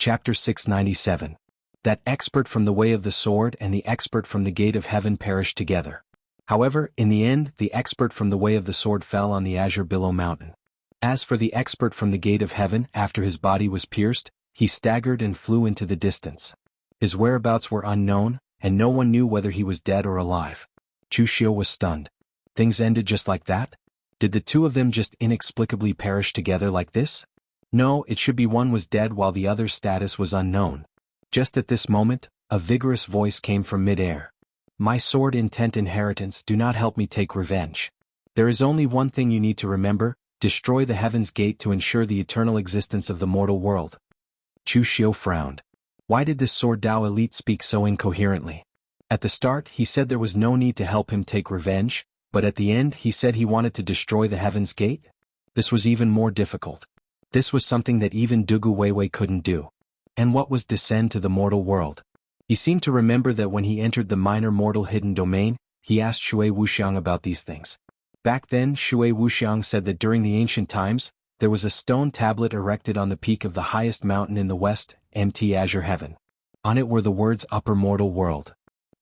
Chapter 697. That expert from the way of the sword and the expert from the gate of heaven perished together. However, in the end, the expert from the way of the sword fell on the azure billow mountain. As for the expert from the gate of heaven, after his body was pierced, he staggered and flew into the distance. His whereabouts were unknown, and no one knew whether he was dead or alive. Chu Xiu was stunned. Things ended just like that? Did the two of them just inexplicably perish together like this? No, it should be one was dead while the other's status was unknown. Just at this moment, a vigorous voice came from mid-air. My sword intent inheritance, do not help me take revenge. There is only one thing you need to remember: destroy the heaven's gate to ensure the eternal existence of the mortal world. Chu Xiu frowned. Why did this sword Dao elite speak so incoherently? At the start, he said there was no need to help him take revenge, but at the end he said he wanted to destroy the heaven's gate? This was even more difficult. This was something that even Dugu Weiwei couldn't do. And what was descend to the mortal world? He seemed to remember that when he entered the minor mortal hidden domain, he asked Shui Wuxiang about these things. Back then, Shui Wuxiang said that during the ancient times, there was a stone tablet erected on the peak of the highest mountain in the west, MT Azure Heaven. On it were the words Upper Mortal World.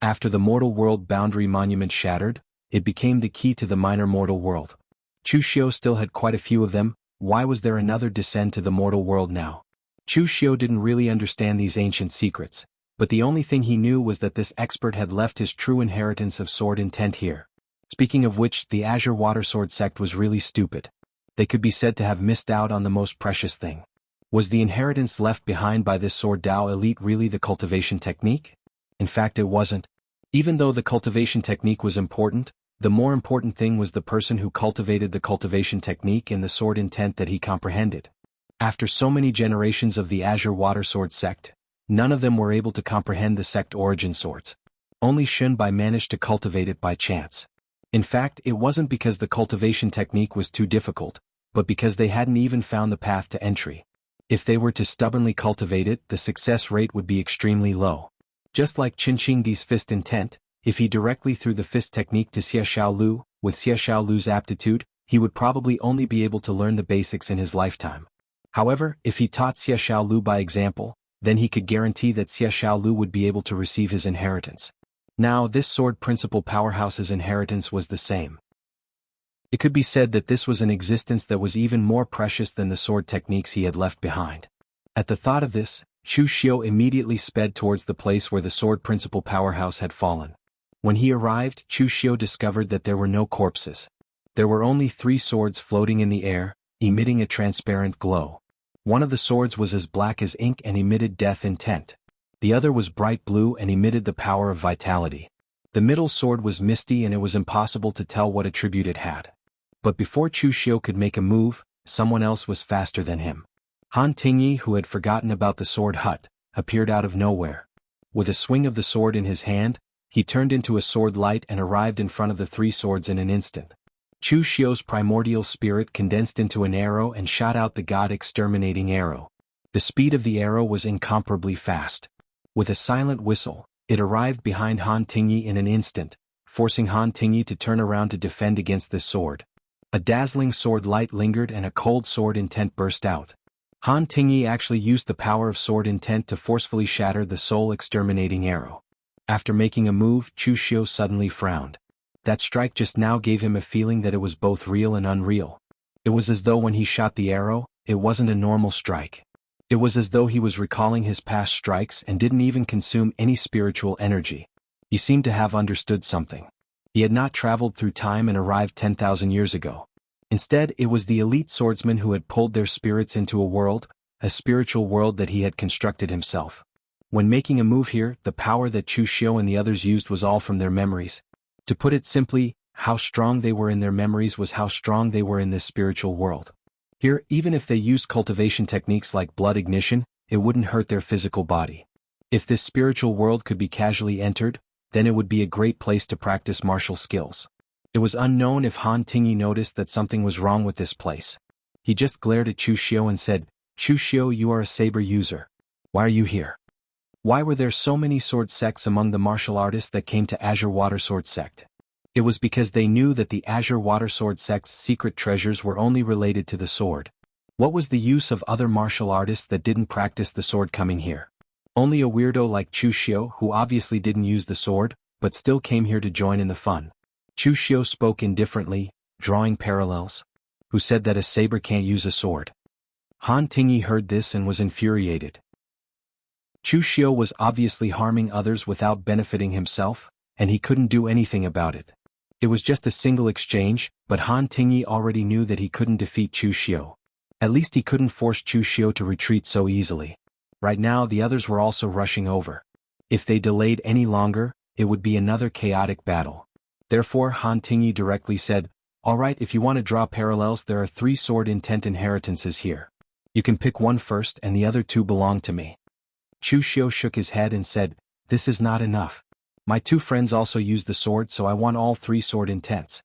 After the mortal world boundary monument shattered, it became the key to the minor mortal world. Chu Xiu still had quite a few of them. Why was there another descent to the mortal world now? Chu Xiu didn't really understand these ancient secrets, but the only thing he knew was that this expert had left his true inheritance of sword intent here. Speaking of which, the Azure Water Sword sect was really stupid. They could be said to have missed out on the most precious thing. Was the inheritance left behind by this sword Dao elite really the cultivation technique? In fact, it wasn't. Even though the cultivation technique was important, the more important thing was the person who cultivated the cultivation technique and the sword intent that he comprehended. After so many generations of the Azure Water Sword sect, none of them were able to comprehend the sect origin swords. Only Shunbai managed to cultivate it by chance. In fact, it wasn't because the cultivation technique was too difficult, but because they hadn't even found the path to entry. If they were to stubbornly cultivate it, the success rate would be extremely low. Just like Qin Qingdi's fist intent, if he directly threw the fist technique to Xia Xiaolu, with Xia Xiaolu's aptitude, he would probably only be able to learn the basics in his lifetime. However, if he taught Xia Xiaolu by example, then he could guarantee that Xia Xiaolu would be able to receive his inheritance. Now, this sword principal powerhouse's inheritance was the same. It could be said that this was an existence that was even more precious than the sword techniques he had left behind. At the thought of this, Chu Xiu immediately sped towards the place where the sword principal powerhouse had fallen. When he arrived, Chu Xiu discovered that there were no corpses. There were only 3 swords floating in the air, emitting a transparent glow. One of the swords was as black as ink and emitted death intent. The other was bright blue and emitted the power of vitality. The middle sword was misty and it was impossible to tell what attribute it had. But before Chu Xiu could make a move, someone else was faster than him. Han Tingyi, who had forgotten about the sword hut, appeared out of nowhere. With a swing of the sword in his hand, he turned into a sword light and arrived in front of the 3 swords in an instant. Chu Xiu's primordial spirit condensed into an arrow and shot out the god-exterminating arrow. The speed of the arrow was incomparably fast. With a silent whistle, it arrived behind Han Tingyi in an instant, forcing Han Tingyi to turn around to defend against this sword. A dazzling sword light lingered and a cold sword intent burst out. Han Tingyi actually used the power of sword intent to forcefully shatter the soul-exterminating arrow. After making a move, Chu Xiu suddenly frowned. That strike just now gave him a feeling that it was both real and unreal. It was as though when he shot the arrow, it wasn't a normal strike. It was as though he was recalling his past strikes and didn't even consume any spiritual energy. He seemed to have understood something. He had not traveled through time and arrived 10,000 years ago. Instead, it was the elite swordsman who had pulled their spirits into a spiritual world that he had constructed himself. When making a move here, the power that Chu Xiu and the others used was all from their memories. To put it simply, how strong they were in their memories was how strong they were in this spiritual world. Here, even if they used cultivation techniques like blood ignition, it wouldn't hurt their physical body. If this spiritual world could be casually entered, then it would be a great place to practice martial skills. It was unknown if Han Tingyi noticed that something was wrong with this place. He just glared at Chu Xiu and said, "Chu Xiu, you are a saber user. Why are you here?" Why were there so many sword sects among the martial artists that came to Azure Water Sword sect? It was because they knew that the Azure Water Sword sect's secret treasures were only related to the sword. What was the use of other martial artists that didn't practice the sword coming here? Only a weirdo like Chu Xiu, who obviously didn't use the sword, but still came here to join in the fun. Chu Xiu spoke indifferently, drawing parallels. Who said that a saber can't use a sword? Han Tingyi heard this and was infuriated. Chu Xiu was obviously harming others without benefiting himself, and he couldn't do anything about it. It was just a single exchange, but Han Tingyi already knew that he couldn't defeat Chu Xiu. At least he couldn't force Chu Xiu to retreat so easily. Right now the others were also rushing over. If they delayed any longer, it would be another chaotic battle. Therefore Han Tingyi directly said, "Alright, if you want to draw parallels, there are 3 sword intent inheritances here. You can pick one first and the other 2 belong to me." Chu Xiu shook his head and said, "This is not enough. My 2 friends also use the sword, so I want all 3 sword intents."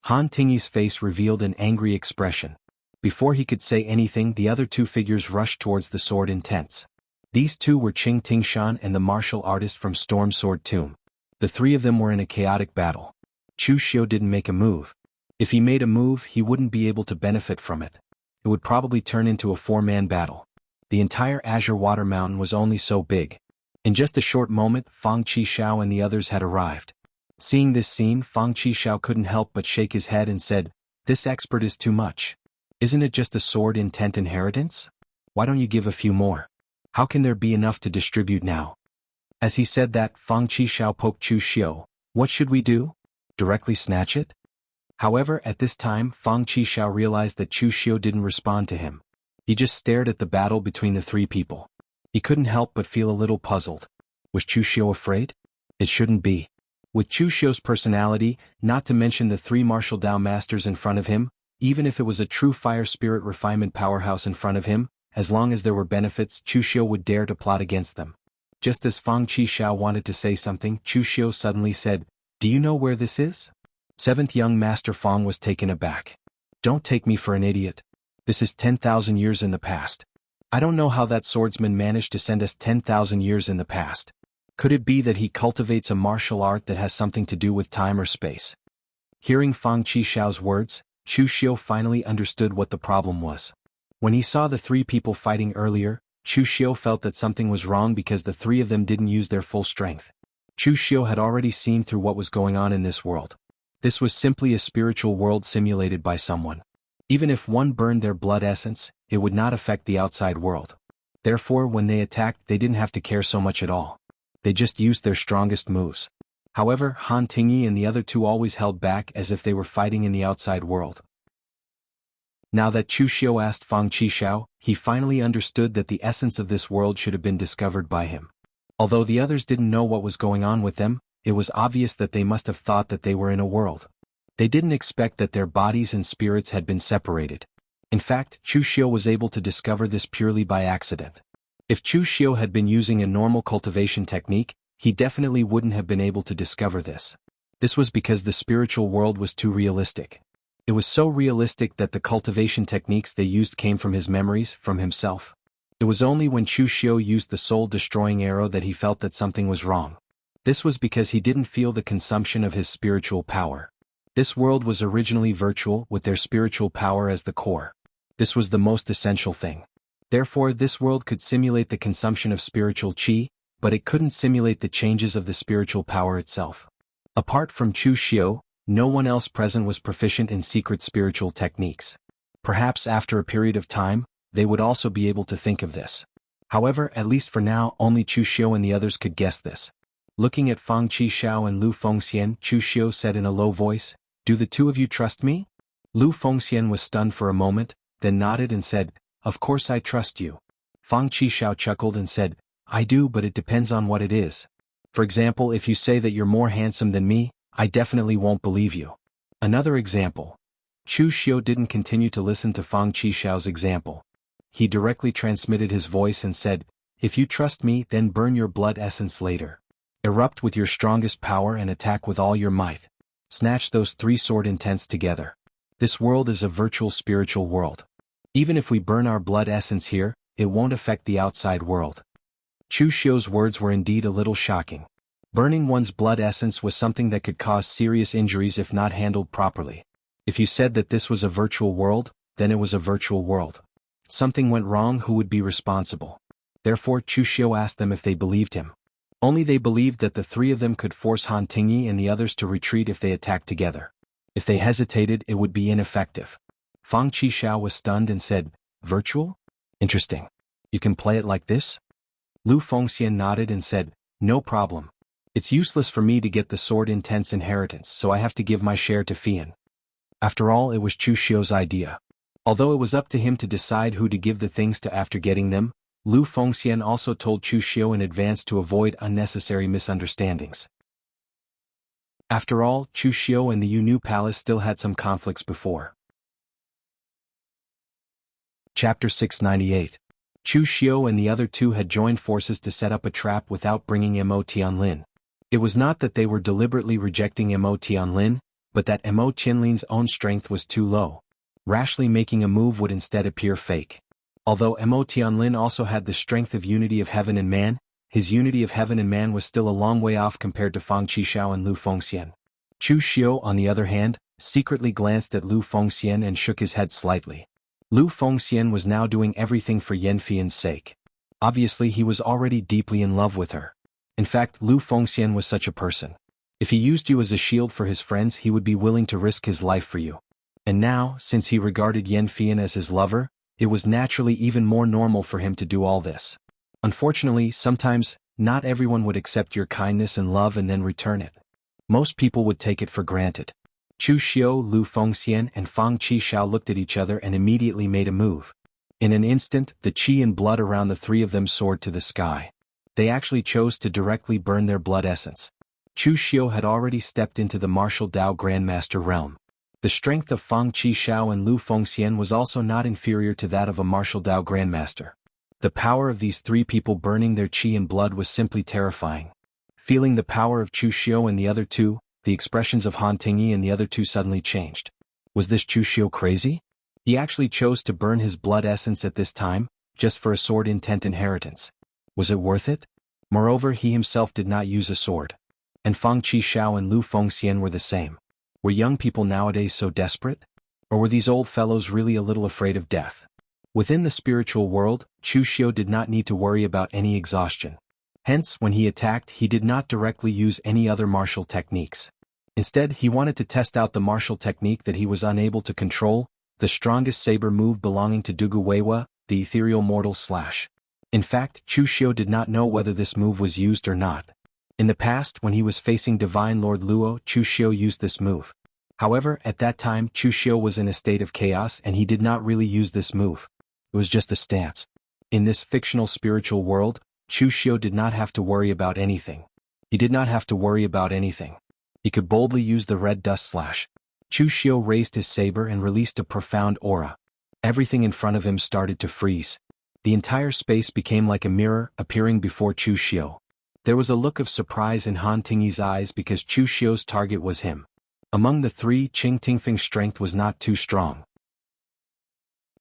Han Tingyi's face revealed an angry expression. Before he could say anything, the other 2 figures rushed towards the sword intents. These 2 were Qing Tingshan and the martial artist from Storm Sword Tomb. The 3 of them were in a chaotic battle. Chu Xiu didn't make a move. If he made a move, he wouldn't be able to benefit from it. It would probably turn into a 4-man battle. The entire Azure Water Mountain was only so big. In just a short moment, Fang Qishao and the others had arrived. Seeing this scene, Fang Qishao couldn't help but shake his head and said, "This expert is too much. Isn't it just a sword intent inheritance? Why don't you give a few more? How can there be enough to distribute now?" As he said that, Fang Qishao poked Chu Xiu. "What should we do? Directly snatch it?" However, at this time, Fang Qishao realized that Chu Xiu didn't respond to him. He just stared at the battle between the 3 people. He couldn't help but feel a little puzzled. Was Chu Xiu afraid? It shouldn't be. With Chu Xiu's personality, not to mention the 3 martial Dao masters in front of him, even if it was a true fire spirit refinement powerhouse in front of him, as long as there were benefits, Chu Xiu would dare to plot against them. Just as Fang Qishao wanted to say something, Chu Xiu suddenly said, "Do you know where this is?" 7th young master Fang was taken aback. "Don't take me for an idiot. This is 10,000 years in the past. I don't know how that swordsman managed to send us 10,000 years in the past. Could it be that he cultivates a martial art that has something to do with time or space?" Hearing Fang Qishao's words, Chu Xiu finally understood what the problem was. When he saw the 3 people fighting earlier, Chu Xiu felt that something was wrong because the 3 of them didn't use their full strength. Chu Xiu had already seen through what was going on in this world. This was simply a spiritual world simulated by someone. Even if one burned their blood essence, it would not affect the outside world. Therefore, when they attacked, they didn't have to care so much at all. They just used their strongest moves. However, Han Tingyi and the other 2 always held back as if they were fighting in the outside world. Now that Chu Xiu asked Fang Qishao, he finally understood that the essence of this world should have been discovered by him. Although the others didn't know what was going on with them, it was obvious that they must have thought that they were in a world. They didn't expect that their bodies and spirits had been separated. In fact, Chu Xiu was able to discover this purely by accident. If Chu Xiu had been using a normal cultivation technique, he definitely wouldn't have been able to discover this. This was because the spiritual world was too realistic. It was so realistic that the cultivation techniques they used came from his memories, from himself. It was only when Chu Xiu used the soul-destroying arrow that he felt that something was wrong. This was because he didn't feel the consumption of his spiritual power. This world was originally virtual, with their spiritual power as the core. This was the most essential thing. Therefore, this world could simulate the consumption of spiritual qi, but it couldn't simulate the changes of the spiritual power itself. Apart from Chu Xiu, no one else present was proficient in secret spiritual techniques. Perhaps after a period of time, they would also be able to think of this. However, at least for now, only Chu Xiu and the others could guess this. Looking at Fang Qishao and Lu Fengxian, Chu Xiu said in a low voice, "Do the 2 of you trust me?" Lu Fengxian was stunned for a moment, then nodded and said, "Of course I trust you." Fang Qishao chuckled and said, "I do, but it depends on what it is. For example, if you say that you're more handsome than me, I definitely won't believe you." Another example. Chu Xiu didn't continue to listen to Fang Qishao's example. He directly transmitted his voice and said, "If you trust me, then burn your blood essence later. Erupt with your strongest power and attack with all your might. Snatch those 3 sword intents together. This world is a virtual spiritual world. Even if we burn our blood essence here, it won't affect the outside world." Chu Xiu's words were indeed a little shocking. Burning one's blood essence was something that could cause serious injuries if not handled properly. If you said that this was a virtual world, then it was a virtual world. something went wrong, who would be responsible? Therefore Chu Xiu asked them if they believed him. Only they believed that the three of them could force Han Tingyi and the others to retreat if they attacked together. If they hesitated, it would be ineffective. Fang Qishao was stunned and said, "Virtual? Interesting. You can play it like this?" Lu Fengxian nodded and said, "No problem. It's useless for me to get the sword intense inheritance, so I have to give my share to Fian." After all, it was Chu Xiu's idea. Although it was up to him to decide who to give the things to after getting them, Lu Fengxian also told Chu Xiu in advance to avoid unnecessary misunderstandings. After all, Chu Xiu and the Yunu Palace still had some conflicts before. Chapter 698. Chu Xiu and the other two had joined forces to set up a trap without bringing Mo Tianlin. It was not that they were deliberately rejecting Mo Tianlin, but that Mo Tianlin's own strength was too low. Rashly making a move would instead appear fake. Although Mo Tianlin also had the strength of unity of heaven and man, his unity of heaven and man was still a long way off compared to Fang Qishao and Lu Fengxian. Chu Xiu, on the other hand, secretly glanced at Lu Fengxian and shook his head slightly. Lu Fengxian was now doing everything for Yan Fian's sake. Obviously he was already deeply in love with her. In fact, Lu Fengxian was such a person. If he used you as a shield for his friends, he would be willing to risk his life for you. And now, since he regarded Yan Fian as his lover, it was naturally even more normal for him to do all this. Unfortunately, sometimes, not everyone would accept your kindness and love and then return it. Most people would take it for granted. Chu Xiu, Lu Fengxian, and Fang Qishao looked at each other and immediately made a move. In an instant, the qi and blood around the three of them soared to the sky. They actually chose to directly burn their blood essence. Chu Xiu had already stepped into the martial Dao Grandmaster realm. The strength of Fang Qishao and Lu Fengxian was also not inferior to that of a martial Dao Grandmaster. The power of these three people burning their qi and blood was simply terrifying. Feeling the power of Chu Xiu and the other two, the expressions of Han Tingyi and the other two suddenly changed. Was this Chu Xiu crazy? He actually chose to burn his blood essence at this time, just for a sword intent inheritance. Was it worth it? Moreover, he himself did not use a sword. And Fang Qishao and Lu Fengxian were the same. Were young people nowadays so desperate? Or were these old fellows really a little afraid of death? Within the spiritual world, Chu Xiu did not need to worry about any exhaustion. Hence, when he attacked, he did not directly use any other martial techniques. Instead, he wanted to test out the martial technique that he was unable to control, the strongest saber move belonging to Dugu Weiwa, the ethereal mortal slash. In fact, Chu Xiu did not know whether this move was used or not. In the past, when he was facing Divine Lord Luo, Chu Xiu used this move. However, at that time, Chu Xiu was in a state of chaos and he did not really use this move. It was just a stance. In this fictional spiritual world, Chu Xiu did not have to worry about anything. He did not have to worry about anything. He could boldly use the red dust slash. Chu Xiu raised his saber and released a profound aura. Everything in front of him started to freeze. The entire space became like a mirror, appearing before Chu Xiu. There was a look of surprise in Han Tingyi's eyes because Chu Xiu's target was him. Among the three, Qing Tingfeng's strength was not too strong.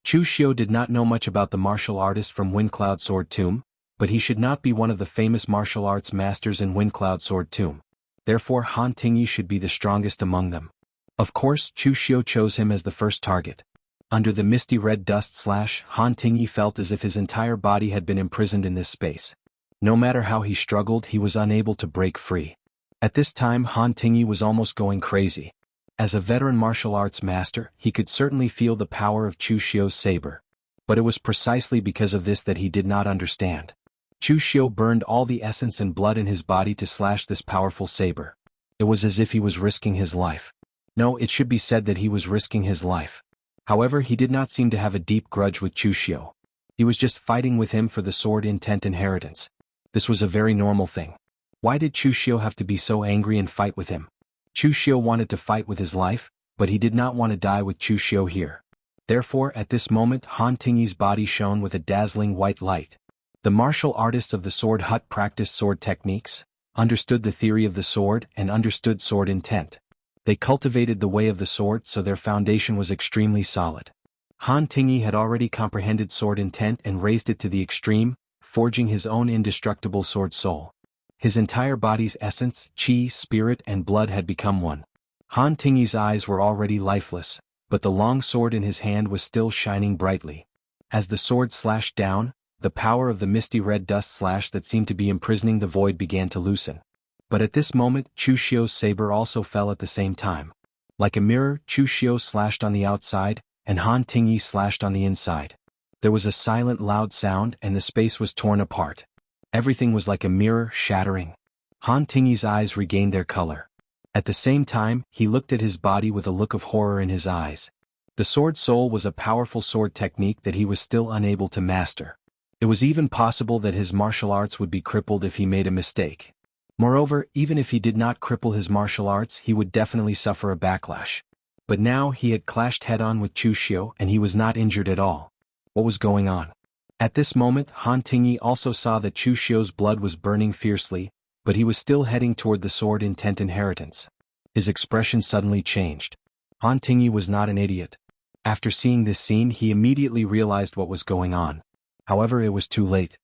Chu Xiu did not know much about the martial artist from Windcloud Sword Tomb, but he should not be one of the famous martial arts masters in Windcloud Sword Tomb. Therefore Han Tingyi should be the strongest among them. Of course, Chu Xiu chose him as the first target. Under the misty red dust slash, Han Tingyi felt as if his entire body had been imprisoned in this space. No matter how he struggled, he was unable to break free. At this time Han Tingyi was almost going crazy. As a veteran martial arts master, he could certainly feel the power of Chu Xiu's saber. But it was precisely because of this that he did not understand. Chu Xiu burned all the essence and blood in his body to slash this powerful saber. It was as if he was risking his life. No, it should be said that he was risking his life. However, he did not seem to have a deep grudge with Chu Xiu. He was just fighting with him for the sword intent inheritance. This was a very normal thing. Why did Chu Xiu have to be so angry and fight with him? Chu Xiu wanted to fight with his life, but he did not want to die with Chu Xiu here. Therefore, at this moment, Han Tingyi's body shone with a dazzling white light. The martial artists of the sword hut practiced sword techniques, understood the theory of the sword, and understood sword intent. They cultivated the way of the sword, so their foundation was extremely solid. Han Tingyi had already comprehended sword intent and raised it to the extreme, forging his own indestructible sword soul. His entire body's essence, qi, spirit, and blood had become one. Han Tingyi's eyes were already lifeless, but the long sword in his hand was still shining brightly. As the sword slashed down, the power of the misty red dust slash that seemed to be imprisoning the void began to loosen. But at this moment, Chu Xiu's saber also fell at the same time. Like a mirror, Chu Xiu slashed on the outside, and Han Tingyi slashed on the inside. There was a silent loud sound and the space was torn apart. Everything was like a mirror, shattering. Han Tingyi's eyes regained their color. At the same time, he looked at his body with a look of horror in his eyes. The sword soul was a powerful sword technique that he was still unable to master. It was even possible that his martial arts would be crippled if he made a mistake. Moreover, even if he did not cripple his martial arts, he would definitely suffer a backlash. But now he had clashed head-on with Chu Xiu and he was not injured at all. What was going on? At this moment, Han Tingyi also saw that Chu Xiu's blood was burning fiercely, but he was still heading toward the sword intent inheritance. His expression suddenly changed. Han Tingyi was not an idiot. After seeing this scene, he immediately realized what was going on. However, it was too late.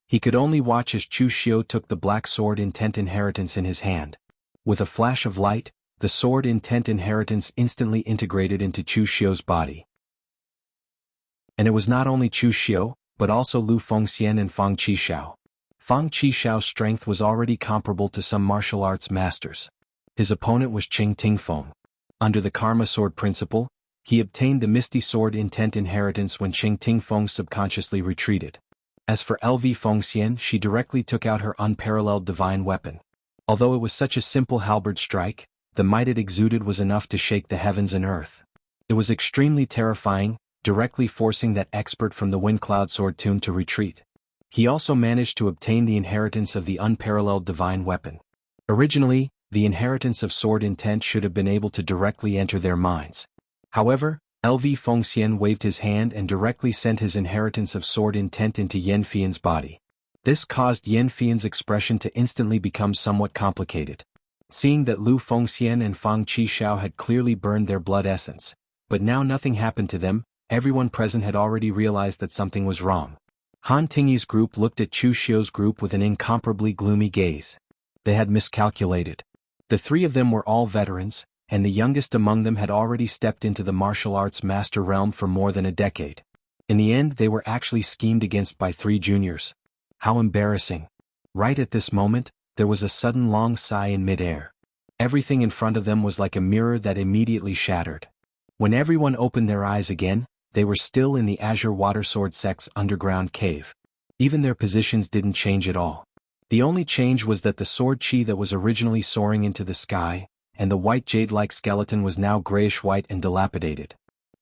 He could only watch as Chu Xiu took the black sword intent inheritance in his hand. With a flash of light, the sword intent inheritance instantly integrated into Chu Xiu's body. And it was not only Chu Xiu, but also Lu Fengxian and Fang Qishao. Fang Qishao's strength was already comparable to some martial arts masters. His opponent was Qing Tingfeng. Under the Karma Sword principle, he obtained the Misty Sword intent inheritance when Qing Tingfeng subconsciously retreated. As for Lv Fengxian, she directly took out her unparalleled divine weapon. Although it was such a simple halberd strike, the might it exuded was enough to shake the heavens and earth. It was extremely terrifying, directly forcing that expert from the Wind Cloud Sword Tomb to retreat. He also managed to obtain the inheritance of the unparalleled divine weapon. Originally, the inheritance of sword intent should have been able to directly enter their minds. However, Lv Fengxian waved his hand and directly sent his inheritance of sword intent into Yan Fian's body. This caused Yan Fian's expression to instantly become somewhat complicated. Seeing that Lu Fengxian and Fang Qishao had clearly burned their blood essence, but now nothing happened to them, everyone present had already realized that something was wrong. Han Tingyi's group looked at Chu Xiu's group with an incomparably gloomy gaze. They had miscalculated. The three of them were all veterans, and the youngest among them had already stepped into the martial arts master realm for more than a decade. In the end, they were actually schemed against by three juniors. How embarrassing. Right at this moment, there was a sudden long sigh in midair. Everything in front of them was like a mirror that immediately shattered. When everyone opened their eyes again, they were still in the Azure Water Sword Sect's underground cave. Even their positions didn't change at all. The only change was that the sword chi that was originally soaring into the sky, and the white jade-like skeleton was now grayish-white and dilapidated.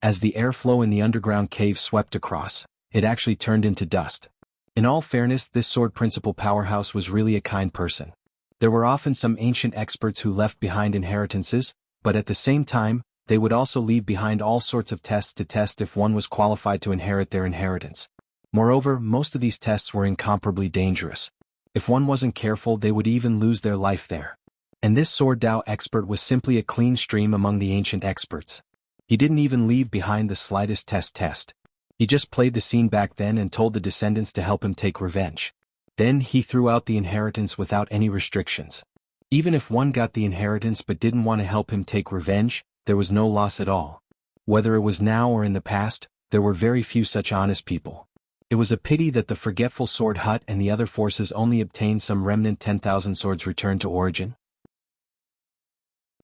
As the airflow in the underground cave swept across, it actually turned into dust. In all fairness, this sword principal powerhouse was really a kind person. There were often some ancient experts who left behind inheritances, but at the same time, they would also leave behind all sorts of tests to test if one was qualified to inherit their inheritance. Moreover, most of these tests were incomparably dangerous. If one wasn't careful, they would even lose their life there. And this sword Dao expert was simply a clean stream among the ancient experts. He didn't even leave behind the slightest test. He just played the scene back then and told the descendants to help him take revenge. Then he threw out the inheritance without any restrictions. Even if one got the inheritance but didn't want to help him take revenge, there was no loss at all. Whether it was now or in the past, there were very few such honest people. It was a pity that the forgetful sword hut and the other forces only obtained some remnant 10,000 swords returned to origin.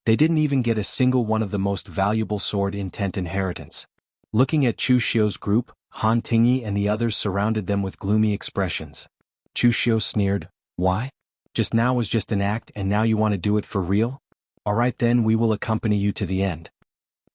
They didn't even get a single one of the most valuable sword intent inheritance. Looking at Chu Xiu's group, Han Tingyi and the others surrounded them with gloomy expressions. Chu Xiu sneered, "Why? Just now was just an act and now you want to do it for real? Alright then, we will accompany you to the end."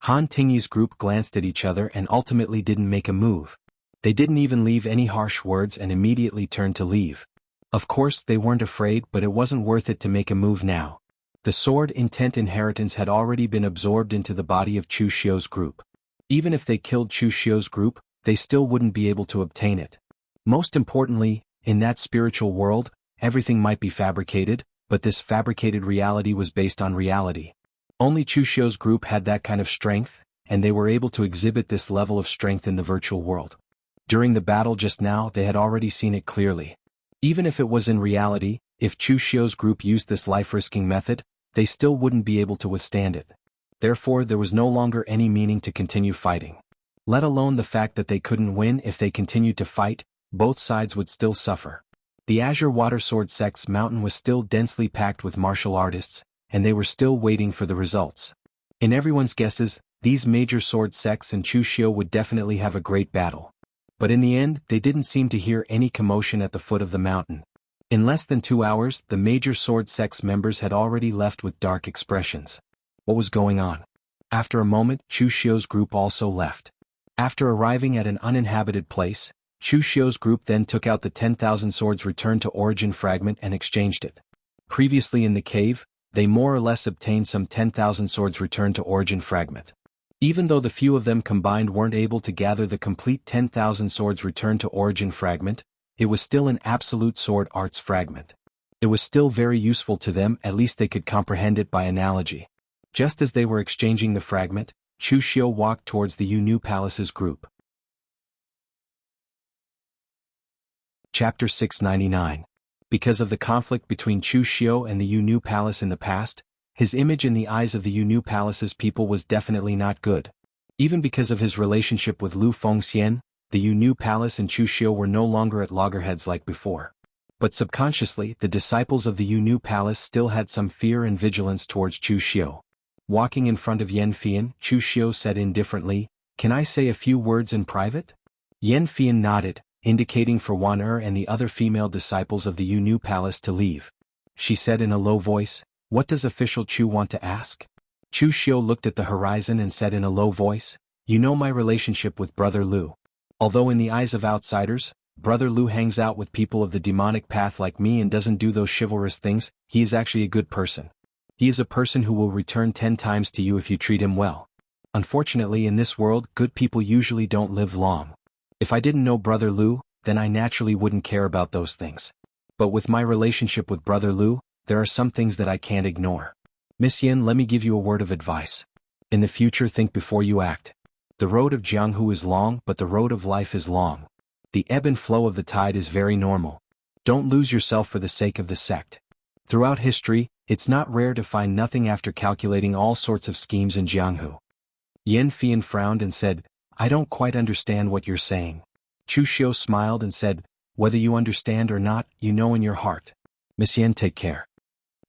Han Tingyi's group glanced at each other and ultimately didn't make a move. They didn't even leave any harsh words and immediately turned to leave. Of course, they weren't afraid, but it wasn't worth it to make a move now. The sword intent inheritance had already been absorbed into the body of Chu Xiu's group. Even if they killed Chu Xiu's group, they still wouldn't be able to obtain it. Most importantly, in that spiritual world, everything might be fabricated, but this fabricated reality was based on reality. Only Chu Xiu's group had that kind of strength, and they were able to exhibit this level of strength in the virtual world. During the battle just now, they had already seen it clearly. Even if it was in reality, if Chu Xiu's group used this life-risking method, they still wouldn't be able to withstand it. Therefore, there was no longer any meaning to continue fighting. Let alone the fact that they couldn't win. If they continued to fight, both sides would still suffer. The Azure Water Sword sect's mountain was still densely packed with martial artists, and they were still waiting for the results. In everyone's guesses, these major sword sects and Chu Xiu would definitely have a great battle. But in the end, they didn't seem to hear any commotion at the foot of the mountain. In less than 2 hours, the major sword sect's members had already left with dark expressions. What was going on? After a moment, Chu Xiu's group also left. After arriving at an uninhabited place, Chu Xiu's group then took out the 10,000 swords returned to origin fragment and exchanged it. Previously in the cave, they more or less obtained some 10,000 swords returned to origin fragment. Even though the few of them combined weren't able to gather the complete 10,000 swords returned to origin fragment, it was still an absolute sword arts fragment. It was still very useful to them, at least they could comprehend it by analogy. Just as they were exchanging the fragment, Chu Xiu walked towards the Yu Palace's group. Chapter 699. Because of the conflict between Chu Xiu and the Yu Palace in the past, his image in the eyes of the Yu Palace's people was definitely not good. Even because of his relationship with Lu Fengxian, the Yu Palace and Chu Xiu were no longer at loggerheads like before. But subconsciously, the disciples of the Yu Palace still had some fear and vigilance towards Chu Xiu. Walking in front of Yan Fian, Chu Xiu said indifferently, "Can I say a few words in private?" Yan Fian nodded, indicating for Wan and the other female disciples of the Yu Palace to leave. She said in a low voice, "What does official Chu want to ask?" Chu Xiu looked at the horizon and said in a low voice, "You know my relationship with Brother Lu. Although in the eyes of outsiders, Brother Lu hangs out with people of the demonic path like me and doesn't do those chivalrous things, he is actually a good person. He is a person who will return 10 times to you if you treat him well. Unfortunately in this world, good people usually don't live long. If I didn't know Brother Lu, then I naturally wouldn't care about those things. But with my relationship with Brother Lu, there are some things that I can't ignore. Miss Yin, let me give you a word of advice. In the future, think before you act. The road of Jianghu is long, but the road of life is long. The ebb and flow of the tide is very normal. Don't lose yourself for the sake of the sect. Throughout history, it's not rare to find nothing after calculating all sorts of schemes in Jianghu." Yan Fian frowned and said, "I don't quite understand what you're saying." Chu Xiu smiled and said, "Whether you understand or not, you know in your heart. Miss Yan, take care."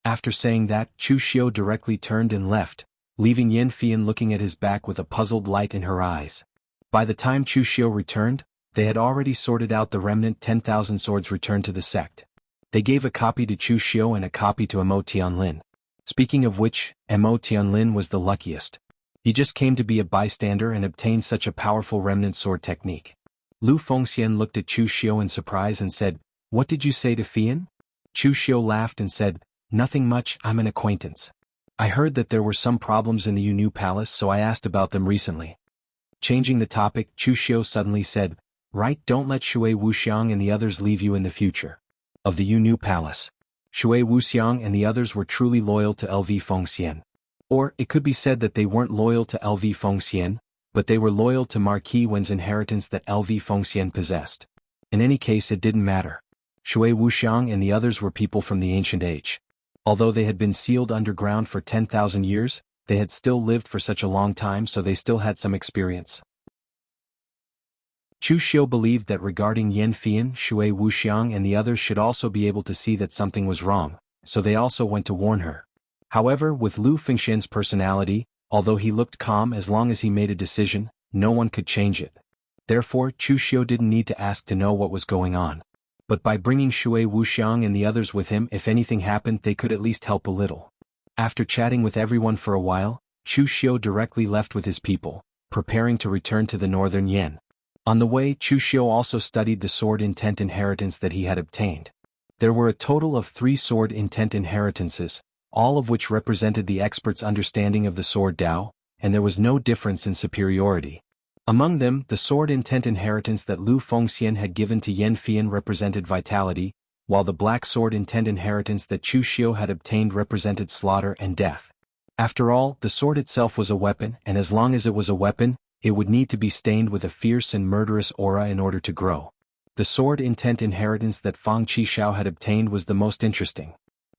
After saying that, Chu Xiu directly turned and left, leaving Yan Fian looking at his back with a puzzled light in her eyes. By the time Chu Xiu returned, they had already sorted out the remnant 10,000 swords returned to the sect. They gave a copy to Chu Xiu and a copy to Mo Tianlin. Speaking of which, Mo Tianlin was the luckiest. He just came to be a bystander and obtained such a powerful remnant sword technique. Lu Fengxian looked at Chu Xiu in surprise and said, "What did you say to Fian?" Chu Xiu laughed and said, "Nothing much, I'm an acquaintance. I heard that there were some problems in the Yu Palace, so I asked about them recently." Changing the topic, Chu Xiu suddenly said, "Right, don't let Shui Wuxiang and the others leave you in the future." Of the Yu Palace, Shui Wuxiang and the others were truly loyal to LV Fengxian. Or, it could be said that they weren't loyal to LV Fengxian, but they were loyal to Marquis Wen's inheritance that LV Fengxian possessed. In any case, it didn't matter. Shui Wuxiang and the others were people from the ancient age. Although they had been sealed underground for 10,000 years, they had still lived for such a long time, so they still had some experience. Chu Xiu believed that regarding Yan Fian, Shui Wuxiang and the others should also be able to see that something was wrong, so they also went to warn her. However, with Lu Fengxian's personality, although he looked calm as long as he made a decision, no one could change it. Therefore, Chu Xiu didn't need to ask to know what was going on. But by bringing Shui Wuxiang and the others with him, if anything happened, they could at least help a little. After chatting with everyone for a while, Chu Xiu directly left with his people, preparing to return to the northern Yan. On the way, Chu Xiu also studied the sword intent inheritance that he had obtained. There were a total of 3 sword intent inheritances, all of which represented the expert's understanding of the sword Dao, and there was no difference in superiority. Among them, the sword intent inheritance that Lu Fengxian had given to Yan Fian represented vitality, while the black sword intent inheritance that Chu Xiu had obtained represented slaughter and death. After all, the sword itself was a weapon, and as long as it was a weapon, it would need to be stained with a fierce and murderous aura in order to grow. The sword intent inheritance that Fang Qishao had obtained was the most interesting.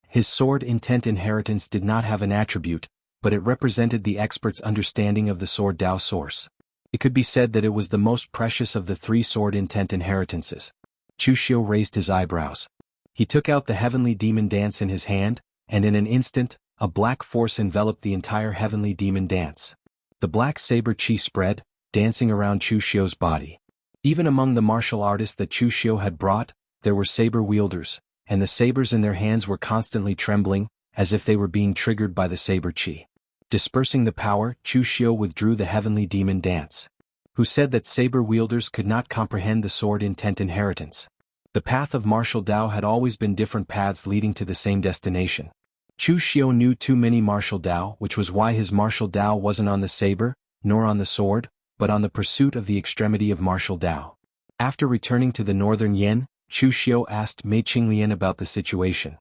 His sword intent inheritance did not have an attribute, but it represented the expert's understanding of the sword Dao source. It could be said that it was the most precious of the 3 sword intent inheritances. Chu Xiu raised his eyebrows. He took out the heavenly demon dance in his hand, and in an instant, a black force enveloped the entire heavenly demon dance. The black saber chi spread, dancing around Chu Xiu's body. Even among the martial artists that Chu Xiu had brought, there were saber wielders, and the sabers in their hands were constantly trembling, as if they were being triggered by the saber chi. Dispersing the power, Chu Xiu withdrew the heavenly demon dance. Who said that saber wielders could not comprehend the sword intent inheritance? The path of martial Dao had always been different paths leading to the same destination. Chu Xiu knew too many martial Dao, which was why his martial Dao wasn't on the saber, nor on the sword, but on the pursuit of the extremity of martial Dao. After returning to the northern Yen, Chu Xiu asked Mei Qinglian about the situation.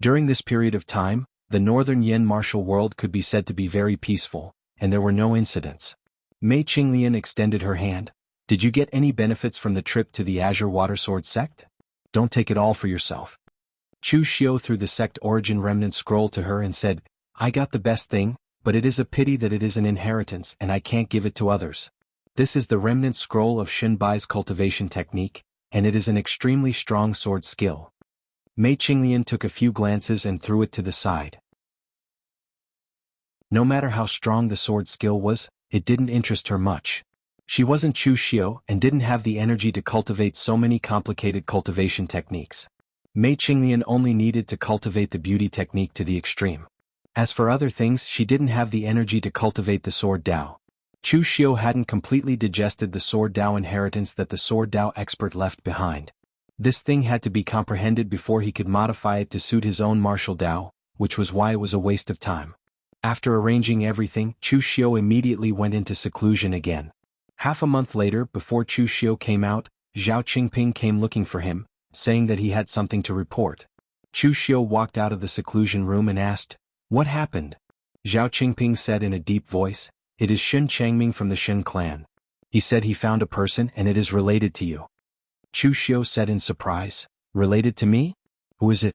During this period of time, the northern Yen martial world could be said to be very peaceful, and there were no incidents. Mei Qinglian extended her hand. Did you get any benefits from the trip to the Azure Water Sword sect? Don't take it all for yourself. Chu Xiu threw the sect origin remnant scroll to her and said, I got the best thing, but it is a pity that it is an inheritance and I can't give it to others. This is the remnant scroll of Shen Bai's cultivation technique, and it is an extremely strong sword skill. Mei Qinglian took a few glances and threw it to the side. No matter how strong the sword skill was, it didn't interest her much. She wasn't Chu Xiu and didn't have the energy to cultivate so many complicated cultivation techniques. Mei Qinglian only needed to cultivate the beauty technique to the extreme. As for other things, she didn't have the energy to cultivate the sword Dao. Chu Xiu hadn't completely digested the sword Dao inheritance that the sword Dao expert left behind. This thing had to be comprehended before he could modify it to suit his own martial Dao, which was why it was a waste of time. After arranging everything, Chu Xiu immediately went into seclusion again. Half a month later, before Chu Xiu came out, Zhao Qingping came looking for him, saying that he had something to report. Chu Xiu walked out of the seclusion room and asked, What happened? Zhao Qingping said in a deep voice, It is Shen Changming from the Shen clan. He said he found a person and it is related to you. Chu Xiu said in surprise, Related to me? Who is it?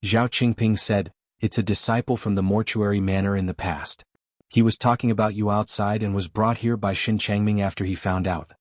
Zhao Qingping said, It's a disciple from the mortuary manor in the past. He was talking about you outside and was brought here by Shen Changming after he found out.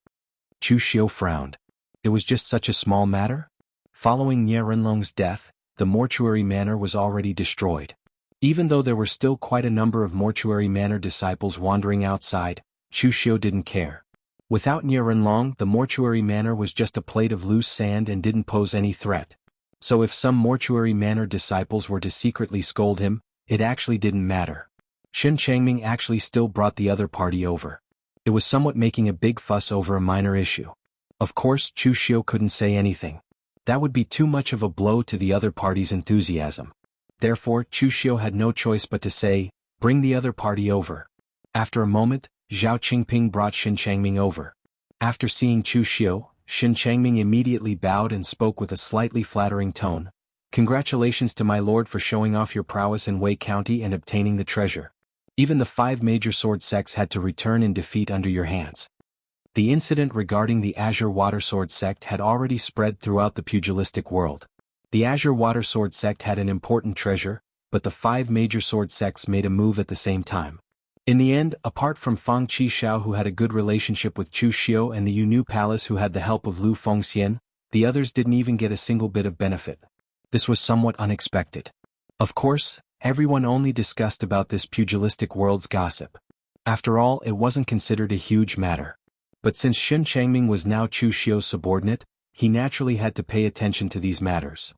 Chu Xiu frowned. It was just such a small matter? Following Nie Renlong's death, the mortuary manor was already destroyed. Even though there were still quite a number of mortuary manor disciples wandering outside, Chu Xiu didn't care. Without Nie Renlong, the mortuary manor was just a plate of loose sand and didn't pose any threat. So if some mortuary manor disciples were to secretly scold him, it actually didn't matter. Shen Changming actually still brought the other party over. It was somewhat making a big fuss over a minor issue. Of course, Chu Xiu couldn't say anything. That would be too much of a blow to the other party's enthusiasm. Therefore, Chu Xiu had no choice but to say, Bring the other party over. After a moment, Zhao Qingping brought Shen Changming over. After seeing Chu Xiu, Shen Changming immediately bowed and spoke with a slightly flattering tone. Congratulations to my lord for showing off your prowess in Wei County and obtaining the treasure. Even the 5 major sword sects had to return in defeat under your hands. The incident regarding the Azure Water Sword sect had already spread throughout the pugilistic world. The Azure Water Sword sect had an important treasure, but the 5 major sword sects made a move at the same time. In the end, apart from Fang Qishao who had a good relationship with Chu Xiu and the Yunu Palace who had the help of Lu Fengxian, the others didn't even get a single bit of benefit. This was somewhat unexpected. Of course, everyone only discussed about this pugilistic world's gossip. After all, it wasn't considered a huge matter. But since Shen Changming was now Chu Xiu's subordinate, he naturally had to pay attention to these matters.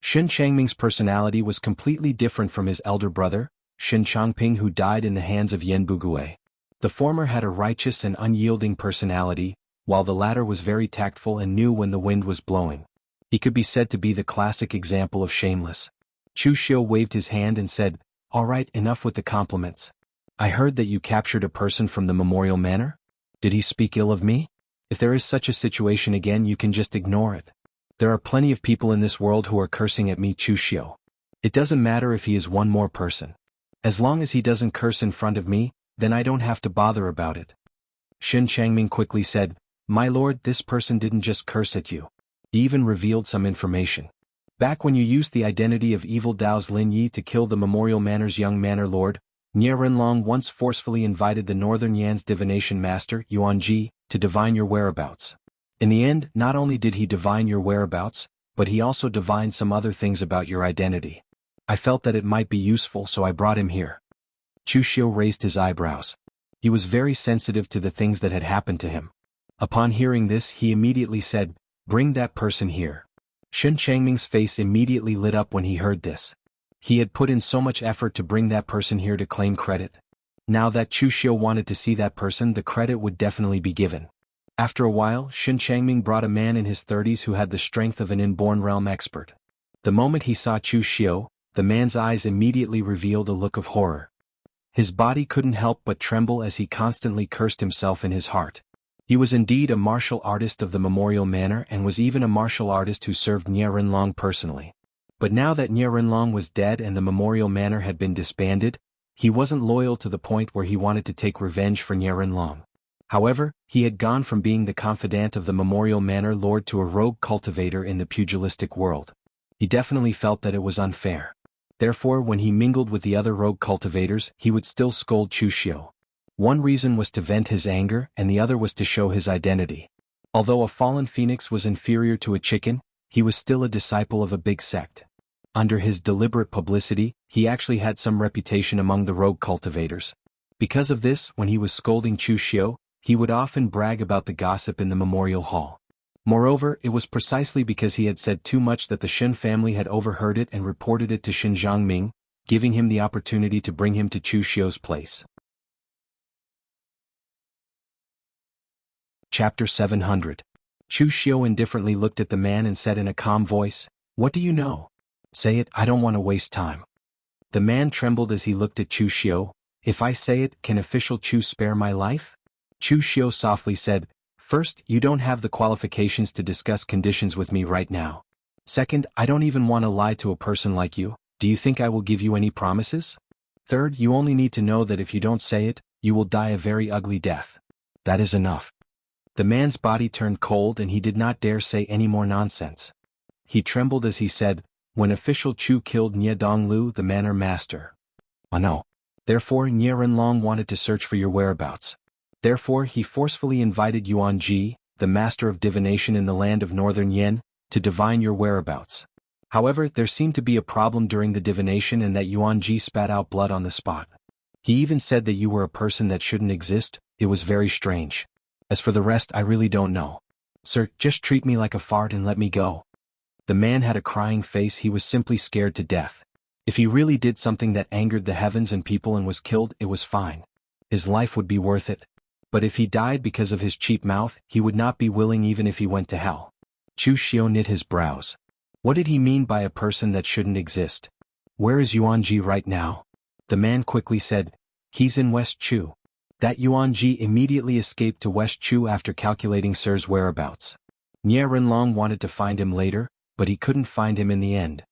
Shen Changming's personality was completely different from his elder brother, Shen Changping, who died in the hands of Yan Bugui. The former had a righteous and unyielding personality, while the latter was very tactful and knew when the wind was blowing. He could be said to be the classic example of shameless. Chu Xiu waved his hand and said, All right, enough with the compliments. I heard that you captured a person from the memorial manor? Did he speak ill of me? If there is such a situation again, you can just ignore it. There are plenty of people in this world who are cursing at me, Chu Xiu. It doesn't matter if he is one more person. As long as he doesn't curse in front of me, then I don't have to bother about it. Shen Changming quickly said, My lord, this person didn't just curse at you. He even revealed some information. Back when you used the identity of evil Dao's Lin Yi to kill the memorial manor's young manor lord, Nie Renlong once forcefully invited the Northern Yan's divination master, Yuan Ji, to divine your whereabouts. In the end, not only did he divine your whereabouts, but he also divined some other things about your identity. I felt that it might be useful, so I brought him here. Chu Xiu raised his eyebrows. He was very sensitive to the things that had happened to him. Upon hearing this, he immediately said, "Bring that person here." Shen Changming's face immediately lit up when he heard this. He had put in so much effort to bring that person here to claim credit. Now that Chu Xiu wanted to see that person, the credit would definitely be given. After a while, Shen Changming brought a man in his 30s who had the strength of an inborn realm expert. The moment he saw Chu Xiu, the man's eyes immediately revealed a look of horror. His body couldn't help but tremble as he constantly cursed himself in his heart. He was indeed a martial artist of the Memorial Manor and was even a martial artist who served Nie Renlong personally. But now that Nie Renlong was dead and the Memorial Manor had been disbanded, he wasn't loyal to the point where he wanted to take revenge for Nie Renlong. However, he had gone from being the confidant of the Memorial Manor Lord to a rogue cultivator in the pugilistic world. He definitely felt that it was unfair. Therefore, when he mingled with the other rogue cultivators, he would still scold Chu Xiu. One reason was to vent his anger and the other was to show his identity. Although a fallen phoenix was inferior to a chicken, he was still a disciple of a big sect. Under his deliberate publicity, he actually had some reputation among the rogue cultivators. Because of this, when he was scolding Chu Xiu, he would often brag about the gossip in the memorial hall. Moreover, it was precisely because he had said too much that the Shen family had overheard it and reported it to Shen Zhangming, giving him the opportunity to bring him to Chu Xiu's place. Chapter 700. Chu Xiu indifferently looked at the man and said in a calm voice, "What do you know? Say it, I don't want to waste time." The man trembled as he looked at Chu Xiu. "If I say it, can official Chu spare my life?" Chu Xiu softly said, "First, you don't have the qualifications to discuss conditions with me right now. Second, I don't even want to lie to a person like you. Do you think I will give you any promises? Third, you only need to know that if you don't say it, you will die a very ugly death. That is enough." The man's body turned cold and he did not dare say any more nonsense. He trembled as he said, "When official Chu killed Nie Donglu, the manor master." "Oh no. Therefore Nie Renlong wanted to search for your whereabouts. Therefore he forcefully invited Yuan Ji, the master of divination in the land of Northern Yen, to divine your whereabouts. However, there seemed to be a problem during the divination and that Yuan Ji spat out blood on the spot. He even said that you were a person that shouldn't exist. It was very strange. As for the rest, I really don't know. Sir, just treat me like a fart and let me go." The man had a crying face. He was simply scared to death. If he really did something that angered the heavens and people and was killed, it was fine. His life would be worth it. But if he died because of his cheap mouth, he would not be willing even if he went to hell. Chu Xiu knit his brows. What did he mean by a person that shouldn't exist? "Where is Yuan Ji right now?" The man quickly said, "He's in West Chu." That Yuan Ji immediately escaped to West Chu after calculating Sir's whereabouts. Nie Renlong wanted to find him later, but he couldn't find him in the end.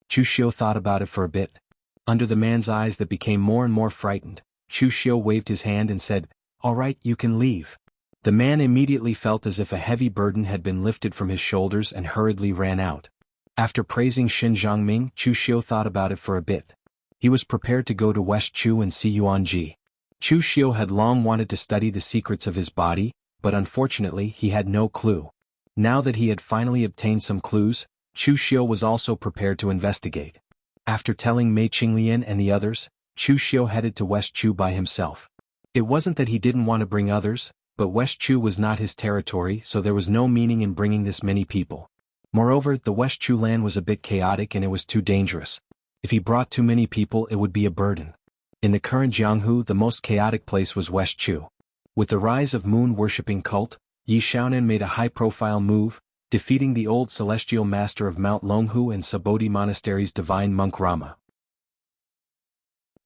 Chu Xiu thought about it for a bit. Under the man's eyes that became more and more frightened, Chu Xiu waved his hand and said, "All right, you can leave." The man immediately felt as if a heavy burden had been lifted from his shoulders and hurriedly ran out. After praising Shen Zhangming, Chu Xiu thought about it for a bit. He was prepared to go to West Chu and see Yuan Ji. Chu Xiu had long wanted to study the secrets of his body, but unfortunately he had no clue. Now that he had finally obtained some clues, Chu Xiu was also prepared to investigate. After telling Mei Qinglian and the others, Chu Xiu headed to West Chu by himself. It wasn't that he didn't want to bring others, but West Chu was not his territory, so there was no meaning in bringing this many people. Moreover, the West Chu land was a bit chaotic and it was too dangerous. If he brought too many people, it would be a burden. In the current Jianghu, the most chaotic place was West Chu. With the rise of moon-worshipping cult, Yi Xiaonan made a high-profile move, defeating the old celestial master of Mount Longhu and Sabodhi Monastery's divine monk Rama.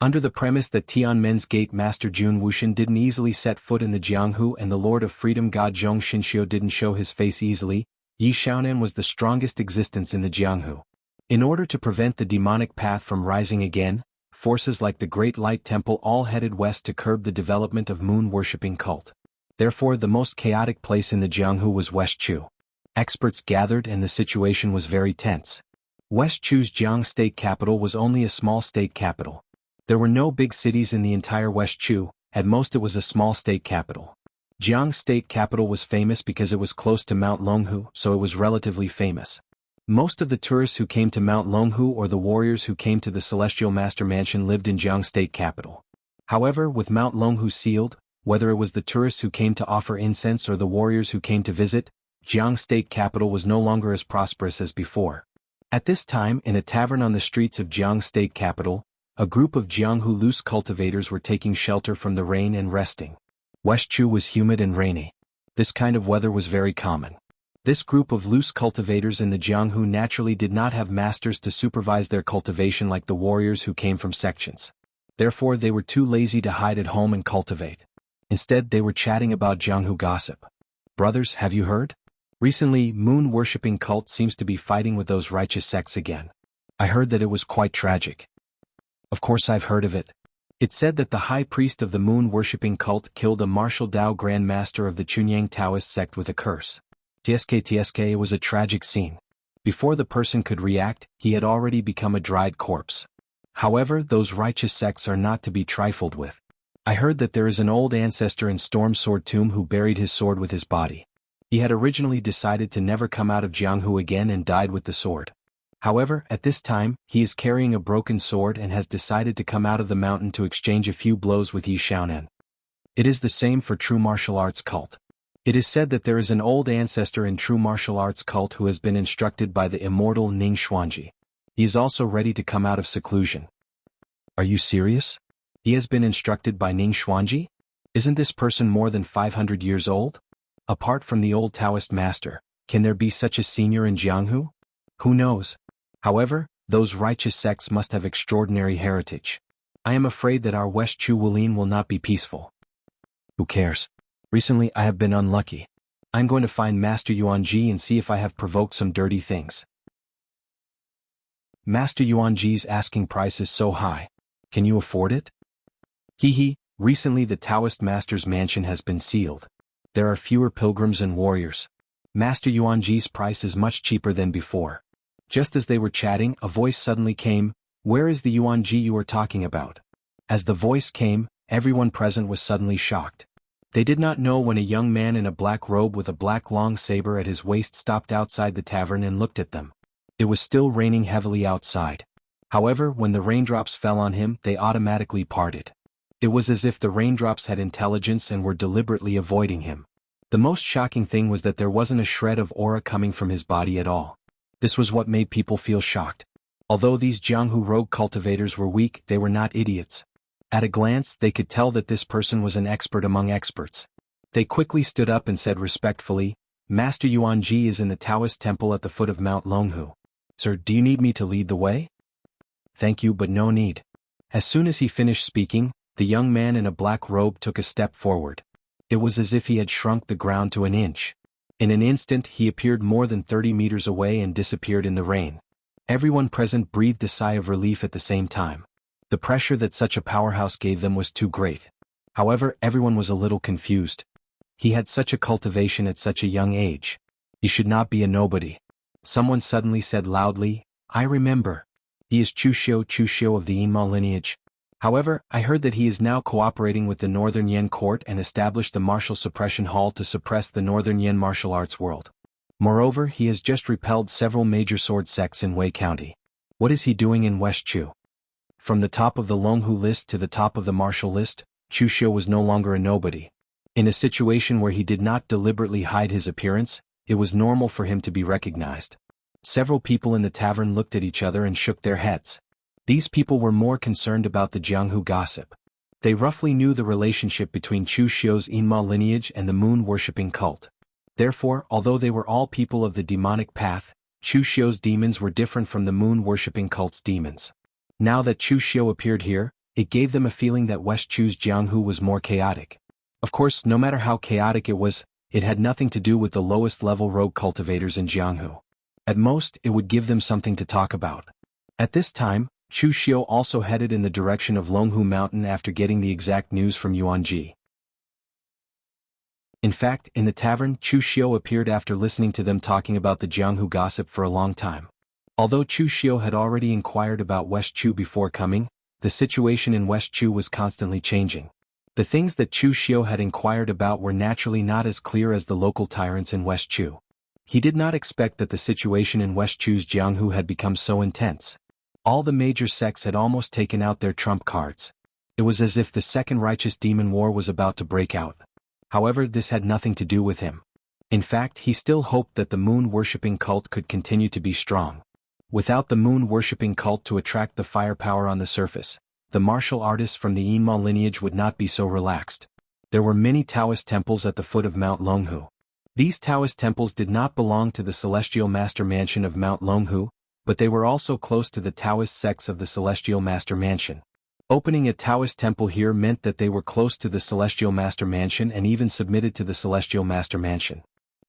Under the premise that Tianmen's Gate Master Jun Wuxian didn't easily set foot in the Jianghu and the Lord of Freedom God Zhong Xinxiu didn't show his face easily, Yi Xiaonan was the strongest existence in the Jianghu. In order to prevent the demonic path from rising again, forces like the Great Light Temple all headed west to curb the development of moon-worshipping cult. Therefore, the most chaotic place in the Jianghu was West Chu. Experts gathered and the situation was very tense. West Chu's Jiang state capital was only a small state capital. There were no big cities in the entire West Chu, at most it was a small state capital. Jiang state capital was famous because it was close to Mount Longhu, so it was relatively famous. Most of the tourists who came to Mount Longhu or the warriors who came to the Celestial Master Mansion lived in Jiang state capital. However, with Mount Longhu sealed, whether it was the tourists who came to offer incense or the warriors who came to visit, Jiang state capital was no longer as prosperous as before. At this time, in a tavern on the streets of Jiang state capital, a group of Jianghu loose cultivators were taking shelter from the rain and resting. West Chu was humid and rainy. This kind of weather was very common. This group of loose cultivators in the Jianghu naturally did not have masters to supervise their cultivation like the warriors who came from sections. Therefore they were too lazy to hide at home and cultivate. Instead they were chatting about Jianghu gossip. Brothers, have you heard? Recently, moon-worshipping cult seems to be fighting with those righteous sects again. I heard that it was quite tragic. Of course I've heard of it. It said that the high priest of the moon-worshipping cult killed a martial Dao Grand Master of the Chunyang Taoist sect with a curse. TSK, it was a tragic scene. Before the person could react, he had already become a dried corpse. However, those righteous sects are not to be trifled with. I heard that there is an old ancestor in Storm Sword Tomb who buried his sword with his body. He had originally decided to never come out of Jianghu again and died with the sword. However, at this time, he is carrying a broken sword and has decided to come out of the mountain to exchange a few blows with Yi Xiaonan. It is the same for true martial arts cult. It is said that there is an old ancestor in true martial arts cult who has been instructed by the immortal Ning Xuanji. He is also ready to come out of seclusion. Are you serious? He has been instructed by Ning Xuanji? Isn't this person more than 500 years old? Apart from the old Taoist master, can there be such a senior in Jianghu? Who knows? However, those righteous sects must have extraordinary heritage. I am afraid that our West Chu Wulin will not be peaceful. Who cares? Recently I have been unlucky. I'm going to find Master Yuanji and see if I have provoked some dirty things. Master Yuanji's asking price is so high. Can you afford it? Recently the Taoist master's mansion has been sealed. There are fewer pilgrims and warriors. Master Yuanji's price is much cheaper than before. Just as they were chatting, a voice suddenly came, "Where is the Yuanji you are talking about?" As the voice came, everyone present was suddenly shocked. They did not know when a young man in a black robe with a black long saber at his waist stopped outside the tavern and looked at them. It was still raining heavily outside. However, when the raindrops fell on him, they automatically parted. It was as if the raindrops had intelligence and were deliberately avoiding him. The most shocking thing was that there wasn't a shred of aura coming from his body at all. This was what made people feel shocked. Although these Jianghu rogue cultivators were weak, they were not idiots. At a glance, they could tell that this person was an expert among experts. They quickly stood up and said respectfully, "Master Yuanji is in the Taoist temple at the foot of Mount Longhu. Sir, do you need me to lead the way?" "Thank you, but no need." As soon as he finished speaking, the young man in a black robe took a step forward. It was as if he had shrunk the ground to an inch. In an instant he appeared more than 30 meters away and disappeared in the rain. Everyone present breathed a sigh of relief at the same time. The pressure that such a powerhouse gave them was too great. However, everyone was a little confused. He had such a cultivation at such a young age. He should not be a nobody. Someone suddenly said loudly, "I remember. He is Chu Xiu of the Yinma lineage. However, I heard that he is now cooperating with the Northern Yen court and established the Martial Suppression Hall to suppress the Northern Yen martial arts world. Moreover, he has just repelled several major sword sects in Wei County. What is he doing in West Chu?" From the top of the Longhu list to the top of the martial list, Chu Xiu was no longer a nobody. In a situation where he did not deliberately hide his appearance, it was normal for him to be recognized. Several people in the tavern looked at each other and shook their heads. These people were more concerned about the Jianghu gossip. They roughly knew the relationship between Chu Xiu's Yinma lineage and the moon-worshipping cult. Therefore, although they were all people of the demonic path, Chu Xiu's demons were different from the moon-worshipping cult's demons. Now that Chu Xiu appeared here, it gave them a feeling that West Chu's Jianghu was more chaotic. Of course, no matter how chaotic it was, it had nothing to do with the lowest-level rogue cultivators in Jianghu. At most, it would give them something to talk about. At this time, Chu Xiu also headed in the direction of Longhu Mountain after getting the exact news from Yuanji. In fact, in the tavern, Chu Xiu appeared after listening to them talking about the Jianghu gossip for a long time. Although Chu Xiu had already inquired about West Chu before coming, the situation in West Chu was constantly changing. The things that Chu Xiu had inquired about were naturally not as clear as the local tyrants in West Chu. He did not expect that the situation in West Chu's Jianghu had become so intense. All the major sects had almost taken out their trump cards. It was as if the Second Righteous Demon War was about to break out. However, this had nothing to do with him. In fact, he still hoped that the moon-worshipping cult could continue to be strong. Without the moon-worshipping cult to attract the firepower on the surface, the martial artists from the Yinma lineage would not be so relaxed. There were many Taoist temples at the foot of Mount Longhu. These Taoist temples did not belong to the Celestial Master Mansion of Mount Longhu, but they were also close to the Taoist sects of the Celestial Master Mansion. Opening a Taoist temple here meant that they were close to the Celestial Master Mansion and even submitted to the Celestial Master Mansion.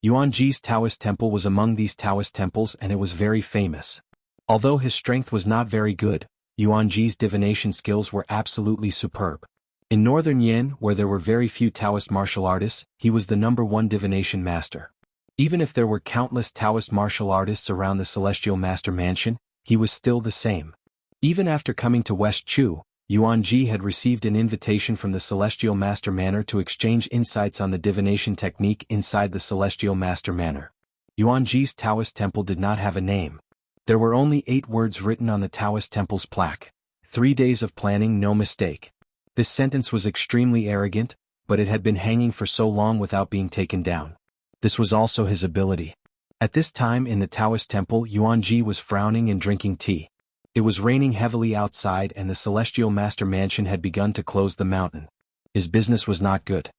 Yuanji's Taoist temple was among these Taoist temples and it was very famous. Although his strength was not very good, Yuanji's divination skills were absolutely superb. In northern Yen, where there were very few Taoist martial artists, he was the #1 divination master. Even if there were countless Taoist martial artists around the Celestial Master Mansion, he was still the same. Even after coming to West Chu, Yuanji had received an invitation from the Celestial Master Manor to exchange insights on the divination technique inside the Celestial Master Manor. Yuanji's Taoist temple did not have a name. There were only 8 words written on the Taoist temple's plaque. 3 days of planning, no mistake. This sentence was extremely arrogant, but it had been hanging for so long without being taken down. This was also his ability. At this time in the Taoist temple, Yuanji was frowning and drinking tea. It was raining heavily outside and the Celestial Master Mansion had begun to close the mountain. His business was not good.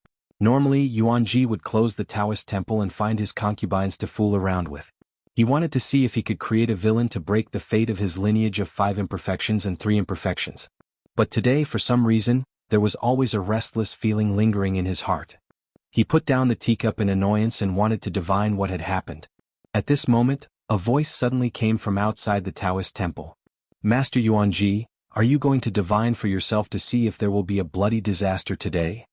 Normally, Yuanji would close the Taoist temple and find his concubines to fool around with. He wanted to see if he could create a villain to break the fate of his lineage of 5 imperfections and 3 imperfections. But today, for some reason, there was always a restless feeling lingering in his heart. He put down the teacup in annoyance and wanted to divine what had happened. At this moment, a voice suddenly came from outside the Taoist temple. "Master Yuanji, are you going to divine for yourself to see if there will be a bloody disaster today?"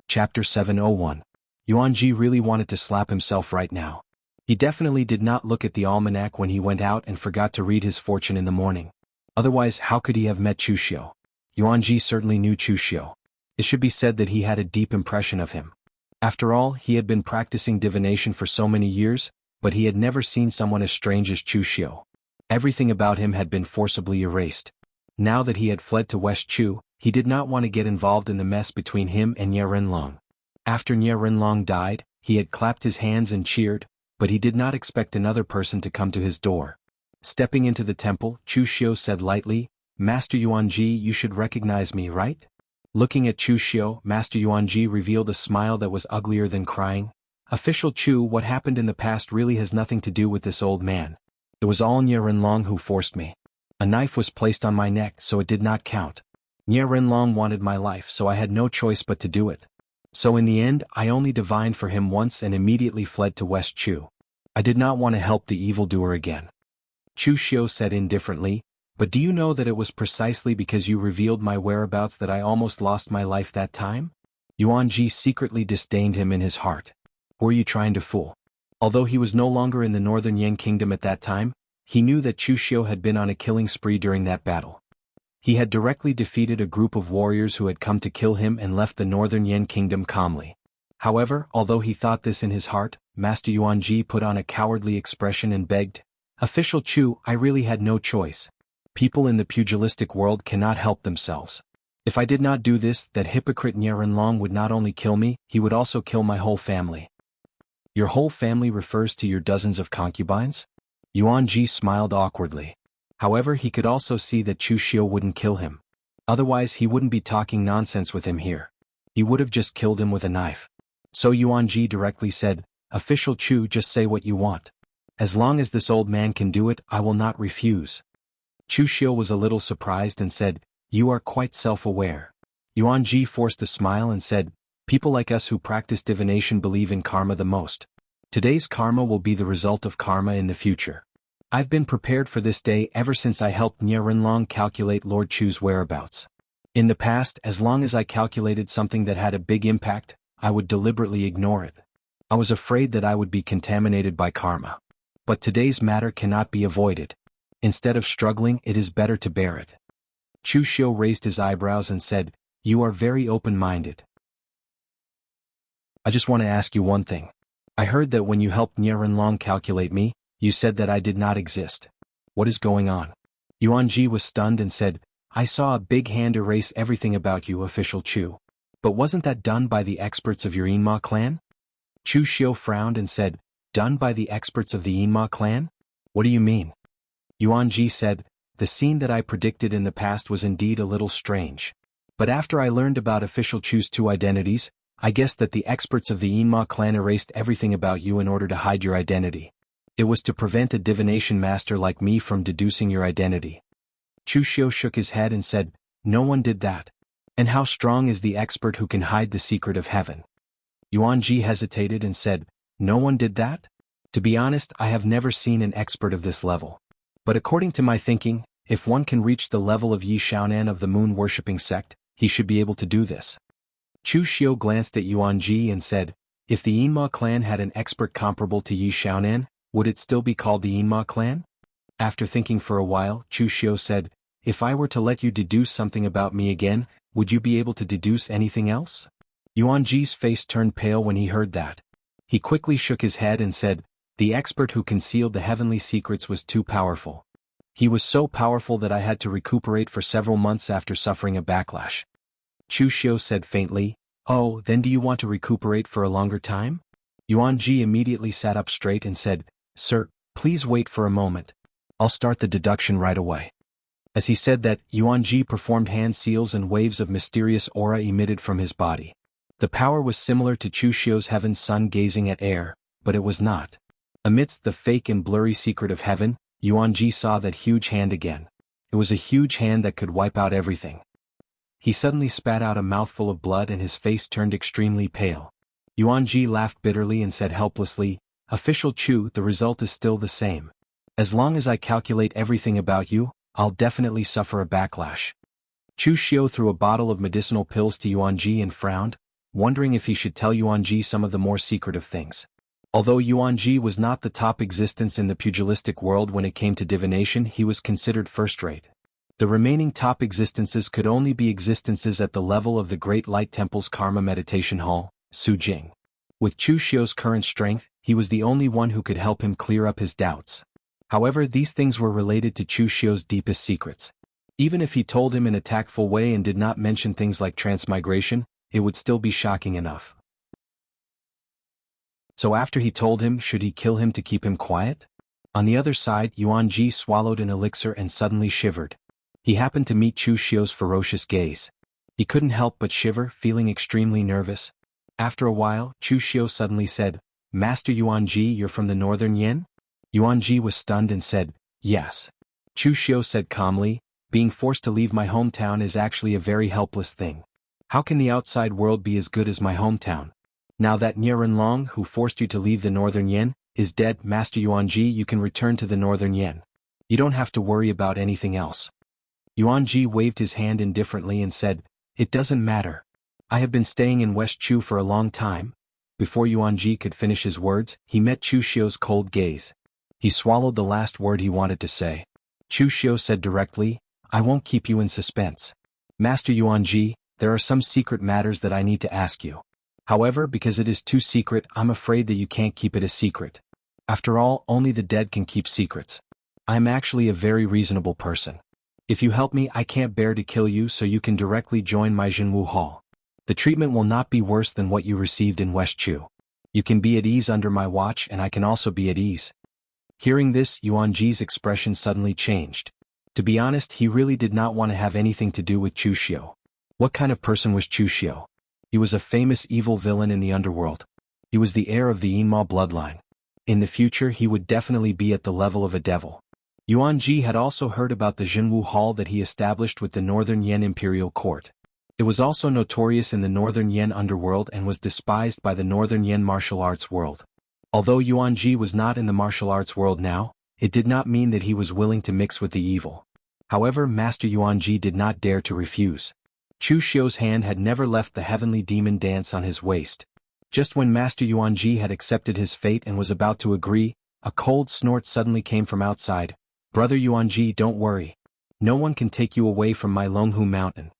Chapter 701. Yuanji really wanted to slap himself right now. He definitely did not look at the almanac when he went out and forgot to read his fortune in the morning. Otherwise, how could he have met Chu Xiu? Yuanji certainly knew Chu Xiu. It should be said that he had a deep impression of him. After all, he had been practicing divination for so many years, but he had never seen someone as strange as Chu Xiu. Everything about him had been forcibly erased. Now that he had fled to West Chu, he did not want to get involved in the mess between him and Nye Renlong. After Nye Renlong died, he had clapped his hands and cheered, but he did not expect another person to come to his door. Stepping into the temple, Chu Xiu said lightly, "Master Yuanji, you should recognize me, right?" Looking at Chu Xiu, Master Yuanji revealed a smile that was uglier than crying. "Official Chu, what happened in the past really has nothing to do with this old man. It was all Nye Renlong who forced me. A knife was placed on my neck, so it did not count. Nye Renlong wanted my life, so I had no choice but to do it. So in the end, I only divined for him once and immediately fled to West Chu. I did not want to help the evildoer again." Chu Xiu said indifferently, "But do you know that it was precisely because you revealed my whereabouts that I almost lost my life that time?" Yuanji secretly disdained him in his heart. Were you trying to fool? Although he was no longer in the northern Yan kingdom at that time, he knew that Chu Xiu had been on a killing spree during that battle. He had directly defeated a group of warriors who had come to kill him and left the northern Yan kingdom calmly. However, although he thought this in his heart, Master Yuanji put on a cowardly expression and begged, "Official Chu, I really had no choice. People in the pugilistic world cannot help themselves. If I did not do this, that hypocrite Nye Renlong would not only kill me, he would also kill my whole family." "Your whole family refers to your dozens of concubines?" Yuanji smiled awkwardly. However, he could also see that Chu Xiu wouldn't kill him. Otherwise he wouldn't be talking nonsense with him here. He would have just killed him with a knife. So Yuanji directly said, "Official Chu, just say what you want. As long as this old man can do it, I will not refuse." Chu Xiu was a little surprised and said, "You are quite self-aware." Yuanji forced a smile and said, "People like us who practice divination believe in karma the most. Today's karma will be the result of karma in the future. I've been prepared for this day ever since I helped Nye Renlong calculate Lord Chu's whereabouts. In the past, as long as I calculated something that had a big impact, I would deliberately ignore it. I was afraid that I would be contaminated by karma. But today's matter cannot be avoided. Instead of struggling, it is better to bear it. Chu Xiu raised his eyebrows and said, "You are very open-minded. I just want to ask you one thing. I heard that when you helped Nie Renlong calculate me, you said that I did not exist. What is going on?" Yuan Ji was stunned and said, "I saw a big hand erase everything about you, official Chu. But wasn't that done by the experts of your Yinma clan?" Chu Xiu frowned and said, "Done by the experts of the Yinma clan? What do you mean?" Yuan Ji said, "The scene that I predicted in the past was indeed a little strange. But after I learned about official Chu's two identities, I guessed that the experts of the Yinma clan erased everything about you in order to hide your identity. It was to prevent a divination master like me from deducing your identity." Chu Xiu shook his head and said, "No one did that. And how strong is the expert who can hide the secret of heaven?" Yuan Ji hesitated and said, "No one did that? To be honest, I have never seen an expert of this level. But according to my thinking, if one can reach the level of Yi Xiaonan of the moon-worshipping sect, he should be able to do this." Chu Xiu glanced at Yuan Ji and said, "If the Yinma clan had an expert comparable to Yi Xiaonan, would it still be called the Yinma clan?" After thinking for a while, Chu Xiu said, "If I were to let you deduce something about me again, would you be able to deduce anything else?" Yuan Ji's face turned pale when he heard that. He quickly shook his head and said, "The expert who concealed the heavenly secrets was too powerful. He was so powerful that I had to recuperate for several months after suffering a backlash." Chu Xiu said faintly, "Oh, then do you want to recuperate for a longer time?" Yuan Ji immediately sat up straight and said, "Sir, please wait for a moment. I'll start the deduction right away." As he said that, Yuan Ji performed hand seals and waves of mysterious aura emitted from his body. The power was similar to Chu Xiu's heaven's sun gazing at air, but it was not. Amidst the fake and blurry secret of heaven, Yuan Ji saw that huge hand again. It was a huge hand that could wipe out everything. He suddenly spat out a mouthful of blood and his face turned extremely pale. Yuan Ji laughed bitterly and said helplessly, "Official Chu, the result is still the same. As long as I calculate everything about you, I'll definitely suffer a backlash." Chu Xiu threw a bottle of medicinal pills to Yuan Ji and frowned, wondering if he should tell Yuan Ji some of the more secretive things. Although Yuan Ji was not the top existence in the pugilistic world when it came to divination, he was considered first-rate. The remaining top existences could only be existences at the level of the Great Light Temple's Karma Meditation Hall, Su Jing. With Chu Xiu's current strength, he was the only one who could help him clear up his doubts. However, these things were related to Chu Xiu's deepest secrets. Even if he told him in a tactful way and did not mention things like transmigration, it would still be shocking enough. So after he told him, should he kill him to keep him quiet? On the other side, Yuan Ji swallowed an elixir and suddenly shivered. He happened to meet Chu Xiu's ferocious gaze. He couldn't help but shiver, feeling extremely nervous. After a while, Chu Xiu suddenly said, "Master Yuan Ji, you're from the Northern Yin?" Yuan Ji was stunned and said, "Yes." Chu Xiu said calmly, "Being forced to leave my hometown is actually a very helpless thing. How can the outside world be as good as my hometown? Now that Nie Renlong, who forced you to leave the Northern Yin, is dead, Master Yuan Ji, you can return to the Northern Yin. You don't have to worry about anything else." Yuan Ji waved his hand indifferently and said, "It doesn't matter. I have been staying in West Chu for a long time." Before Yuan Ji could finish his words, he met Chu Xiu's cold gaze. He swallowed the last word he wanted to say. Chu Xiu said directly, "I won't keep you in suspense. Master Yuan Ji, there are some secret matters that I need to ask you. However, because it is too secret, I'm afraid that you can't keep it a secret. After all, only the dead can keep secrets. I'm actually a very reasonable person. If you help me, I can't bear to kill you, so you can directly join my Jinwu Hall. The treatment will not be worse than what you received in West Chu. You can be at ease under my watch and I can also be at ease." Hearing this, Yuan Ji's expression suddenly changed. To be honest, he really did not want to have anything to do with Chu Xiu. What kind of person was Chu Xiu? He was a famous evil villain in the underworld. He was the heir of the Yinma bloodline. In the future, he would definitely be at the level of a devil. Yuan Ji had also heard about the Jinwu Hall that he established with the Northern Yen Imperial Court. It was also notorious in the Northern Yen underworld and was despised by the Northern Yen martial arts world. Although Yuan Ji was not in the martial arts world now, it did not mean that he was willing to mix with the evil. However, Master Yuan Ji did not dare to refuse. Chu Xiu's hand had never left the heavenly demon dance on his waist. Just when Master Yuan Ji had accepted his fate and was about to agree, a cold snort suddenly came from outside, Brother Yuanji, don't worry. No one can take you away from my Longhu Mountain.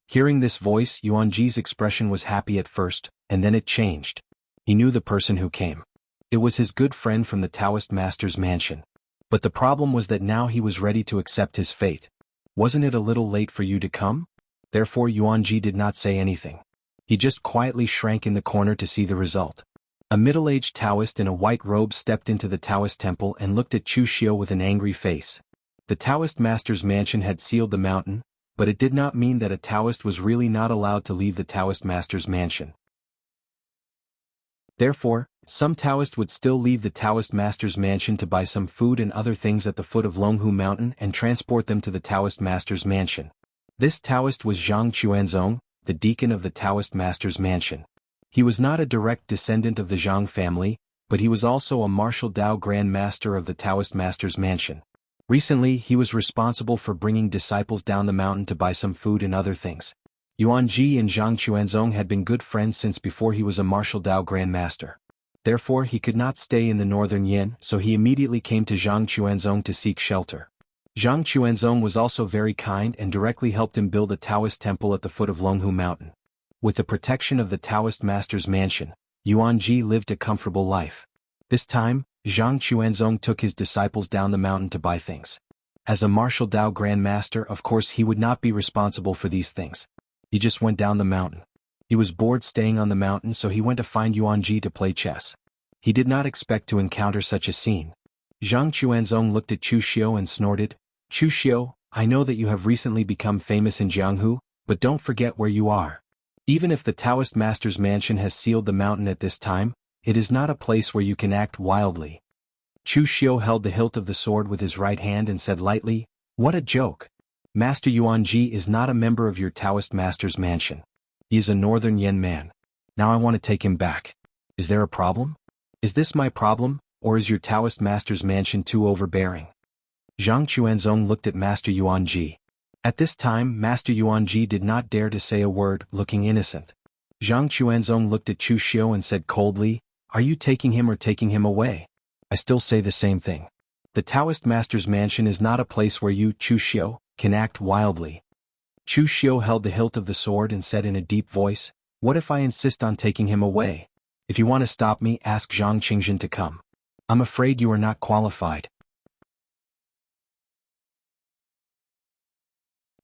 Hearing this voice, Yuanji's expression was happy at first, and then it changed. He knew the person who came. It was his good friend from the Taoist master's mansion. But the problem was that now he was ready to accept his fate. Wasn't it a little late for you to come? Therefore Yuanji did not say anything. He just quietly shrank in the corner to see the result. A middle-aged Taoist in a white robe stepped into the Taoist temple and looked at Chu Xiu with an angry face. The Taoist master's mansion had sealed the mountain, but it did not mean that a Taoist was really not allowed to leave the Taoist master's mansion. Therefore, some Taoist would still leave the Taoist master's mansion to buy some food and other things at the foot of Longhu Mountain and transport them to the Taoist master's mansion. This Taoist was Zhang Chuanzong, the deacon of the Taoist master's mansion. He was not a direct descendant of the Zhang family, but he was also a martial Dao Grand Master of the Taoist master's mansion. Recently, he was responsible for bringing disciples down the mountain to buy some food and other things. Yuanji and Zhang Chuanzong had been good friends since before he was a martial Dao Grand Master. Therefore he could not stay in the northern Yin, so he immediately came to Zhang Chuanzong to seek shelter. Zhang Chuanzong was also very kind and directly helped him build a Taoist temple at the foot of Longhu Mountain. With the protection of the Taoist master's mansion, Yuanji lived a comfortable life. This time, Zhang Chuanzong took his disciples down the mountain to buy things. As a martial Dao Grand Master, of course he would not be responsible for these things. He just went down the mountain. He was bored staying on the mountain, so he went to find Yuanji to play chess. He did not expect to encounter such a scene. Zhang Chuanzong looked at Chu Xiu and snorted, "Chu Xiu, I know that you have recently become famous in Jianghu, but don't forget where you are. Even if the Taoist master's mansion has sealed the mountain at this time, it is not a place where you can act wildly." Chu Xiu held the hilt of the sword with his right hand and said lightly, "What a joke. Master Yuanji is not a member of your Taoist master's mansion. He is a northern Yen man. Now I want to take him back. Is there a problem? Is this my problem, or is your Taoist master's mansion too overbearing?" Zhang Chuanzong looked at Master Yuanji. At this time Master Yuanji did not dare to say a word, looking innocent. Zhang Chuanzong looked at Chu Xiu and said coldly, "Are you taking him or taking him away?" "I still say the same thing. The Taoist master's mansion is not a place where you, Chu Xiu, can act wildly." Chu Xiu held the hilt of the sword and said in a deep voice, "What if I insist on taking him away? If you want to stop me, ask Zhang Qingzhen to come. I'm afraid you are not qualified."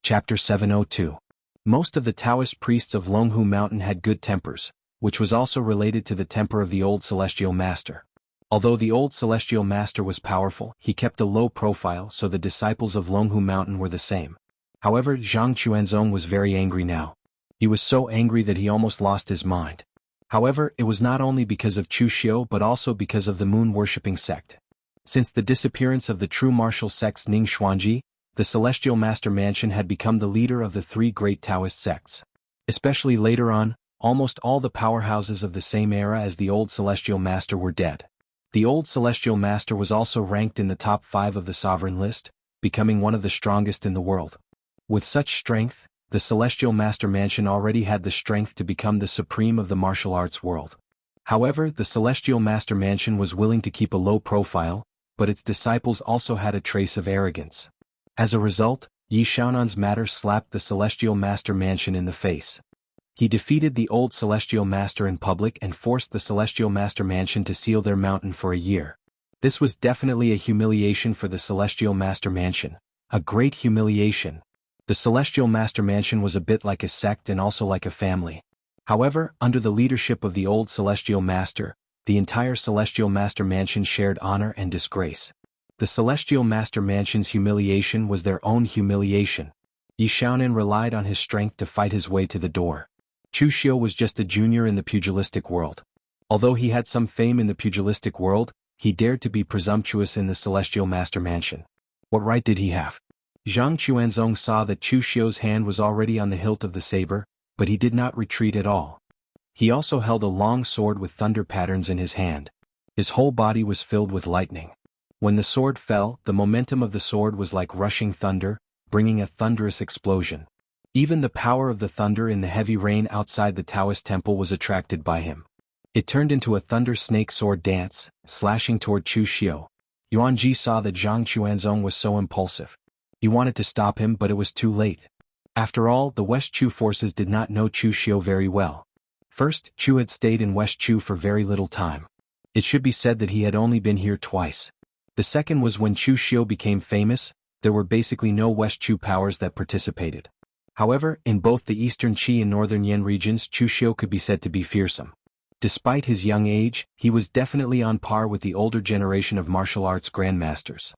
Chapter 702. Most of the Taoist priests of Longhu Mountain had good tempers, which was also related to the temper of the old Celestial Master. Although the old Celestial Master was powerful, he kept a low profile, so the disciples of Longhu Mountain were the same. However, Zhang Chuanzong was very angry now. He was so angry that he almost lost his mind. However, it was not only because of Chu Xiu but also because of the moon-worshipping sect. Since the disappearance of the true martial sects Ning Xuanji, the Celestial Master Mansion had become the leader of the three great Taoist sects. Especially later on, almost all the powerhouses of the same era as the old Celestial Master were dead. The old Celestial Master was also ranked in the top 5 of the sovereign list, becoming one of the strongest in the world. With such strength, the Celestial Master Mansion already had the strength to become the supreme of the martial arts world. However, the Celestial Master Mansion was willing to keep a low profile, but its disciples also had a trace of arrogance. As a result, Yi Xiaonan's matter slapped the Celestial Master Mansion in the face. He defeated the old Celestial Master in public and forced the Celestial Master Mansion to seal their mountain for a year. This was definitely a humiliation for the Celestial Master Mansion. A great humiliation. The Celestial Master Mansion was a bit like a sect and also like a family. However, under the leadership of the old Celestial Master, the entire Celestial Master Mansion shared honor and disgrace. The Celestial Master Mansion's humiliation was their own humiliation. Yi Xiaonan relied on his strength to fight his way to the door. Chu Xiu was just a junior in the pugilistic world. Although he had some fame in the pugilistic world, he dared to be presumptuous in the Celestial Master Mansion. What right did he have? Zhang Chuanzong saw that Chu Xiu's hand was already on the hilt of the saber, but he did not retreat at all. He also held a long sword with thunder patterns in his hand. His whole body was filled with lightning. When the sword fell, the momentum of the sword was like rushing thunder, bringing a thunderous explosion. Even the power of the thunder in the heavy rain outside the Taoist temple was attracted by him. It turned into a thunder snake sword dance, slashing toward Chu Xiu. Yuan Ji saw that Zhang Chuanzong was so impulsive. He wanted to stop him, but it was too late. After all, the West Chu forces did not know Chu Xiu very well. First, Chu had stayed in West Chu for very little time. It should be said that he had only been here twice. The second was when Chu Xiu became famous, there were basically no West Chu powers that participated. However, in both the Eastern Qi and Northern Yan regions, Chu Xiu could be said to be fearsome. Despite his young age, he was definitely on par with the older generation of martial arts grandmasters.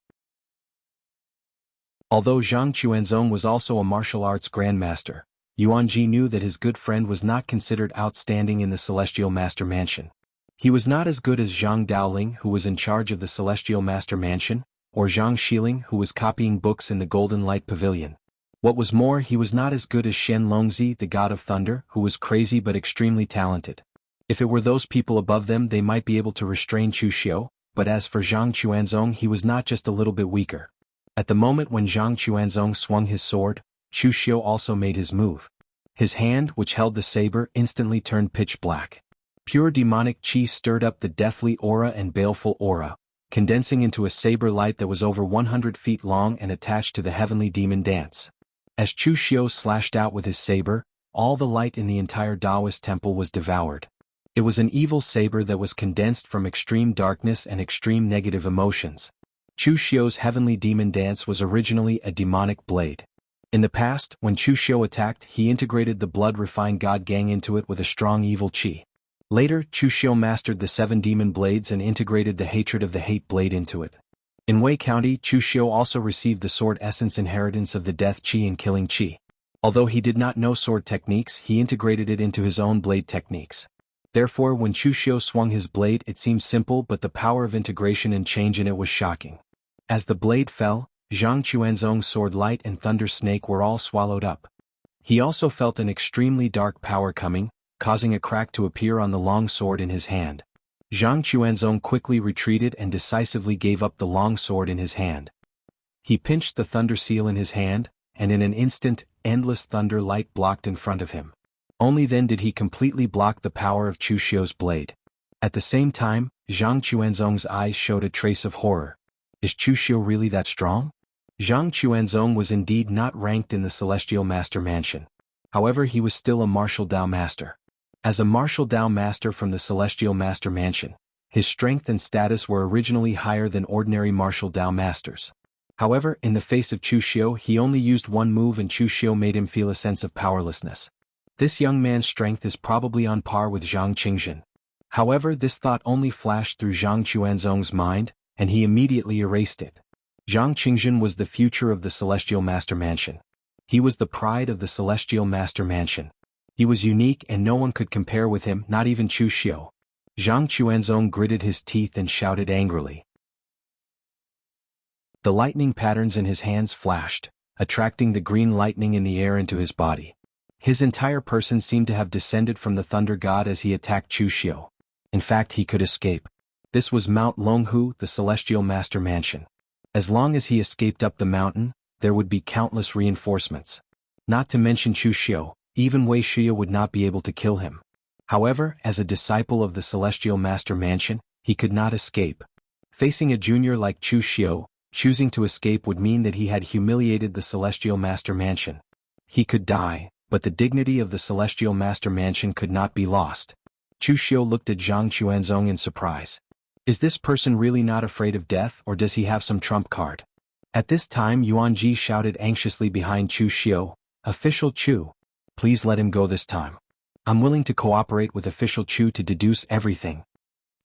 Although Zhang Chuanzong was also a martial arts grandmaster, Yuan Ji knew that his good friend was not considered outstanding in the Celestial Master Mansion. He was not as good as Zhang Daoling, who was in charge of the Celestial Master Mansion, or Zhang Xiling, who was copying books in the Golden Light Pavilion. What was more, he was not as good as Shen Longzi, the God of Thunder, who was crazy but extremely talented. If it were those people above them, they might be able to restrain Chu Xiu, but as for Zhang Chuanzong, he was not just a little bit weaker. At the moment when Zhang Chuanzong swung his sword, Chu Xiu also made his move. His hand, which held the saber, instantly turned pitch black. Pure demonic qi stirred up the deathly aura and baleful aura, condensing into a saber light that was over 100 feet long and attached to the heavenly demon dance. As Chu Xiu slashed out with his saber, all the light in the entire Taoist temple was devoured. It was an evil saber that was condensed from extreme darkness and extreme negative emotions. Chu Xiu's heavenly demon dance was originally a demonic blade. In the past, when Chu Xiu attacked, he integrated the blood-refined God Gang into it with a strong evil qi. Later, Chu Xiu mastered the 7 demon blades and integrated the hatred of the hate blade into it. In Wei County, Chu Xiu also received the sword essence inheritance of the death qi and killing qi. Although he did not know sword techniques, he integrated it into his own blade techniques. Therefore, when Chu Xiu swung his blade, it seemed simple, but the power of integration and change in it was shocking. As the blade fell, Zhang Chuanzong's sword light and thunder snake were all swallowed up. He also felt an extremely dark power coming, causing a crack to appear on the long sword in his hand. Zhang Chuanzong quickly retreated and decisively gave up the long sword in his hand. He pinched the thunder seal in his hand, and in an instant, endless thunder light blocked in front of him. Only then did he completely block the power of Chu Xiu's blade. At the same time, Zhang Chuanzong's eyes showed a trace of horror. Is Chu Xiu really that strong? Zhang Chuanzong was indeed not ranked in the Celestial Master Mansion. However, he was still a martial Dao master. As a martial Dao master from the Celestial Master Mansion, his strength and status were originally higher than ordinary martial Dao masters. However, in the face of Chu Xiu, he only used one move and Chu Xiu made him feel a sense of powerlessness. This young man's strength is probably on par with Zhang Qingjin. However, this thought only flashed through Zhang Chuanzong's mind, and he immediately erased it. Zhang Qingjin was the future of the Celestial Master Mansion. He was the pride of the Celestial Master Mansion. He was unique and no one could compare with him, not even Chu Xiu. Zhang Chuanzong gritted his teeth and shouted angrily. The lightning patterns in his hands flashed, attracting the green lightning in the air into his body. His entire person seemed to have descended from the thunder god as he attacked Chu Xiu. In fact, he could escape. This was Mount Longhu, the Celestial Master Mansion. As long as he escaped up the mountain, there would be countless reinforcements. Not to mention Chu Xiu, even Wei Xia would not be able to kill him. However, as a disciple of the Celestial Master Mansion, he could not escape. Facing a junior like Chu Xiu, choosing to escape would mean that he had humiliated the Celestial Master Mansion. He could die, but the dignity of the Celestial Master Mansion could not be lost. Chu Xiu looked at Zhang Chuanzong in surprise. Is this person really not afraid of death, or does he have some trump card? At this time, Yuan Ji shouted anxiously behind Chu Xiu, "Official Chu, please let him go this time. I'm willing to cooperate with Official Chu to deduce everything."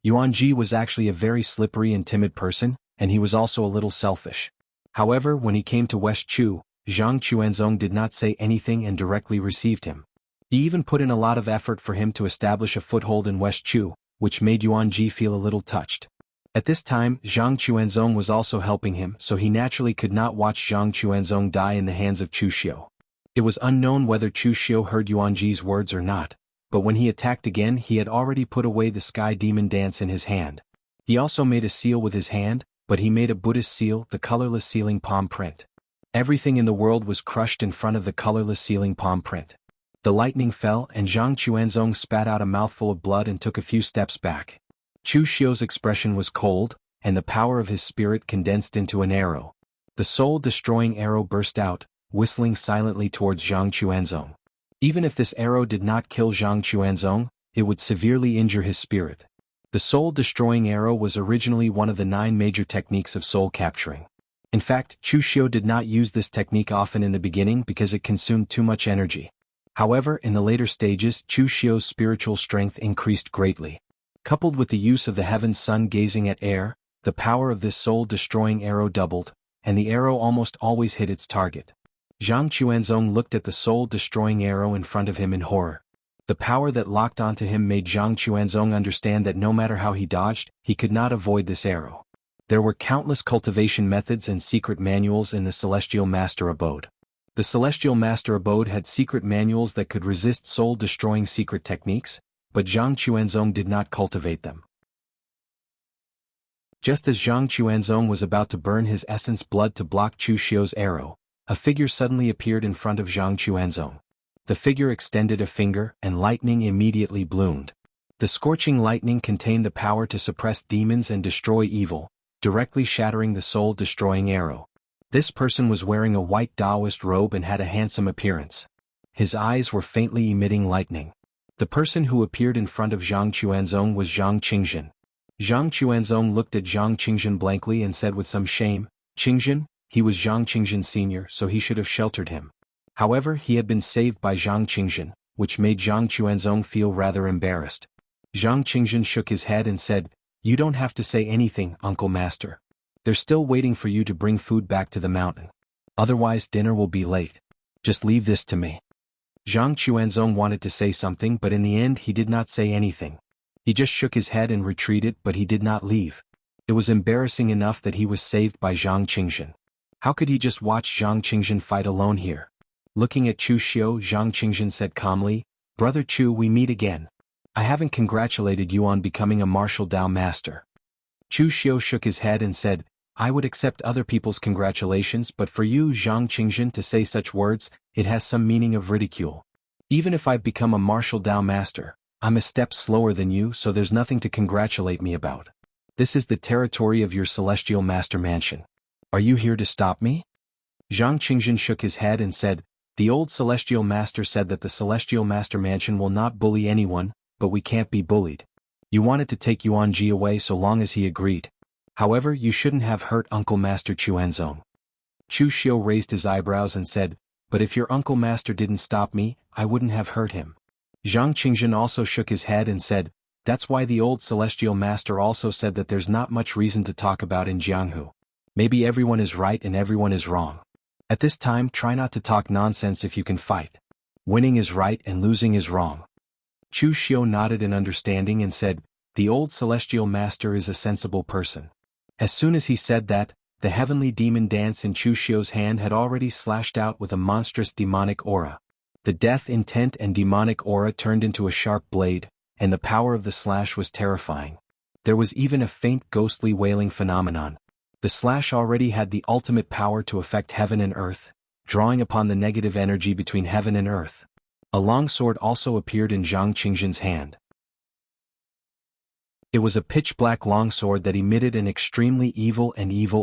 Yuan Ji was actually a very slippery and timid person, and he was also a little selfish. However, when he came to West Chu, Zhang Chuanzong did not say anything and directly received him. He even put in a lot of effort for him to establish a foothold in West Chu, which made Yuan Ji feel a little touched. At this time, Zhang Chuanzong was also helping him, so he naturally could not watch Zhang Chuanzong die in the hands of Chu Xiu. It was unknown whether Chu Xiu heard Yuan Ji's words or not, but when he attacked again, he had already put away the sky demon dance in his hand. He also made a seal with his hand, but he made a Buddhist seal, the colorless sealing palm print. Everything in the world was crushed in front of the colorless sealing palm print. The lightning fell and Zhang Chuanzong spat out a mouthful of blood and took a few steps back. Chu Xiu's expression was cold, and the power of his spirit condensed into an arrow. The soul-destroying arrow burst out, whistling silently towards Zhang Chuanzong. Even if this arrow did not kill Zhang Chuanzong, it would severely injure his spirit. The soul-destroying arrow was originally one of the 9 major techniques of soul capturing. In fact, Chu Xiu did not use this technique often in the beginning because it consumed too much energy. However, in the later stages, Chu Xiu's spiritual strength increased greatly. Coupled with the use of the heaven's sun gazing at air, the power of this soul-destroying arrow doubled, and the arrow almost always hit its target. Zhang Chuanzong looked at the soul-destroying arrow in front of him in horror. The power that locked onto him made Zhang Chuanzong understand that no matter how he dodged, he could not avoid this arrow. There were countless cultivation methods and secret manuals in the Celestial Master Abode. The Celestial Master Abode had secret manuals that could resist soul-destroying secret techniques, but Zhang Chuanzong did not cultivate them. Just as Zhang Chuanzong was about to burn his essence blood to block Chu Xiu's arrow, a figure suddenly appeared in front of Zhang Chuanzong. The figure extended a finger, and lightning immediately bloomed. The scorching lightning contained the power to suppress demons and destroy evil, directly shattering the soul-destroying arrow. This person was wearing a white Taoist robe and had a handsome appearance. His eyes were faintly emitting lightning. The person who appeared in front of Zhang Chuanzong was Zhang Qingzhen. Zhang Chuanzong looked at Zhang Qingzhen blankly and said with some shame, "Qingzhen?" He was Zhang Qingzhen Sr., so he should have sheltered him. However, he had been saved by Zhang Qingzhen, which made Zhang Chuanzong feel rather embarrassed. Zhang Qingzhen shook his head and said, "You don't have to say anything, Uncle Master. They're still waiting for you to bring food back to the mountain. Otherwise dinner will be late. Just leave this to me." Zhang Chuanzong wanted to say something, but in the end he did not say anything. He just shook his head and retreated, but he did not leave. It was embarrassing enough that he was saved by Zhang Qingzhen. How could he just watch Zhang Qingzhen fight alone here? Looking at Chu Xiu, Zhang Qingzhen said calmly, "Brother Chu, we meet again. I haven't congratulated you on becoming a martial Dao master." Chu Xiu shook his head and said, "I would accept other people's congratulations, but for you, Zhang Qingzhen, to say such words, it has some meaning of ridicule. Even if I've become a martial Dao master, I'm a step slower than you, so there's nothing to congratulate me about. This is the territory of your Celestial Master Mansion. Are you here to stop me?" Zhang Qingzhen shook his head and said, "The old Celestial Master said that the Celestial Master Mansion will not bully anyone, but we can't be bullied. You wanted to take Yuan Ji away so long as he agreed. However, you shouldn't have hurt Uncle Master Chuanzong." Chu Xiu raised his eyebrows and said, "But if your Uncle Master didn't stop me, I wouldn't have hurt him." Zhang Qingzhen also shook his head and said, "That's why the old Celestial Master also said that there's not much reason to talk about in Jianghu. Maybe everyone is right and everyone is wrong. At this time, try not to talk nonsense if you can fight. Winning is right and losing is wrong." Chu Xiu nodded in understanding and said, "The old Celestial Master is a sensible person." As soon as he said that, the heavenly demon dance in Chu Xiu's hand had already slashed out with a monstrous demonic aura. The death intent and demonic aura turned into a sharp blade, and the power of the slash was terrifying. There was even a faint ghostly wailing phenomenon. The slash already had the ultimate power to affect heaven and earth, drawing upon the negative energy between heaven and earth. A long sword also appeared in Zhang Qingzhen's hand. It was a pitch-black longsword that emitted an extremely evil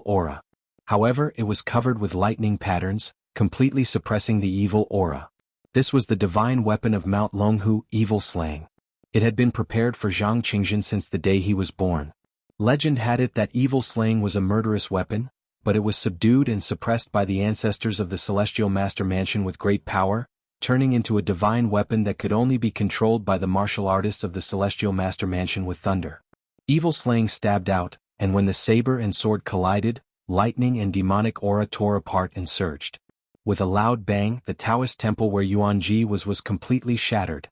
aura. However, it was covered with lightning patterns, completely suppressing the evil aura. This was the divine weapon of Mount Longhu, evil slaying. It had been prepared for Zhang Qingzhen since the day he was born. Legend had it that evil slaying was a murderous weapon, but it was subdued and suppressed by the ancestors of the Celestial Master Mansion with great power, turning into a divine weapon that could only be controlled by the martial artists of the Celestial Master Mansion with thunder. Evil slaying stabbed out, and when the saber and sword collided, lightning and demonic aura tore apart and surged. With a loud bang, the Taoist temple where Yuan Ji was completely shattered.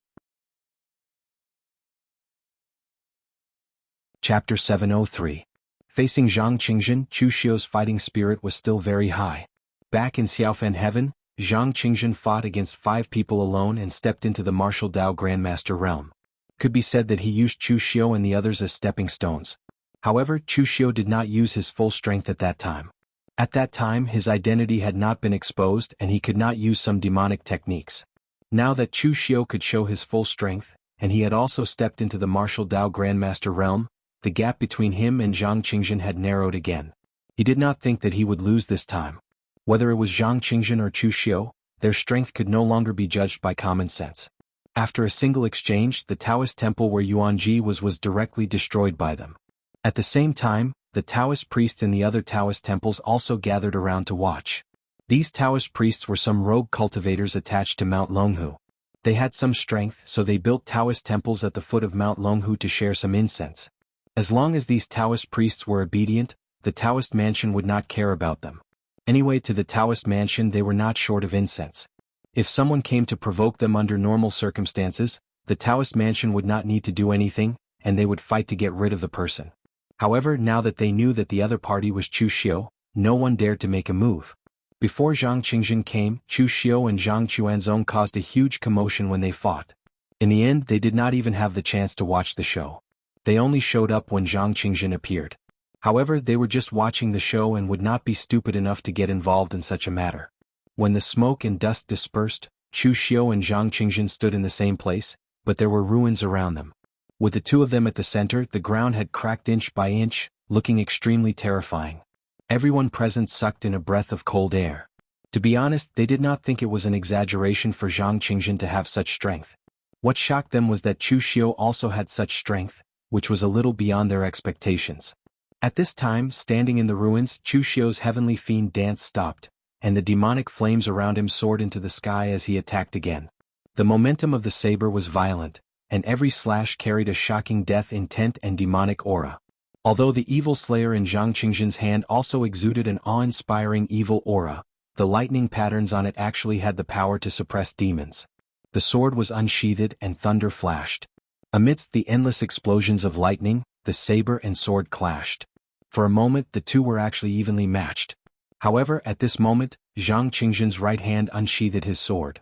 Chapter 703. Facing Zhang Qingzhen, Chu Xiu's fighting spirit was still very high. Back in Xiaofan Heaven, Zhang Qingzhen fought against 5 people alone and stepped into the martial Dao Grandmaster realm. Could be said that he used Chu Xiu and the others as stepping stones. However, Chu Xiu did not use his full strength at that time. At that time, his identity had not been exposed and he could not use some demonic techniques. Now that Chu Xiu could show his full strength, and he had also stepped into the martial Dao Grandmaster realm, the gap between him and Zhang Qingjun had narrowed again. He did not think that he would lose this time. Whether it was Zhang Qingjun or Chu Xiu, their strength could no longer be judged by common sense. After a single exchange, the Taoist temple where Yuanji was directly destroyed by them. At the same time, the Taoist priests in the other Taoist temples also gathered around to watch. These Taoist priests were some rogue cultivators attached to Mount Longhu. They had some strength, so they built Taoist temples at the foot of Mount Longhu to share some incense. As long as these Taoist priests were obedient, the Taoist mansion would not care about them. Anyway, to the Taoist mansion they were not short of incense. If someone came to provoke them under normal circumstances, the Taoist mansion would not need to do anything, and they would fight to get rid of the person. However, now that they knew that the other party was Chu Xiu, no one dared to make a move. Before Zhang Qingjun came, Chu Xiu and Zhang Quanzong caused a huge commotion when they fought. In the end, they did not even have the chance to watch the show. They only showed up when Zhang Qingjun appeared. However, they were just watching the show and would not be stupid enough to get involved in such a matter. When the smoke and dust dispersed, Chu Xiu and Zhang Qingjun stood in the same place, but there were ruins around them. With the two of them at the center, the ground had cracked inch by inch, looking extremely terrifying. Everyone present sucked in a breath of cold air. To be honest, they did not think it was an exaggeration for Zhang Qingjun to have such strength. What shocked them was that Chu Xiu also had such strength, which was a little beyond their expectations. At this time, standing in the ruins, Chu Xiu's heavenly fiend dance stopped, and the demonic flames around him soared into the sky as he attacked again. The momentum of the saber was violent, and every slash carried a shocking death intent and demonic aura. Although the evil slayer in Zhang Qingjun's hand also exuded an awe-inspiring evil aura, the lightning patterns on it actually had the power to suppress demons. The sword was unsheathed and thunder flashed. Amidst the endless explosions of lightning, the saber and sword clashed. For a moment the two were actually evenly matched. However, at this moment, Zhang Qingjun's right hand unsheathed his sword.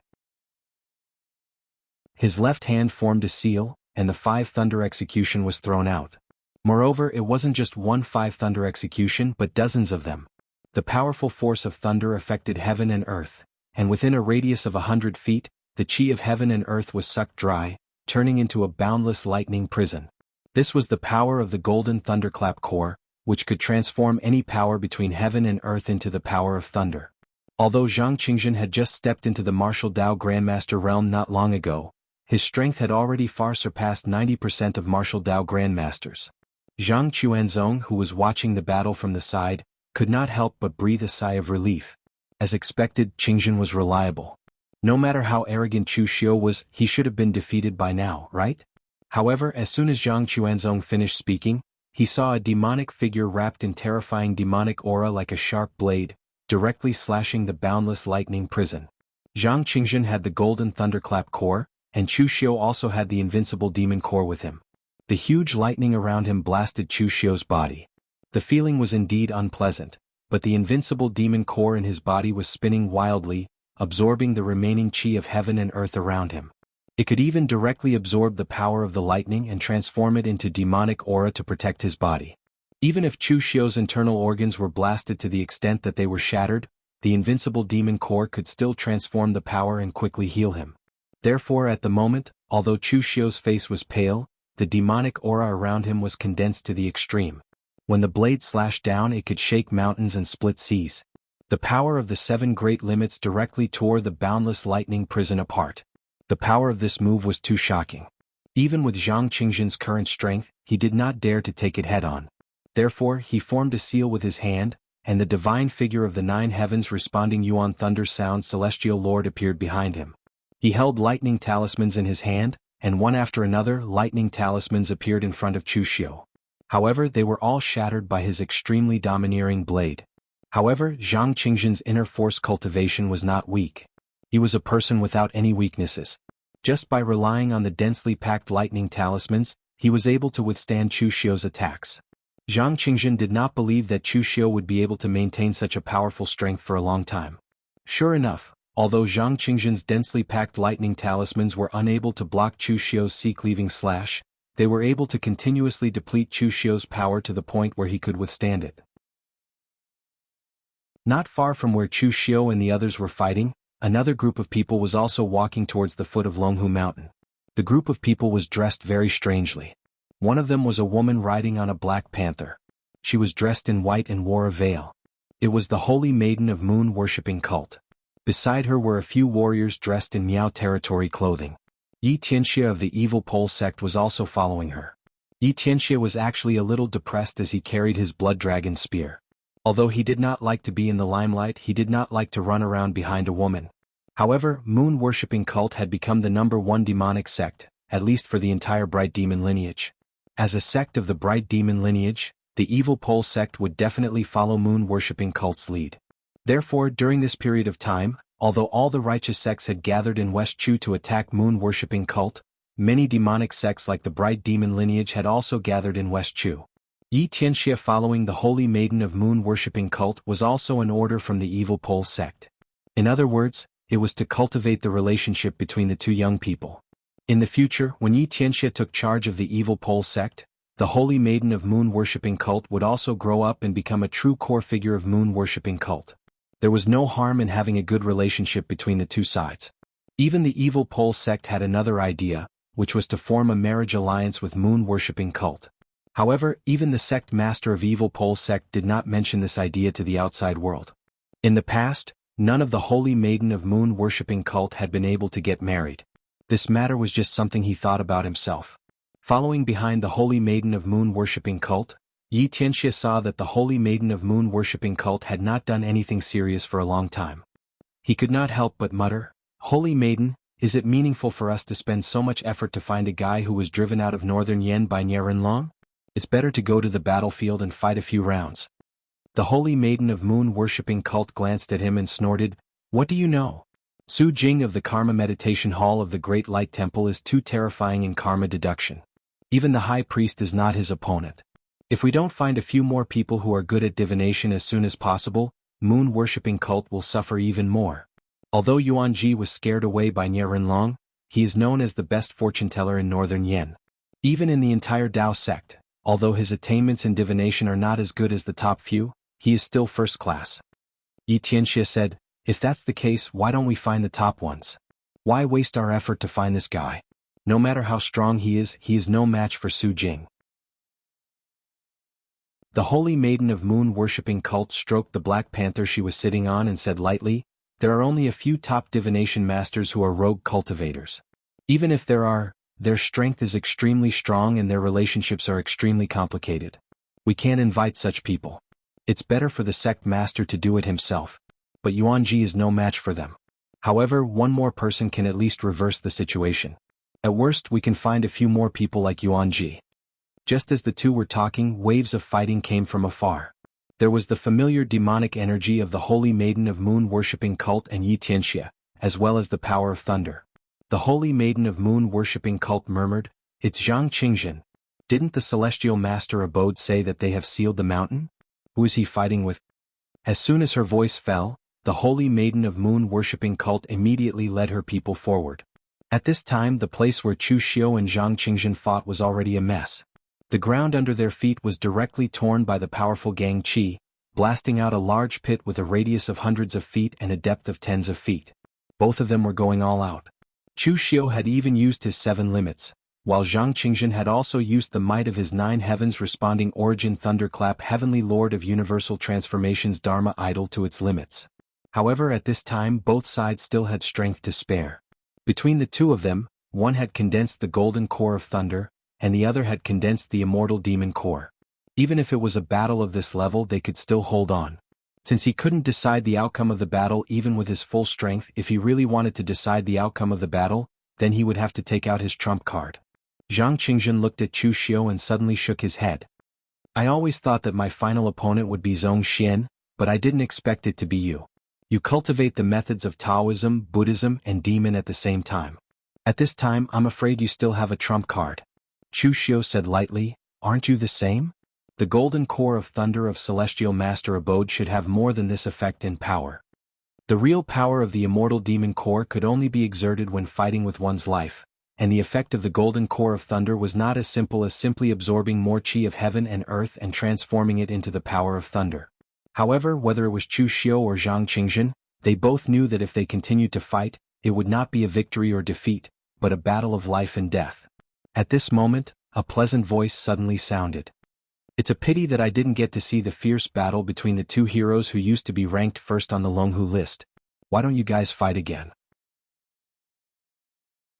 His left hand formed a seal, and the 5 thunder execution was thrown out. Moreover, it wasn't just one 5 thunder execution but dozens of them. The powerful force of thunder affected heaven and earth, and within a radius of 100 feet, the chi of heaven and earth was sucked dry, turning into a boundless lightning prison. This was the power of the golden thunderclap core, which could transform any power between heaven and earth into the power of thunder. Although Zhang Qingjun had just stepped into the martial Dao Grandmaster realm not long ago, his strength had already far surpassed 90% of martial Dao Grandmasters. Zhang Quanzong, who was watching the battle from the side, could not help but breathe a sigh of relief. As expected, Qingjun was reliable. No matter how arrogant Chu Xiu was, he should have been defeated by now, right? However, as soon as Zhang Quanzong finished speaking, he saw a demonic figure wrapped in terrifying demonic aura like a sharp blade, directly slashing the boundless lightning prison. Zhang Qingjun had the golden thunderclap core, and Chu Xiu also had the invincible demon core with him. The huge lightning around him blasted Chu Xiu's body. The feeling was indeed unpleasant, but the invincible demon core in his body was spinning wildly, absorbing the remaining chi of heaven and earth around him. It could even directly absorb the power of the lightning and transform it into demonic aura to protect his body. Even if Chu Xiu's internal organs were blasted to the extent that they were shattered, the invincible demon core could still transform the power and quickly heal him. Therefore, at the moment, although Chu Xiu's face was pale, the demonic aura around him was condensed to the extreme. When the blade slashed down, it could shake mountains and split seas. The power of the 7 great limits directly tore the boundless lightning prison apart. The power of this move was too shocking. Even with Zhang Qingjun's current strength, he did not dare to take it head-on. Therefore, he formed a seal with his hand, and the divine figure of the 9 heavens responding Yuan Thunder's sound celestial lord appeared behind him. He held lightning talismans in his hand, and one after another lightning talismans appeared in front of Chu Xiu. However, they were all shattered by his extremely domineering blade. However, Zhang Qingjun's inner force cultivation was not weak. He was a person without any weaknesses. Just by relying on the densely packed lightning talismans, he was able to withstand Chu Xiu's attacks. Zhang Qingjun did not believe that Chu Xiu would be able to maintain such a powerful strength for a long time. Sure enough, although Zhang Qingjun's densely packed lightning talismans were unable to block Chu Xiu's sea-cleaving slash, they were able to continuously deplete Chu Xiu's power to the point where he could withstand it. Not far from where Chu Xiu and the others were fighting, another group of people was also walking towards the foot of Longhu Mountain. The group of people was dressed very strangely. One of them was a woman riding on a black panther. She was dressed in white and wore a veil. It was the holy maiden of moon-worshipping cult. Beside her were a few warriors dressed in Miao territory clothing. Yi Tianxia of the evil pole sect was also following her. Yi Tianxia was actually a little depressed as he carried his blood dragon spear. Although he did not like to be in the limelight, he did not like to run around behind a woman. However, moon-worshipping cult had become the #1 demonic sect, at least for the entire bright demon lineage. As a sect of the bright demon lineage, the evil pole sect would definitely follow moon-worshipping cult's lead. Therefore, during this period of time, although all the righteous sects had gathered in West Chu to attack moon-worshipping cult, many demonic sects like the bright demon lineage had also gathered in West Chu. Yi Tianxia following the holy maiden of moon-worshipping cult was also an order from the evil pole sect. In other words, it was to cultivate the relationship between the two young people. In the future, when Yi Tianxia took charge of the evil pole sect, the holy maiden of moon-worshipping cult would also grow up and become a true core figure of moon-worshipping cult. There was no harm in having a good relationship between the two sides. Even the evil pole sect had another idea, which was to form a marriage alliance with moon-worshipping cult. However, even the sect master of evil pole sect did not mention this idea to the outside world. In the past, none of the holy maiden of moon-worshipping cult had been able to get married. This matter was just something he thought about himself. Following behind the holy maiden of moon-worshipping cult, Yi Tianxia saw that the holy maiden of moon-worshipping cult had not done anything serious for a long time. He could not help but mutter, "Holy maiden, is it meaningful for us to spend so much effort to find a guy who was driven out of northern Yen by Nie Rinlong? It's better to go to the battlefield and fight a few rounds." The holy maiden of moon-worshipping cult glanced at him and snorted, "What do you know? Su Jing of the Karma Meditation Hall of the Great Light Temple is too terrifying in karma deduction. Even the high priest is not his opponent. If we don't find a few more people who are good at divination as soon as possible, moon-worshipping cult will suffer even more." Although Yuan Ji was scared away by Nie Rinlong, he is known as the best fortune-teller in northern Yen. Even in the entire Dao sect, although his attainments in divination are not as good as the top few, he is still first class. Yi Tianxia said, "If that's the case, why don't we find the top ones? Why waste our effort to find this guy? No matter how strong he is no match for Su Jing." The holy maiden of moon-worshipping cult stroked the black panther she was sitting on and said lightly, "There are only a few top divination masters who are rogue cultivators. Even if there are, their strength is extremely strong and their relationships are extremely complicated. We can't invite such people. It's better for the sect master to do it himself. But Yuan Ji is no match for them. However, one more person can at least reverse the situation. At worst, we can find a few more people like Yuan Ji." Just as the two were talking, waves of fighting came from afar. There was the familiar demonic energy of the holy maiden of moon-worshipping cult and Yi Tianxia, as well as the power of thunder. The holy maiden of moon-worshipping cult murmured, "It's Zhang Qingjin. Didn't the celestial master abode say that they have sealed the mountain? Who is he fighting with?" As soon as her voice fell, the holy maiden of moon-worshipping cult immediately led her people forward. At this time, the place where Chu Xiu and Zhang Qingjin fought was already a mess. The ground under their feet was directly torn by the powerful Gang Qi, blasting out a large pit with a radius of hundreds of feet and a depth of tens of feet. Both of them were going all out. Chu Xiu had even used his 7 limits, while Zhang Qingjin had also used the might of his 9 heavens responding origin thunderclap heavenly lord of universal transformations Dharma idol to its limits. However, at this time both sides still had strength to spare. Between the two of them, one had condensed the golden core of thunder, and the other had condensed the immortal demon core. Even if it was a battle of this level, they could still hold on. Since he couldn't decide the outcome of the battle even with his full strength, if he really wanted to decide the outcome of the battle, then he would have to take out his trump card. Zhang Qingjin looked at Chu Xiu and suddenly shook his head. "I always thought that my final opponent would be Zhong Xian, but I didn't expect it to be you. You cultivate the methods of Taoism, Buddhism, and demon at the same time. At this time, I'm afraid you still have a trump card." Chu Xiu said lightly, "Aren't you the same? The golden core of thunder of celestial master abode should have more than this effect in power. The real power of the immortal demon core could only be exerted when fighting with one's life, and the effect of the golden core of thunder was not as simple as simply absorbing more chi of heaven and earth and transforming it into the power of thunder." However, whether it was Chu Xiu or Zhang Qingjin, they both knew that if they continued to fight, it would not be a victory or defeat, but a battle of life and death. At this moment, a pleasant voice suddenly sounded. It's a pity that I didn't get to see the fierce battle between the two heroes who used to be ranked first on the Longhu list. Why don't you guys fight again?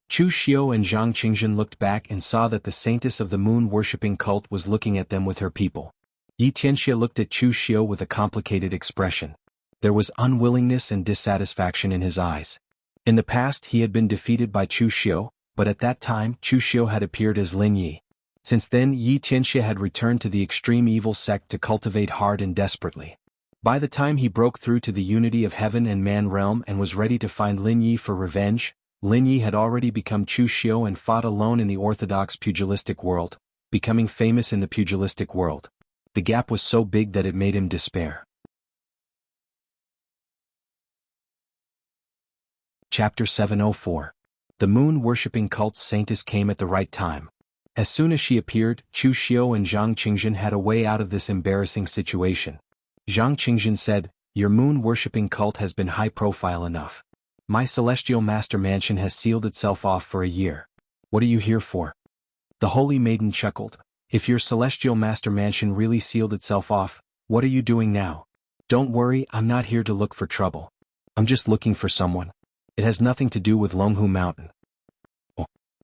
Chu Xiu and Zhang Qingjun looked back and saw that the saintess of the moon-worshipping cult was looking at them with her people. Yi Tianxia looked at Chu Xiu with a complicated expression. There was unwillingness and dissatisfaction in his eyes. In the past he had been defeated by Chu Xiu, but at that time Chu Xiu had appeared as Lin Yi. Since then Yi Tianxia had returned to the extreme evil sect to cultivate hard and desperately. By the time he broke through to the unity of heaven and man realm and was ready to find Lin Yi for revenge, Lin Yi had already become Chu Xiu and fought alone in the orthodox pugilistic world, becoming famous in the pugilistic world. The gap was so big that it made him despair. Chapter 704. The moon-worshipping cult's saintess came at the right time. As soon as she appeared, Chu Xiu and Zhang Qingjun had a way out of this embarrassing situation. Zhang Qingjun said, "Your moon-worshipping cult has been high-profile enough. My celestial master mansion has sealed itself off for a year. What are you here for?" The holy maiden chuckled. "If your celestial master mansion really sealed itself off, what are you doing now? Don't worry, I'm not here to look for trouble. I'm just looking for someone. It has nothing to do with Longhu Mountain."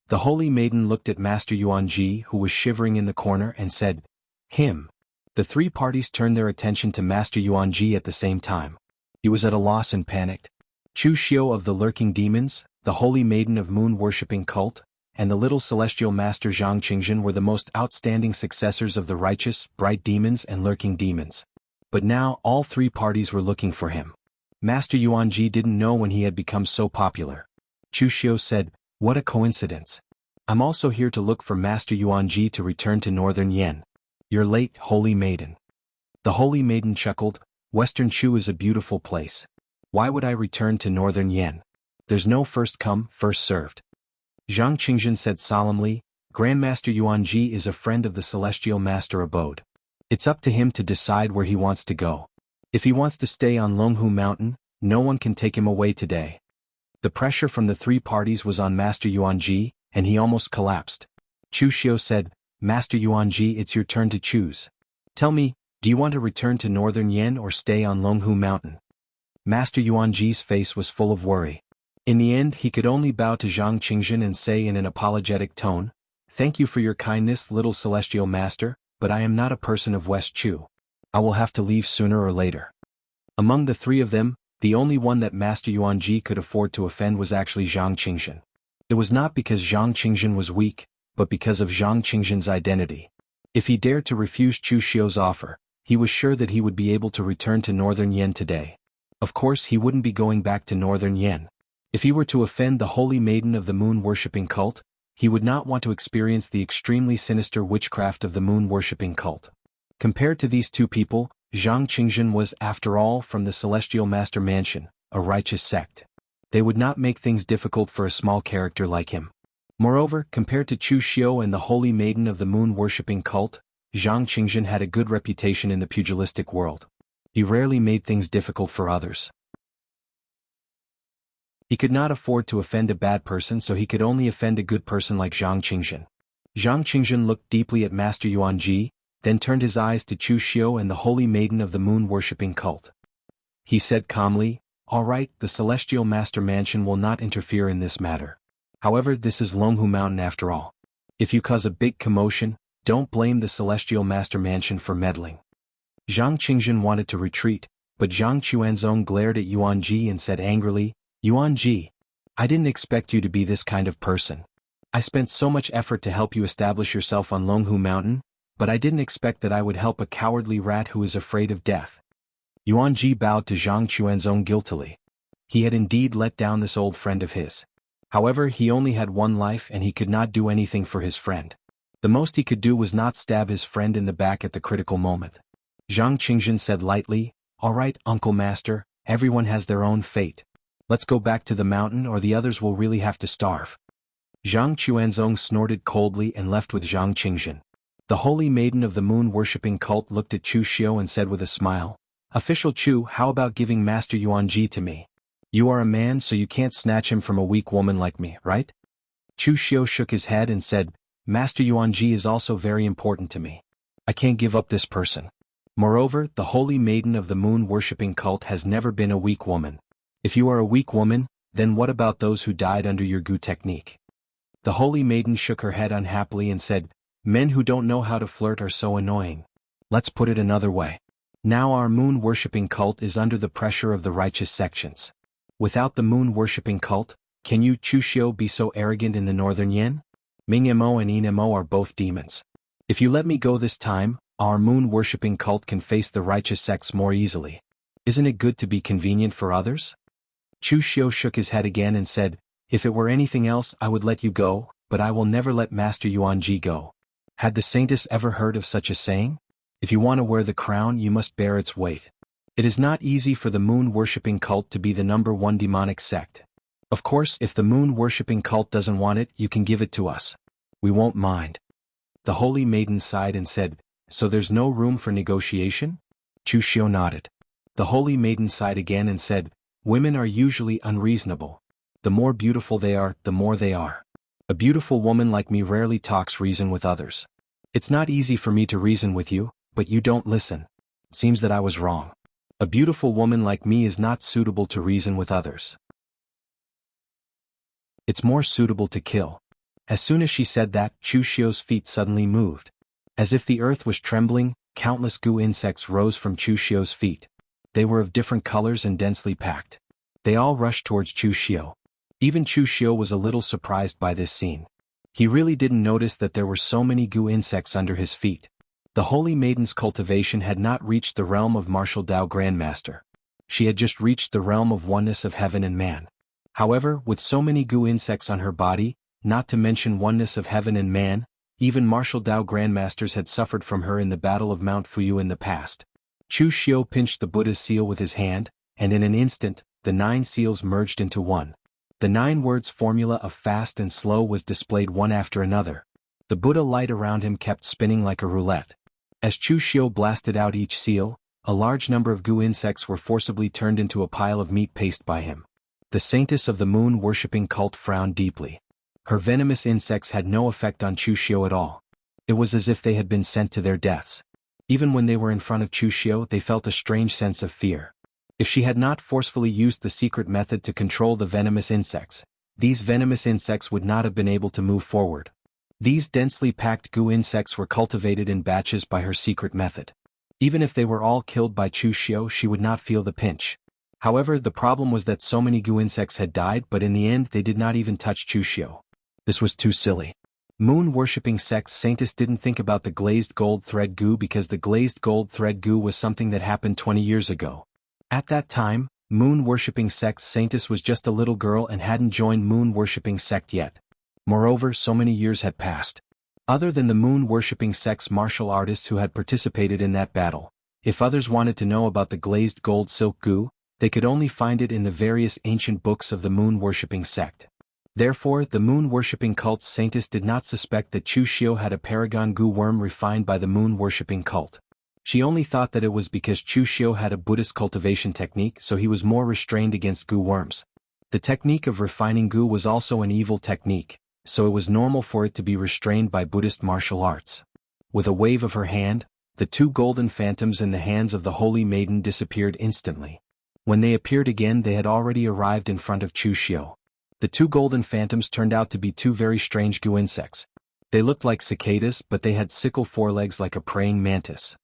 The holy maiden looked at Master Yuanji, who was shivering in the corner, and said, "Him." The three parties turned their attention to Master Yuanji at the same time. He was at a loss and panicked. Chu Xiu of the lurking demons, the holy maiden of moon-worshipping cult, and the little celestial master Zhang Qingjun were the most outstanding successors of the righteous, bright demons and lurking demons. But now all three parties were looking for him. Master Yuanji didn't know when he had become so popular. Chu Xiu said, "What a coincidence. I'm also here to look for Master Yuanji to return to Northern Yen. You're late, holy maiden." The holy maiden chuckled, "Western Chu is a beautiful place. Why would I return to Northern Yen? There's no first come, first served." Zhang Qingjun said solemnly, "Grandmaster Yuanji is a friend of the Celestial Master Abode. It's up to him to decide where he wants to go. If he wants to stay on Longhu Mountain, no one can take him away today." The pressure from the three parties was on Master Yuanji, and he almost collapsed. Chu Xiu said, "Master Yuanji, it's your turn to choose. Tell me, do you want to return to Northern Yen or stay on Longhu Mountain?" Master Yuanji's face was full of worry. In the end he could only bow to Zhang Qingjun and say in an apologetic tone, "Thank you for your kindness, little celestial master, but I am not a person of West Chu. I will have to leave sooner or later." Among the three of them, the only one that Master Yuanji could afford to offend was actually Zhang Qingjun. It was not because Zhang Qingjun was weak, but because of Zhang Qingjun's identity. If he dared to refuse Chu Xiu's offer, he was sure that he would be able to return to Northern Yen today. Of course he wouldn't be going back to Northern Yen. If he were to offend the holy maiden of the moon-worshipping cult, he would not want to experience the extremely sinister witchcraft of the moon-worshipping cult. Compared to these two people, Zhang Qingjun was, after all, from the Celestial Master Mansion, a righteous sect. They would not make things difficult for a small character like him. Moreover, compared to Chu Xiu and the holy maiden of the moon-worshipping cult, Zhang Qingjun had a good reputation in the pugilistic world. He rarely made things difficult for others. He could not afford to offend a bad person, so he could only offend a good person like Zhang Qingjun. Zhang Qingjun looked deeply at Master Yuanji, then turned his eyes to Chu Xiu and the holy maiden of the moon-worshipping cult. He said calmly, "All right, the Celestial Master Mansion will not interfere in this matter. However, this is Longhu Mountain after all. If you cause a big commotion, don't blame the Celestial Master Mansion for meddling." Zhang Qingjun wanted to retreat, but Zhang Quanzong glared at Yuanji and said angrily, "Yuanji, I didn't expect you to be this kind of person. I spent so much effort to help you establish yourself on Longhu Mountain, but I didn't expect that I would help a cowardly rat who is afraid of death." Yuanji bowed to Zhang Quanzong guiltily. He had indeed let down this old friend of his. However, he only had one life and he could not do anything for his friend. The most he could do was not stab his friend in the back at the critical moment. Zhang Qingjun said lightly, "All right, Uncle Master, everyone has their own fate. Let's go back to the mountain or the others will really have to starve." Zhang Quanzong snorted coldly and left with Zhang Qingjun. The holy maiden of the moon-worshipping cult looked at Chu Xiu and said with a smile, "Official Chu, how about giving Master Yuanji to me? You are a man, so you can't snatch him from a weak woman like me, right?" Chu Xiu shook his head and said, Master Yuanji is also very important to me. I can't give up this person. Moreover, the holy maiden of the moon-worshipping cult has never been a weak woman. If you are a weak woman, then what about those who died under your Gu technique? The holy maiden shook her head unhappily and said, men who don't know how to flirt are so annoying. Let's put it another way. Now our moon-worshipping cult is under the pressure of the righteous sections. Without the moon-worshipping cult, can you Chuxiu be so arrogant in the northern Yin? Ming Mo and Yin Mo are both demons. If you let me go this time, our moon-worshipping cult can face the righteous sects more easily. Isn't it good to be convenient for others? Chuxiu shook his head again and said, if it were anything else I would let you go, but I will never let Master Yuanji go. Had the saintess ever heard of such a saying? If you want to wear the crown you must bear its weight. It is not easy for the moon-worshipping cult to be the #1 demonic sect. Of course, if the moon-worshipping cult doesn't want it, you can give it to us. We won't mind. The holy maiden sighed and said, so there's no room for negotiation? Chuxiu nodded. The holy maiden sighed again and said, women are usually unreasonable. The more beautiful they are, the more they are. A beautiful woman like me rarely talks reason with others. It's not easy for me to reason with you, but you don't listen. Seems that I was wrong. A beautiful woman like me is not suitable to reason with others. It's more suitable to kill. As soon as she said that, Chuxiu's feet suddenly moved. As if the earth was trembling, countless Gu insects rose from Chuxiu's feet. They were of different colors and densely packed. They all rushed towards Chuxiu. Even Chuxiu was a little surprised by this scene. He really didn't notice that there were so many Gu insects under his feet. The holy maiden's cultivation had not reached the realm of martial Dao Grandmaster. She had just reached the realm of oneness of heaven and man. However, with so many Gu insects on her body, not to mention oneness of heaven and man, even martial Dao Grandmasters had suffered from her in the Battle of Mount Fuyu in the past. Chuxiu pinched the Buddha's seal with his hand, and in an instant, the 9 seals merged into one. The 9 words formula of fast and slow was displayed one after another. The Buddha light around him kept spinning like a roulette. As Chuxiu blasted out each seal, a large number of Gu insects were forcibly turned into a pile of meat paste by him. The saintess of the moon-worshipping cult frowned deeply. Her venomous insects had no effect on Chuxiu at all. It was as if they had been sent to their deaths. Even when they were in front of Chuxiu, they felt a strange sense of fear. If she had not forcefully used the secret method to control the venomous insects, these venomous insects would not have been able to move forward. These densely packed Gu insects were cultivated in batches by her secret method. Even if they were all killed by Chuxiu, she would not feel the pinch. However, the problem was that so many Gu insects had died, but in the end they did not even touch Chuxiu. This was too silly. Moon-worshipping sect's saintess didn't think about the glazed gold thread Gu because the glazed gold thread Gu was something that happened 20 years ago. At that time, moon-worshipping sect's saintess was just a little girl and hadn't joined moon-worshipping sect yet. Moreover, so many years had passed. Other than the moon-worshipping sect's martial artists who had participated in that battle, if others wanted to know about the glazed gold silk Gu, they could only find it in the various ancient books of the moon-worshipping sect. Therefore, the moon-worshipping cult's saintess did not suspect that Chuxiu had a paragon Gu worm refined by the moon-worshipping cult. She only thought that it was because Chuxiu had a Buddhist cultivation technique, so he was more restrained against Gu worms. The technique of refining Gu was also an evil technique, so it was normal for it to be restrained by Buddhist martial arts. With a wave of her hand, the 2 golden phantoms in the hands of the holy maiden disappeared instantly. When they appeared again, they had already arrived in front of Chuxiu. The 2 golden phantoms turned out to be 2 very strange Gu insects. They looked like cicadas, but they had sickle forelegs like a praying mantis.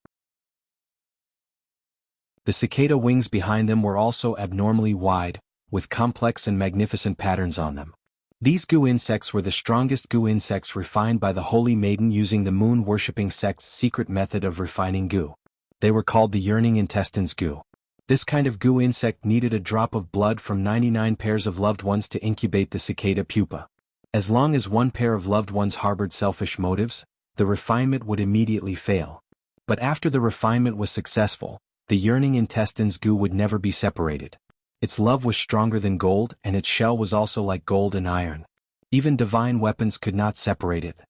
The cicada wings behind them were also abnormally wide, with complex and magnificent patterns on them. These Gu insects were the strongest Gu insects refined by the holy maiden using the moon-worshipping sect's secret method of refining Gu. They were called the yearning intestines Gu. This kind of Gu insect needed a drop of blood from 99 pairs of loved ones to incubate the cicada pupa. As long as one pair of loved ones harbored selfish motives, the refinement would immediately fail. But after the refinement was successful, the yearning intestines Gu would never be separated. Its love was stronger than gold, and its shell was also like gold and iron. Even divine weapons could not separate it.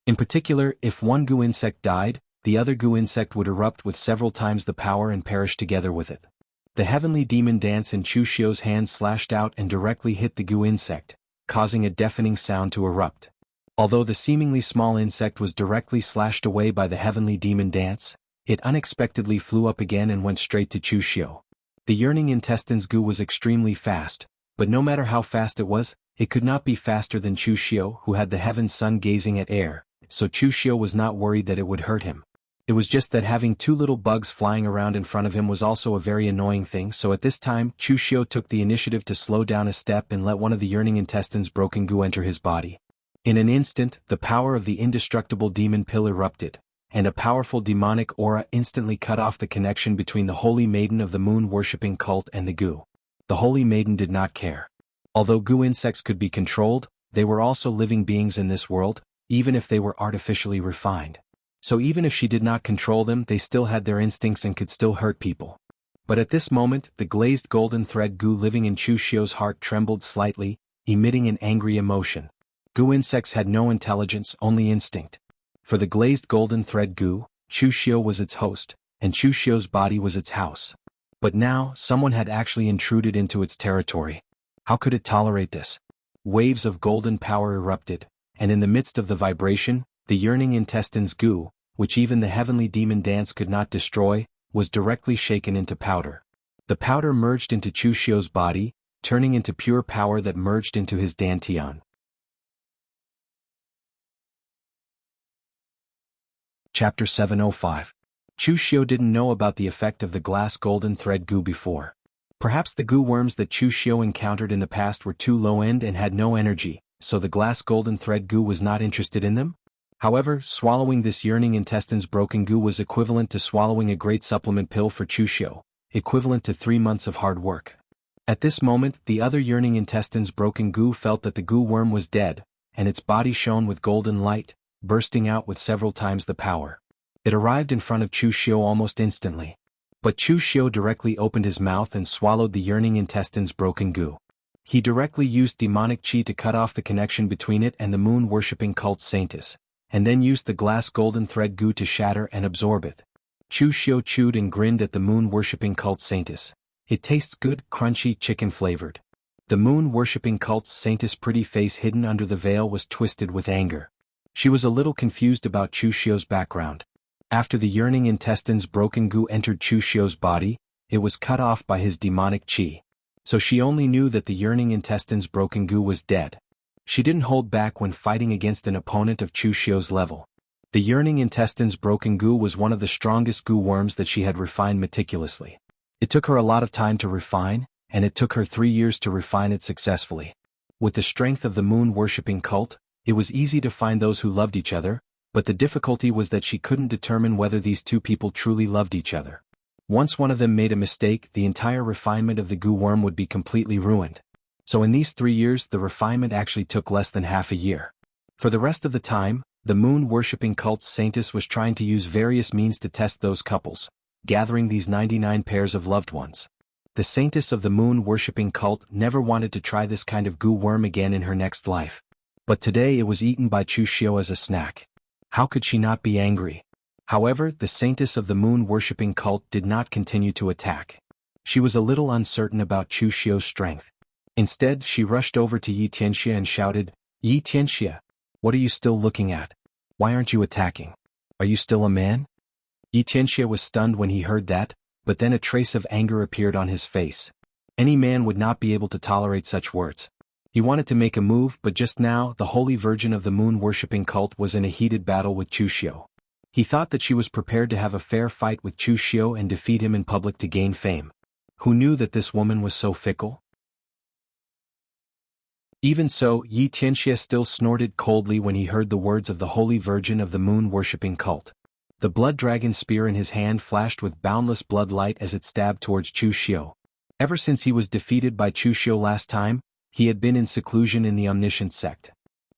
In particular, if one Gu insect died, the other Gu insect would erupt with several times the power and perish together with it. The heavenly demon dance in Chuxiu's hand slashed out and directly hit the Gu insect, causing a deafening sound to erupt. Although the seemingly small insect was directly slashed away by the heavenly demon dance, it unexpectedly flew up again and went straight to Chushio. The yearning intestine's goo was extremely fast, but no matter how fast it was, it could not be faster than Chushio, who had the heaven's sun gazing at air, so Chushio was not worried that it would hurt him. It was just that having two little bugs flying around in front of him was also a very annoying thing, so at this time Chushio took the initiative to slow down a step and let one of the yearning intestine's broken goo enter his body. In an instant, the power of the indestructible demon pill erupted, and a powerful demonic aura instantly cut off the connection between the holy maiden of the moon-worshipping cult and the goo. The holy maiden did not care. Although goo insects could be controlled, they were also living beings in this world, even if they were artificially refined. So even if she did not control them, they still had their instincts and could still hurt people. But at this moment, the glazed golden thread goo living in Chushio's heart trembled slightly, emitting an angry emotion. Goo insects had no intelligence, only instinct. For the glazed golden thread goo, Chushio was its host, and Chushio's body was its house. But now, someone had actually intruded into its territory. How could it tolerate this? Waves of golden power erupted, and in the midst of the vibration, the yearning intestine's goo, which even the heavenly demon dance could not destroy, was directly shaken into powder. The powder merged into Chushio's body, turning into pure power that merged into his dantian. Chapter 705. Chushio didn't know about the effect of the glass golden thread goo before. Perhaps the goo worms that Chushio encountered in the past were too low-end and had no energy, so the glass golden thread goo was not interested in them? However, swallowing this yearning intestine's broken goo was equivalent to swallowing a great supplement pill for Chushio, equivalent to 3 months of hard work. At this moment, the other yearning intestine's broken goo felt that the goo worm was dead, and its body shone with golden light, bursting out with several times the power. It arrived in front of Chushio almost instantly. But Chushio directly opened his mouth and swallowed the yearning intestine's broken goo. He directly used demonic chi to cut off the connection between it and the moon-worshipping cult Saintis, and then used the glass golden thread goo to shatter and absorb it. Chushio chewed and grinned at the moon-worshipping cult Saintis. It tastes good, crunchy, chicken-flavored. The moon-worshipping cult's Saintis' pretty face hidden under the veil was twisted with anger. She was a little confused about Chushio's background. After the yearning intestine's broken goo entered Chushio's body, it was cut off by his demonic chi. So she only knew that the yearning intestine's broken goo was dead. She didn't hold back when fighting against an opponent of Chushio's level. The yearning intestine's broken goo was one of the strongest goo worms that she had refined meticulously. It took her a lot of time to refine, and it took her 3 years to refine it successfully. With the strength of the moon-worshipping cult, it was easy to find those who loved each other, but the difficulty was that she couldn't determine whether these two people truly loved each other. Once one of them made a mistake, the entire refinement of the goo worm would be completely ruined. So in these 3 years, the refinement actually took less than half a year. For the rest of the time, the moon-worshipping cult's Saintis was trying to use various means to test those couples, gathering these 99 pairs of loved ones. The Saintis of the moon-worshipping cult never wanted to try this kind of goo worm again in her next life. But today it was eaten by Chushio as a snack. How could she not be angry? However, the Saintis of the moon-worshipping cult did not continue to attack. She was a little uncertain about Chushio's strength. Instead, she rushed over to Yi Tianxia and shouted, "Yi Tianxia, what are you still looking at? Why aren't you attacking? Are you still a man?" Yi Tianxia was stunned when he heard that, but then a trace of anger appeared on his face. Any man would not be able to tolerate such words. He wanted to make a move, but just now, the Holy Virgin of the moon-worshipping cult was in a heated battle with Chushio. He thought that she was prepared to have a fair fight with Chushio and defeat him in public to gain fame. Who knew that this woman was so fickle? Even so, Yi Tianxia still snorted coldly when he heard the words of the Holy Virgin of the moon-worshipping cult. The blood dragon spear in his hand flashed with boundless blood light as it stabbed towards Chushio. Ever since he was defeated by Chushio last time, he had been in seclusion in the omniscient sect.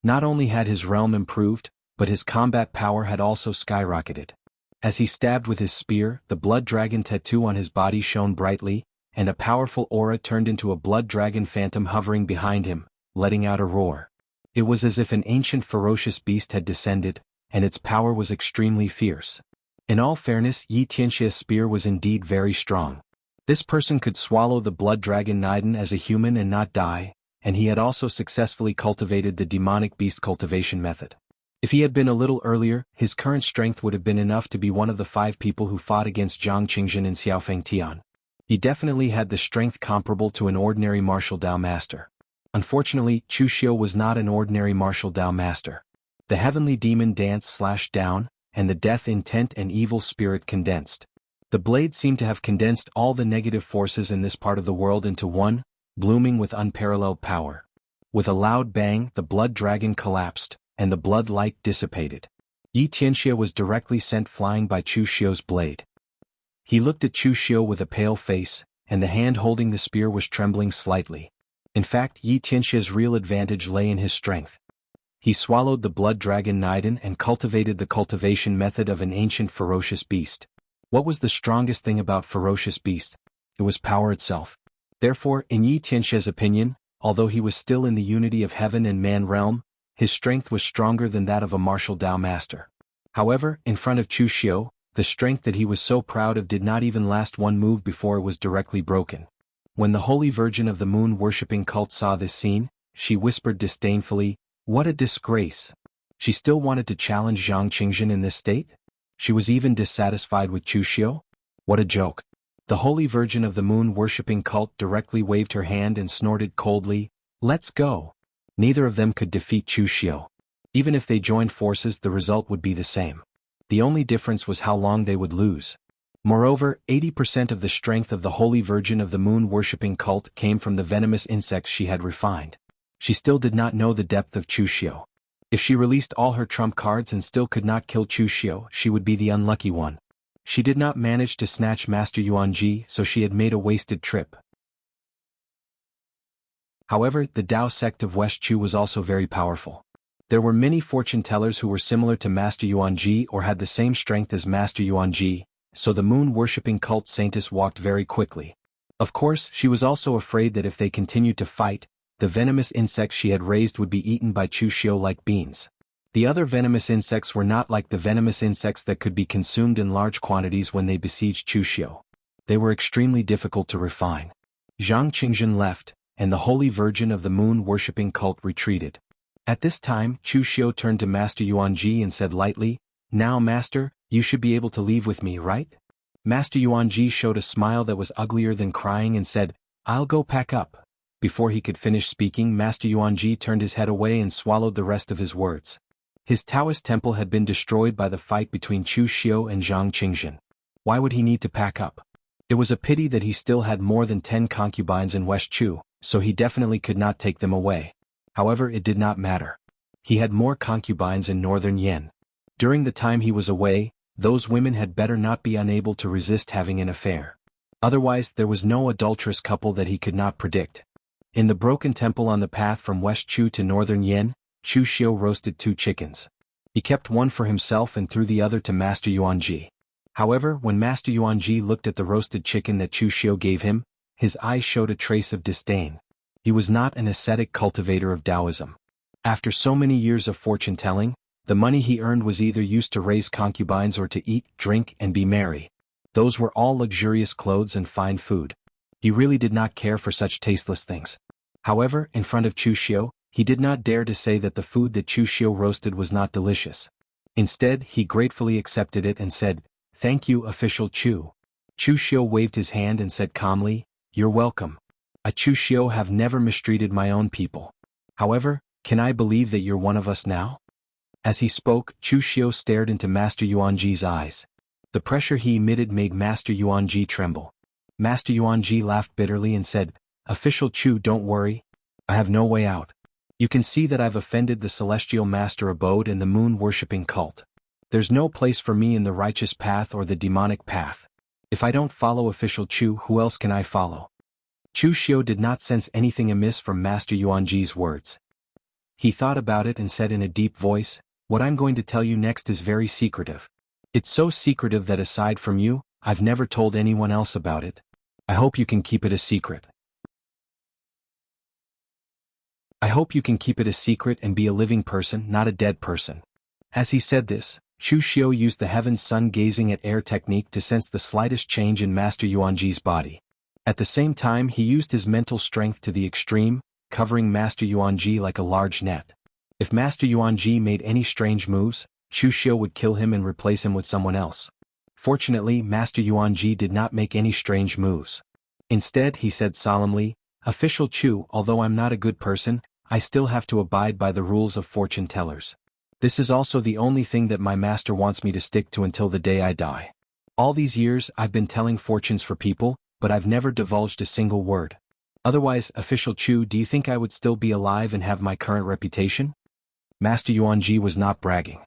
Not only had his realm improved, but his combat power had also skyrocketed. As he stabbed with his spear, the blood dragon tattoo on his body shone brightly, and a powerful aura turned into a blood dragon phantom hovering behind him, letting out a roar. It was as if an ancient ferocious beast had descended, and its power was extremely fierce. In all fairness, Yi Tianxia's spear was indeed very strong. This person could swallow the blood dragon Naiden as a human and not die, and he had also successfully cultivated the demonic beast cultivation method. If he had been a little earlier, his current strength would have been enough to be one of the 5 people who fought against Zhang Qingjin and Xiaofeng Tian. He definitely had the strength comparable to an ordinary martial Dao master. Unfortunately, Chu Xiu was not an ordinary martial Dao master. The heavenly demon dance/down, and the death intent and evil spirit condensed. The blade seemed to have condensed all the negative forces in this part of the world into one, blooming with unparalleled power. With a loud bang, the blood dragon collapsed, and the blood light dissipated. Yi Tianxia was directly sent flying by Chu Xiu's blade. He looked at Chu Xiu with a pale face, and the hand holding the spear was trembling slightly. In fact, Yi Tianxia's real advantage lay in his strength. He swallowed the blood dragon Niden and cultivated the cultivation method of an ancient ferocious beast. What was the strongest thing about ferocious beast? It was power itself. Therefore, in Yi Tianxia's opinion, although he was still in the unity of heaven and man realm, his strength was stronger than that of a martial Dao master. However, in front of Chu Xiu, the strength that he was so proud of did not even last one move before it was directly broken. When the Holy Virgin of the Moon-worshipping cult saw this scene, she whispered disdainfully, "What a disgrace!" She still wanted to challenge Zhang Qingjin in this state? She was even dissatisfied with Chu Xiu? What a joke. The Holy Virgin of the Moon-worshipping cult directly waved her hand and snorted coldly, "Let's go." Neither of them could defeat Chu Xiu. Even if they joined forces, the result would be the same. The only difference was how long they would lose. Moreover, 80% of the strength of the Holy Virgin of the Moon-worshipping cult came from the venomous insects she had refined. She still did not know the depth of Chu Xiu. If she released all her trump cards and still could not kill Chu Xiu, she would be the unlucky one. She did not manage to snatch Master Yuanji, so she had made a wasted trip. However, the Dao sect of West Chu was also very powerful. There were many fortune-tellers who were similar to Master Yuanji or had the same strength as Master Yuanji, so the moon-worshipping cult saintess walked very quickly. Of course, she was also afraid that if they continued to fight, the venomous insects she had raised would be eaten by Chu Xiu like beans. The other venomous insects were not like the venomous insects that could be consumed in large quantities when they besieged Chu Xiu. They were extremely difficult to refine. Zhang Qingjin left, and the Holy Virgin of the Moon-worshipping cult retreated. At this time, Chu Xiu turned to Master Yuanji and said lightly, "Now, Master, you should be able to leave with me, right?" Master Yuanji showed a smile that was uglier than crying and said, "I'll go pack up." Before he could finish speaking, Master Yuanji turned his head away and swallowed the rest of his words. His Taoist temple had been destroyed by the fight between Chu Xiu and Zhang Qingjin. Why would he need to pack up? It was a pity that he still had more than 10 concubines in West Chu, so he definitely could not take them away. However, it did not matter. He had more concubines in northern Yen. During the time he was away, those women had better not be unable to resist having an affair. Otherwise, there was no adulterous couple that he could not predict. In the broken temple on the path from West Chu to northern Yen, Chu Xiu roasted 2 chickens. He kept one for himself and threw the other to Master Yuanji. However, when Master Yuanji looked at the roasted chicken that Chu Xiu gave him, his eyes showed a trace of disdain. He was not an ascetic cultivator of Taoism. After so many years of fortune-telling, the money he earned was either used to raise concubines or to eat, drink, and be merry. Those were all luxurious clothes and fine food. He really did not care for such tasteless things. However, in front of Chu Xiu, he did not dare to say that the food that Chu Xiu roasted was not delicious. Instead, he gratefully accepted it and said, "Thank you, official Chu." Chu Xiu waved his hand and said calmly, "You're welcome. I Chu Xiu have never mistreated my own people. However, can I believe that you're one of us now?" As he spoke, Chu Xiu stared into Master Yuanji's eyes. The pressure he emitted made Master Yuanji tremble. Master Yuanji laughed bitterly and said, "Official Chu, don't worry. I have no way out. You can see that I've offended the celestial master abode and the moon-worshipping cult. There's no place for me in the righteous path or the demonic path. If I don't follow official Chu, who else can I follow?" Chu Xiu did not sense anything amiss from Master Yuanji's words. He thought about it and said in a deep voice, "What I'm going to tell you next is very secretive. It's so secretive that aside from you, I've never told anyone else about it. I hope you can keep it a secret. I hope you can keep it a secret and be a living person, not a dead person." As he said this, Chu Xiu used the heaven's sun gazing at air technique to sense the slightest change in Master Yuanji's body. At the same time, he used his mental strength to the extreme, covering Master Yuanji like a large net. If Master Yuanji made any strange moves, Chu Xiu would kill him and replace him with someone else. Fortunately, Master Yuanji did not make any strange moves. Instead, he said solemnly, "Official Chu, although I'm not a good person, I still have to abide by the rules of fortune tellers. This is also the only thing that my master wants me to stick to until the day I die. All these years I've been telling fortunes for people, but I've never divulged a single word. Otherwise, Official Chu, do you think I would still be alive and have my current reputation?" Master Yuanji was not bragging.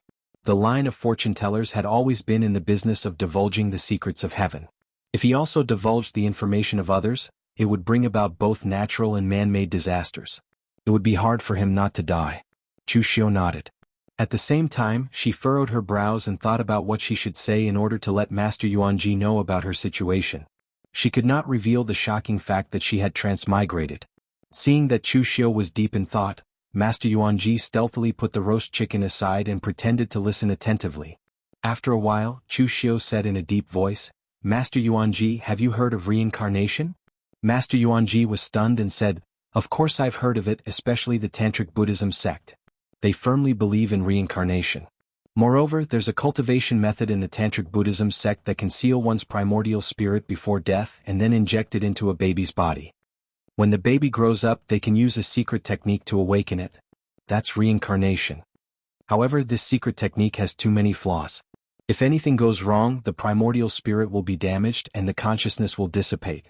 The line of fortune tellers had always been in the business of divulging the secrets of heaven. If he also divulged the information of others, it would bring about both natural and man-made disasters. It would be hard for him not to die. Chu Xiu nodded. At the same time, she furrowed her brows and thought about what she should say in order to let Master Yuanji know about her situation. She could not reveal the shocking fact that she had transmigrated. Seeing that Chu Xiu was deep in thought, Master Yuanji stealthily put the roast chicken aside and pretended to listen attentively. After a while, Chu Xiu said in a deep voice, "Master Yuanji, have you heard of reincarnation?" Master Yuanji was stunned and said, "Of course I've heard of it, especially the Tantric Buddhism sect. They firmly believe in reincarnation. Moreover, there's a cultivation method in the Tantric Buddhism sect that can seal one's primordial spirit before death and then inject it into a baby's body. When the baby grows up, they can use a secret technique to awaken it. That's reincarnation. However, this secret technique has too many flaws. If anything goes wrong, the primordial spirit will be damaged and the consciousness will dissipate.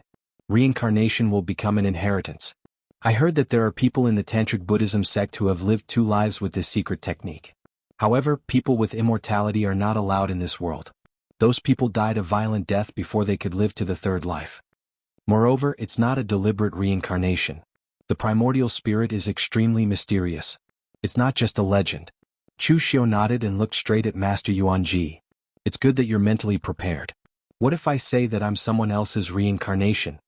Reincarnation will become an inheritance. I heard that there are people in the Tantric Buddhism sect who have lived 2 lives with this secret technique. However, people with immortality are not allowed in this world. Those people died a violent death before they could live to the 3rd life. Moreover, it's not a deliberate reincarnation. The primordial spirit is extremely mysterious. It's not just a legend." Chu Xiu nodded and looked straight at Master Yuanji. "It's good that you're mentally prepared. What if I say that I'm someone else's reincarnation?"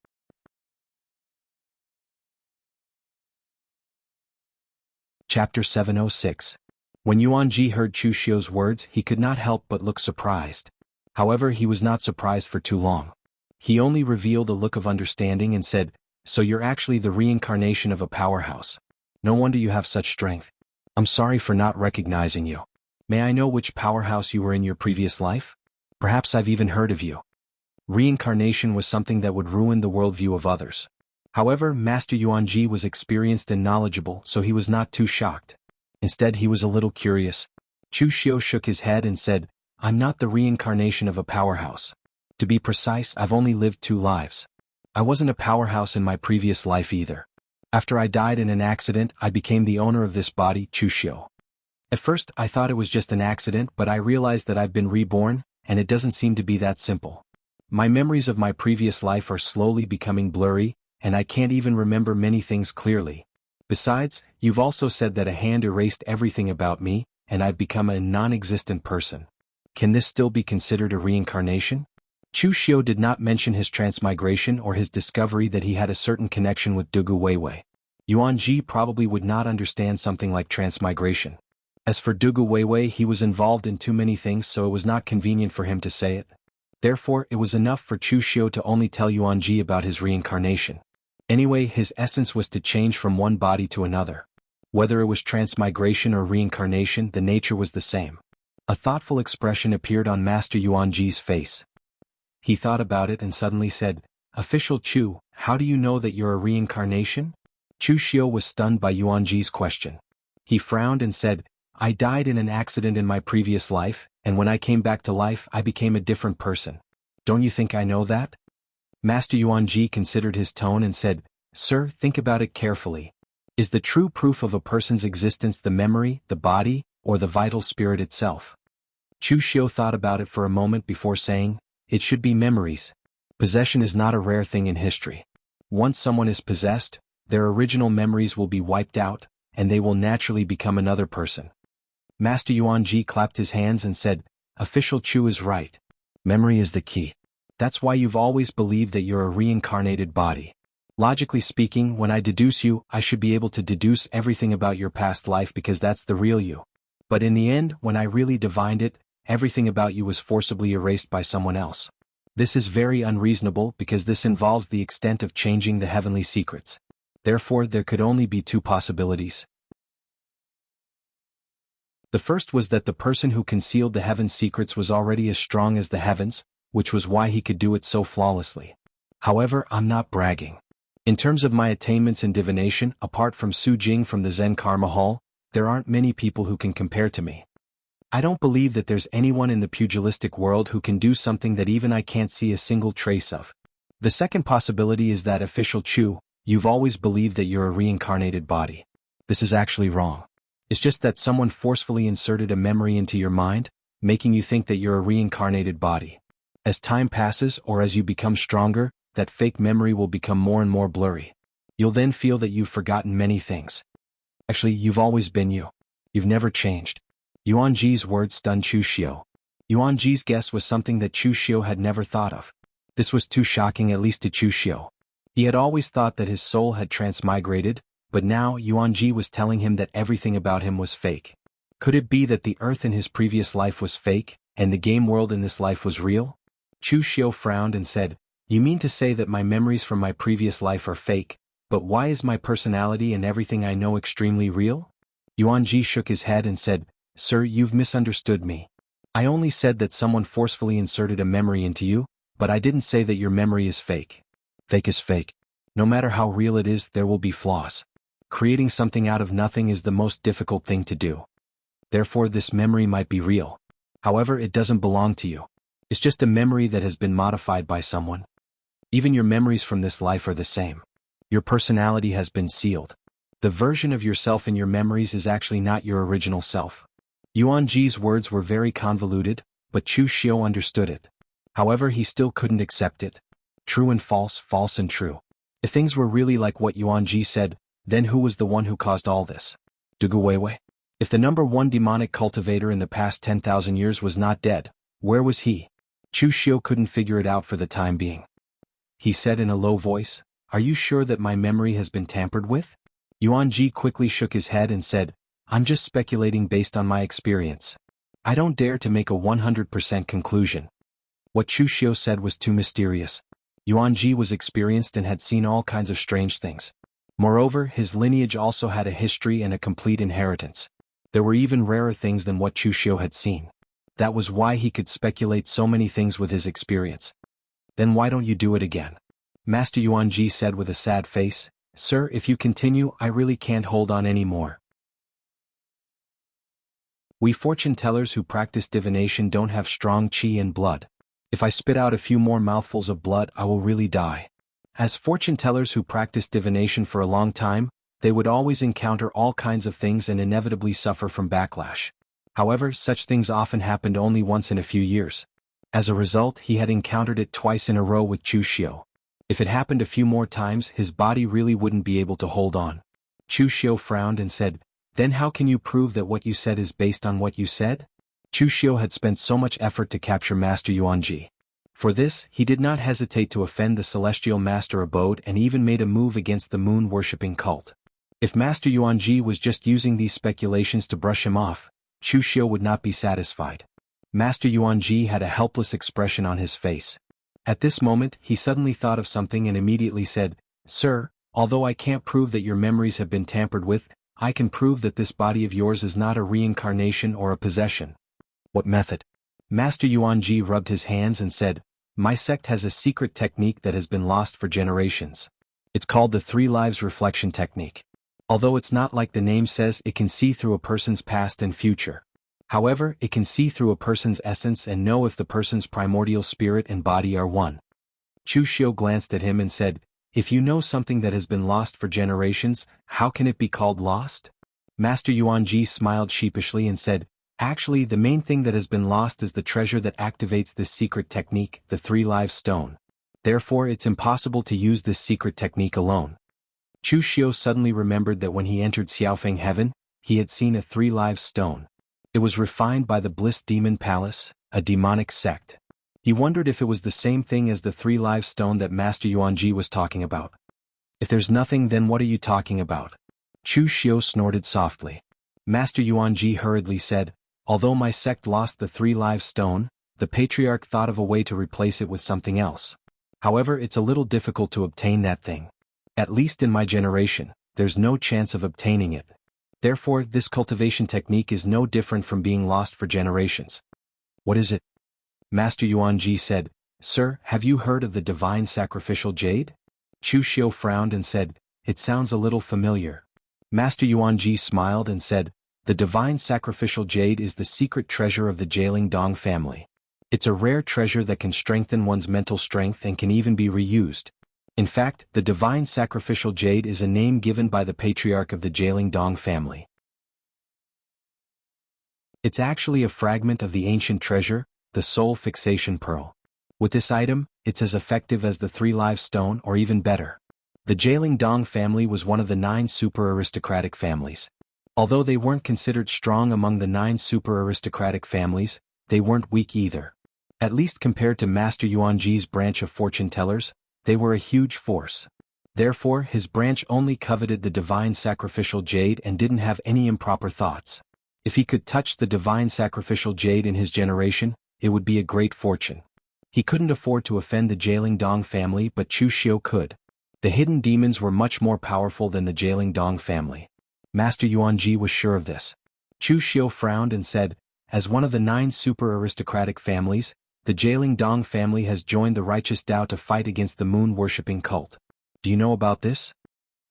Chapter 706. When Yuanji heard Chu Xiu's words, he could not help but look surprised. However, he was not surprised for too long. He only revealed a look of understanding and said, "So you're actually the reincarnation of a powerhouse. No wonder you have such strength. I'm sorry for not recognizing you. May I know which powerhouse you were in your previous life? Perhaps I've even heard of you." Reincarnation was something that would ruin the worldview of others. However, Master Yuanji was experienced and knowledgeable, so he was not too shocked. Instead, he was a little curious. Chu Xiu shook his head and said, "I'm not the reincarnation of a powerhouse. To be precise, I've only lived 2 lives. I wasn't a powerhouse in my previous life either. After I died in an accident, I became the owner of this body, Chu Xiu. At first, I thought it was just an accident, but I realized that I've been reborn, and it doesn't seem to be that simple. My memories of my previous life are slowly becoming blurry, and I can't even remember many things clearly. Besides, you've also said that a hand erased everything about me, and I've become a non-existent person. Can this still be considered a reincarnation?" Chu Xiu did not mention his transmigration or his discovery that he had a certain connection with Dugu Weiwei. Yuanji probably would not understand something like transmigration. As for Dugu Weiwei, he was involved in too many things, so it was not convenient for him to say it. Therefore, it was enough for Chu Xiu to only tell Yuanji about his reincarnation. Anyway, his essence was to change from one body to another. Whether it was transmigration or reincarnation, the nature was the same. A thoughtful expression appeared on Master Yuanji's face. He thought about it and suddenly said, "Official Chu, how do you know that you're a reincarnation?" Chu Xiu was stunned by Yuanji's question. He frowned and said, "I died in an accident in my previous life, and when I came back to life I became a different person. Don't you think I know that?" Master Yuanji considered his tone and said, "Sir, think about it carefully. Is the true proof of a person's existence the memory, the body, or the vital spirit itself?" Chu Xiu thought about it for a moment before saying, "It should be memories. Possession is not a rare thing in history. Once someone is possessed, their original memories will be wiped out, and they will naturally become another person." Master Yuanji clapped his hands and said, "Official Chu is right. Memory is the key. That's why you've always believed that you're a reincarnated body. Logically speaking, when I deduce you, I should be able to deduce everything about your past life because that's the real you. But in the end, when I really divined it, everything about you was forcibly erased by someone else. This is very unreasonable because this involves the extent of changing the heavenly secrets. Therefore, there could only be two possibilities. The first was that the person who concealed the heaven's secrets was already as strong as the heavens, which was why he could do it so flawlessly. However, I'm not bragging. In terms of my attainments in divination, apart from Su Jing from the Zen Karma Hall, there aren't many people who can compare to me. I don't believe that there's anyone in the pugilistic world who can do something that even I can't see a single trace of. The second possibility is that official Chu, you've always believed that you're a reincarnated body. This is actually wrong. It's just that someone forcefully inserted a memory into your mind, making you think that you're a reincarnated body. As time passes or as you become stronger, that fake memory will become more and more blurry. You'll then feel that you've forgotten many things. Actually, you've always been you. You've never changed. Yuan Ji's words stunned Chu Xiu. Yuan Ji's guess was something that Chu Xiu had never thought of. This was too shocking, at least to Chu Xiu. He had always thought that his soul had transmigrated, but now Yuan Ji was telling him that everything about him was fake. Could it be that the earth in his previous life was fake, and the game world in this life was real? Chu Xiu frowned and said, "You mean to say that my memories from my previous life are fake, but why is my personality and everything I know extremely real?" Yuan Ji shook his head and said, "Sir, you've misunderstood me. I only said that someone forcefully inserted a memory into you, but I didn't say that your memory is fake. Fake is fake. No matter how real it is, there will be flaws. Creating something out of nothing is the most difficult thing to do. Therefore, this memory might be real. However, it doesn't belong to you. It's just a memory that has been modified by someone. Even your memories from this life are the same. Your personality has been sealed. The version of yourself in your memories is actually not your original self." Yuan Ji's words were very convoluted, but Chu Xiu understood it. However, he still couldn't accept it. True and false, false and true. If things were really like what Yuan Ji said, then who was the one who caused all this? Dugu Weiwei? If the number one demonic cultivator in the past 10,000 years was not dead, where was he? Chu Xiu couldn't figure it out for the time being. He said in a low voice, "Are you sure that my memory has been tampered with?" Yuan Ji quickly shook his head and said, "I'm just speculating based on my experience. I don't dare to make a 100% conclusion." What Chu Xiu said was too mysterious. Yuan Ji was experienced and had seen all kinds of strange things. Moreover, his lineage also had a history and a complete inheritance. There were even rarer things than what Chu Xiu had seen. That was why he could speculate so many things with his experience. "Then why don't you do it again?" Master Yuan Ji said with a sad face, "Sir, if you continue, I really can't hold on anymore. We fortune tellers who practice divination don't have strong qi and blood. If I spit out a few more mouthfuls of blood, I will really die." As fortune tellers who practice divination for a long time, they would always encounter all kinds of things and inevitably suffer from backlash. However, such things often happened only once in a few years. As a result, he had encountered it twice in a row with Chu Xiu. If it happened a few more times, his body really wouldn't be able to hold on. Chu Xiu frowned and said, "Then how can you prove that what you said is based on what you said?" Chu Xiu had spent so much effort to capture Master Yuan Ji. For this, he did not hesitate to offend the celestial master abode and even made a move against the moon-worshipping cult. If Master Yuan Ji was just using these speculations to brush him off, Chu Xiu would not be satisfied. Master Yuan Ji had a helpless expression on his face. At this moment, he suddenly thought of something and immediately said, "Sir, although I can't prove that your memories have been tampered with, I can prove that this body of yours is not a reincarnation or a possession." "What method?" Master Yuan Ji rubbed his hands and said, "My sect has a secret technique that has been lost for generations. It's called the Three Lives Reflection Technique. Although it's not like the name says, it can see through a person's past and future. However, it can see through a person's essence and know if the person's primordial spirit and body are one." Chu Xiu glanced at him and said, "If you know something that has been lost for generations, how can it be called lost?" Master Yuan Ji smiled sheepishly and said, "Actually, the main thing that has been lost is the treasure that activates this secret technique, the Three Lives Stone. Therefore, it's impossible to use this secret technique alone." Chu Xiu suddenly remembered that when he entered Xiaofeng Heaven, he had seen a Three Lives Stone. It was refined by the Bliss Demon Palace, a demonic sect. He wondered if it was the same thing as the Three Lives Stone that Master Yuan Ji was talking about. "If there's nothing, then what are you talking about?" Chu Xiu snorted softly. Master Yuan Ji hurriedly said, "Although my sect lost the Three Lives Stone, the Patriarch thought of a way to replace it with something else. However, it's a little difficult to obtain that thing. At least in my generation, there's no chance of obtaining it. Therefore, this cultivation technique is no different from being lost for generations. What is it? Master Yuanji said, Sir, have you heard of the divine sacrificial jade? Chu Xiu frowned and said, It sounds a little familiar. Master Yuanji smiled and said, The divine sacrificial jade is the secret treasure of the Jialing Dong family. It's a rare treasure that can strengthen one's mental strength and can even be reused. In fact, the divine sacrificial jade is a name given by the patriarch of the Jialing Dong family. It's actually a fragment of the ancient treasure, the soul fixation pearl. With this item, it's as effective as the 3 live stone or even better. The Jialing Dong family was one of the 9 super aristocratic families. Although they weren't considered strong among the 9 super aristocratic families, they weren't weak either. At least compared to Master Yuanji's branch of fortune tellers, they were a huge force. Therefore, his branch only coveted the divine sacrificial jade and didn't have any improper thoughts. If he could touch the divine sacrificial jade in his generation, it would be a great fortune. He couldn't afford to offend the Jialing Dong family, but Chu Xiu could. The hidden demons were much more powerful than the Jialing Dong family. Master Yuanji was sure of this. Chu Xiu frowned and said, As one of the 9 super aristocratic families, the Jialing Dong family has joined the righteous Tao to fight against the moon-worshipping cult. Do you know about this?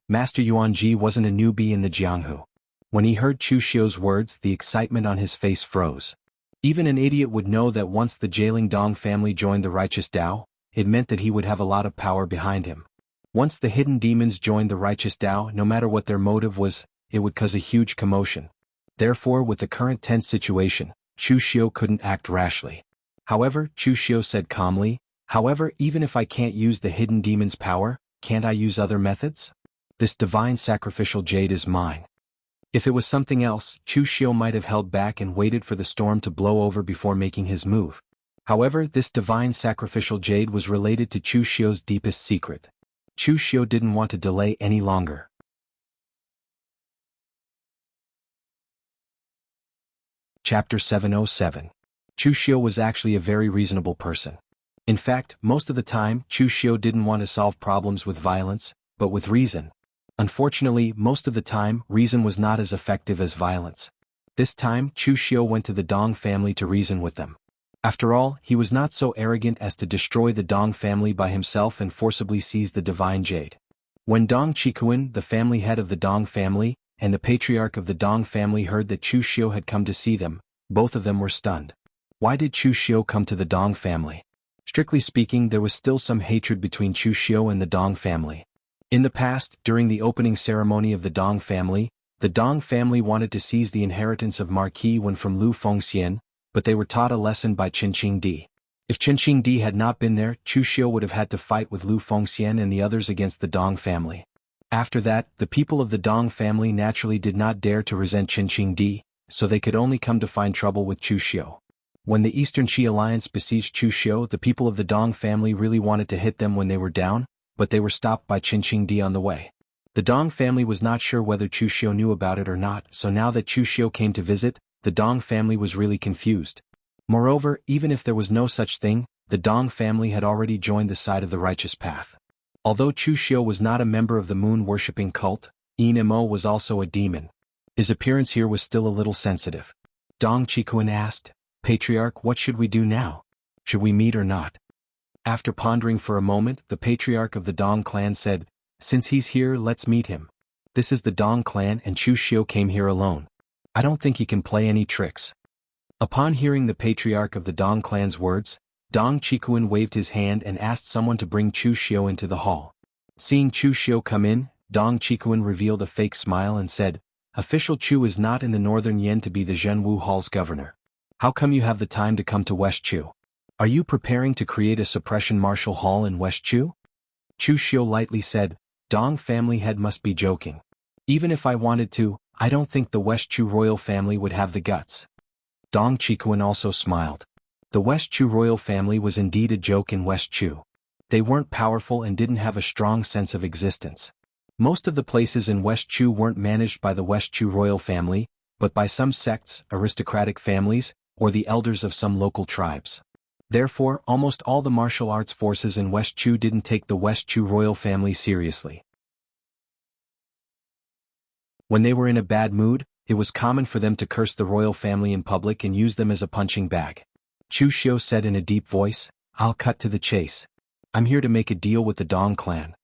Master Yuanji wasn't a newbie in the Jianghu. When he heard Chu Xiu's words, the excitement on his face froze. Even an idiot would know that once the Jialing Dong family joined the righteous Tao, it meant that he would have a lot of power behind him. Once the hidden demons joined the righteous Tao, no matter what their motive was, it would cause a huge commotion. Therefore, with the current tense situation, Chu Xiu couldn't act rashly. However, Chu Xiu said calmly, However, even if I can't use the hidden demon's power, can't I use other methods? This divine sacrificial jade is mine. If it was something else, Chu Xiu might have held back and waited for the storm to blow over before making his move. However, this divine sacrificial jade was related to Chu Xiu's deepest secret. Chu Xiu didn't want to delay any longer. Chapter 707. Chu Xiu was actually a very reasonable person. In fact, most of the time, Chu Xiu didn't want to solve problems with violence, but with reason. Unfortunately, most of the time, reason was not as effective as violence. This time, Chu Xiu went to the Dong family to reason with them. After all, he was not so arrogant as to destroy the Dong family by himself and forcibly seize the divine jade. When Dong Qikuan, the family head of the Dong family, and the patriarch of the Dong family heard that Chu Xiu had come to see them, both of them were stunned. Why did Chu Xiu come to the Dong family? Strictly speaking, there was still some hatred between Chu Xiu and the Dong family. In the past, during the opening ceremony of the Dong family wanted to seize the inheritance of Marquis Wen from Lu Fengxian, but they were taught a lesson by Qin Qingdi. If Qin Qingdi had not been there, Chu Xiu would have had to fight with Lu Fengxian and the others against the Dong family. After that, the people of the Dong family naturally did not dare to resent Qin Qingdi, so they could only come to find trouble with Chu Xiu. When the Eastern Qi alliance besieged Chu Xiu, the people of the Dong family really wanted to hit them when they were down, but they were stopped by Qin Qingdi on the way. The Dong family was not sure whether Chu Xiu knew about it or not, so now that Chu Xiu came to visit, the Dong family was really confused. Moreover, even if there was no such thing, the Dong family had already joined the side of the righteous path. Although Chu Xiu was not a member of the moon-worshipping cult, Mo was also a demon. His appearance here was still a little sensitive. Dong Qikuan asked, Patriarch, what should we do now? Should we meet or not? After pondering for a moment, the patriarch of the Dong clan said, Since he's here, let's meet him. This is the Dong clan and Chu Xiu came here alone. I don't think he can play any tricks. Upon hearing the patriarch of the Dong clan's words, Dong Qikuan waved his hand and asked someone to bring Chu Xiu into the hall. Seeing Chu Xiu come in, Dong Qikuan revealed a fake smile and said, Official Chu is not in the northern Yen to be the Zhenwu Hall's governor. How come you have the time to come to West Chu? Are you preparing to create a suppression martial hall in West Chu? Chu Xiu lightly said, Dong family head must be joking. Even if I wanted to, I don't think the West Chu royal family would have the guts. Dong Qikuan also smiled. The West Chu royal family was indeed a joke in West Chu. They weren't powerful and didn't have a strong sense of existence. Most of the places in West Chu weren't managed by the West Chu royal family, but by some sects, aristocratic families, or the elders of some local tribes. Therefore, almost all the martial arts forces in West Chu didn't take the West Chu royal family seriously. When they were in a bad mood, it was common for them to curse the royal family in public and use them as a punching bag. Chu Xiu said in a deep voice, "I'll cut to the chase. I'm here to make a deal with the Dong clan."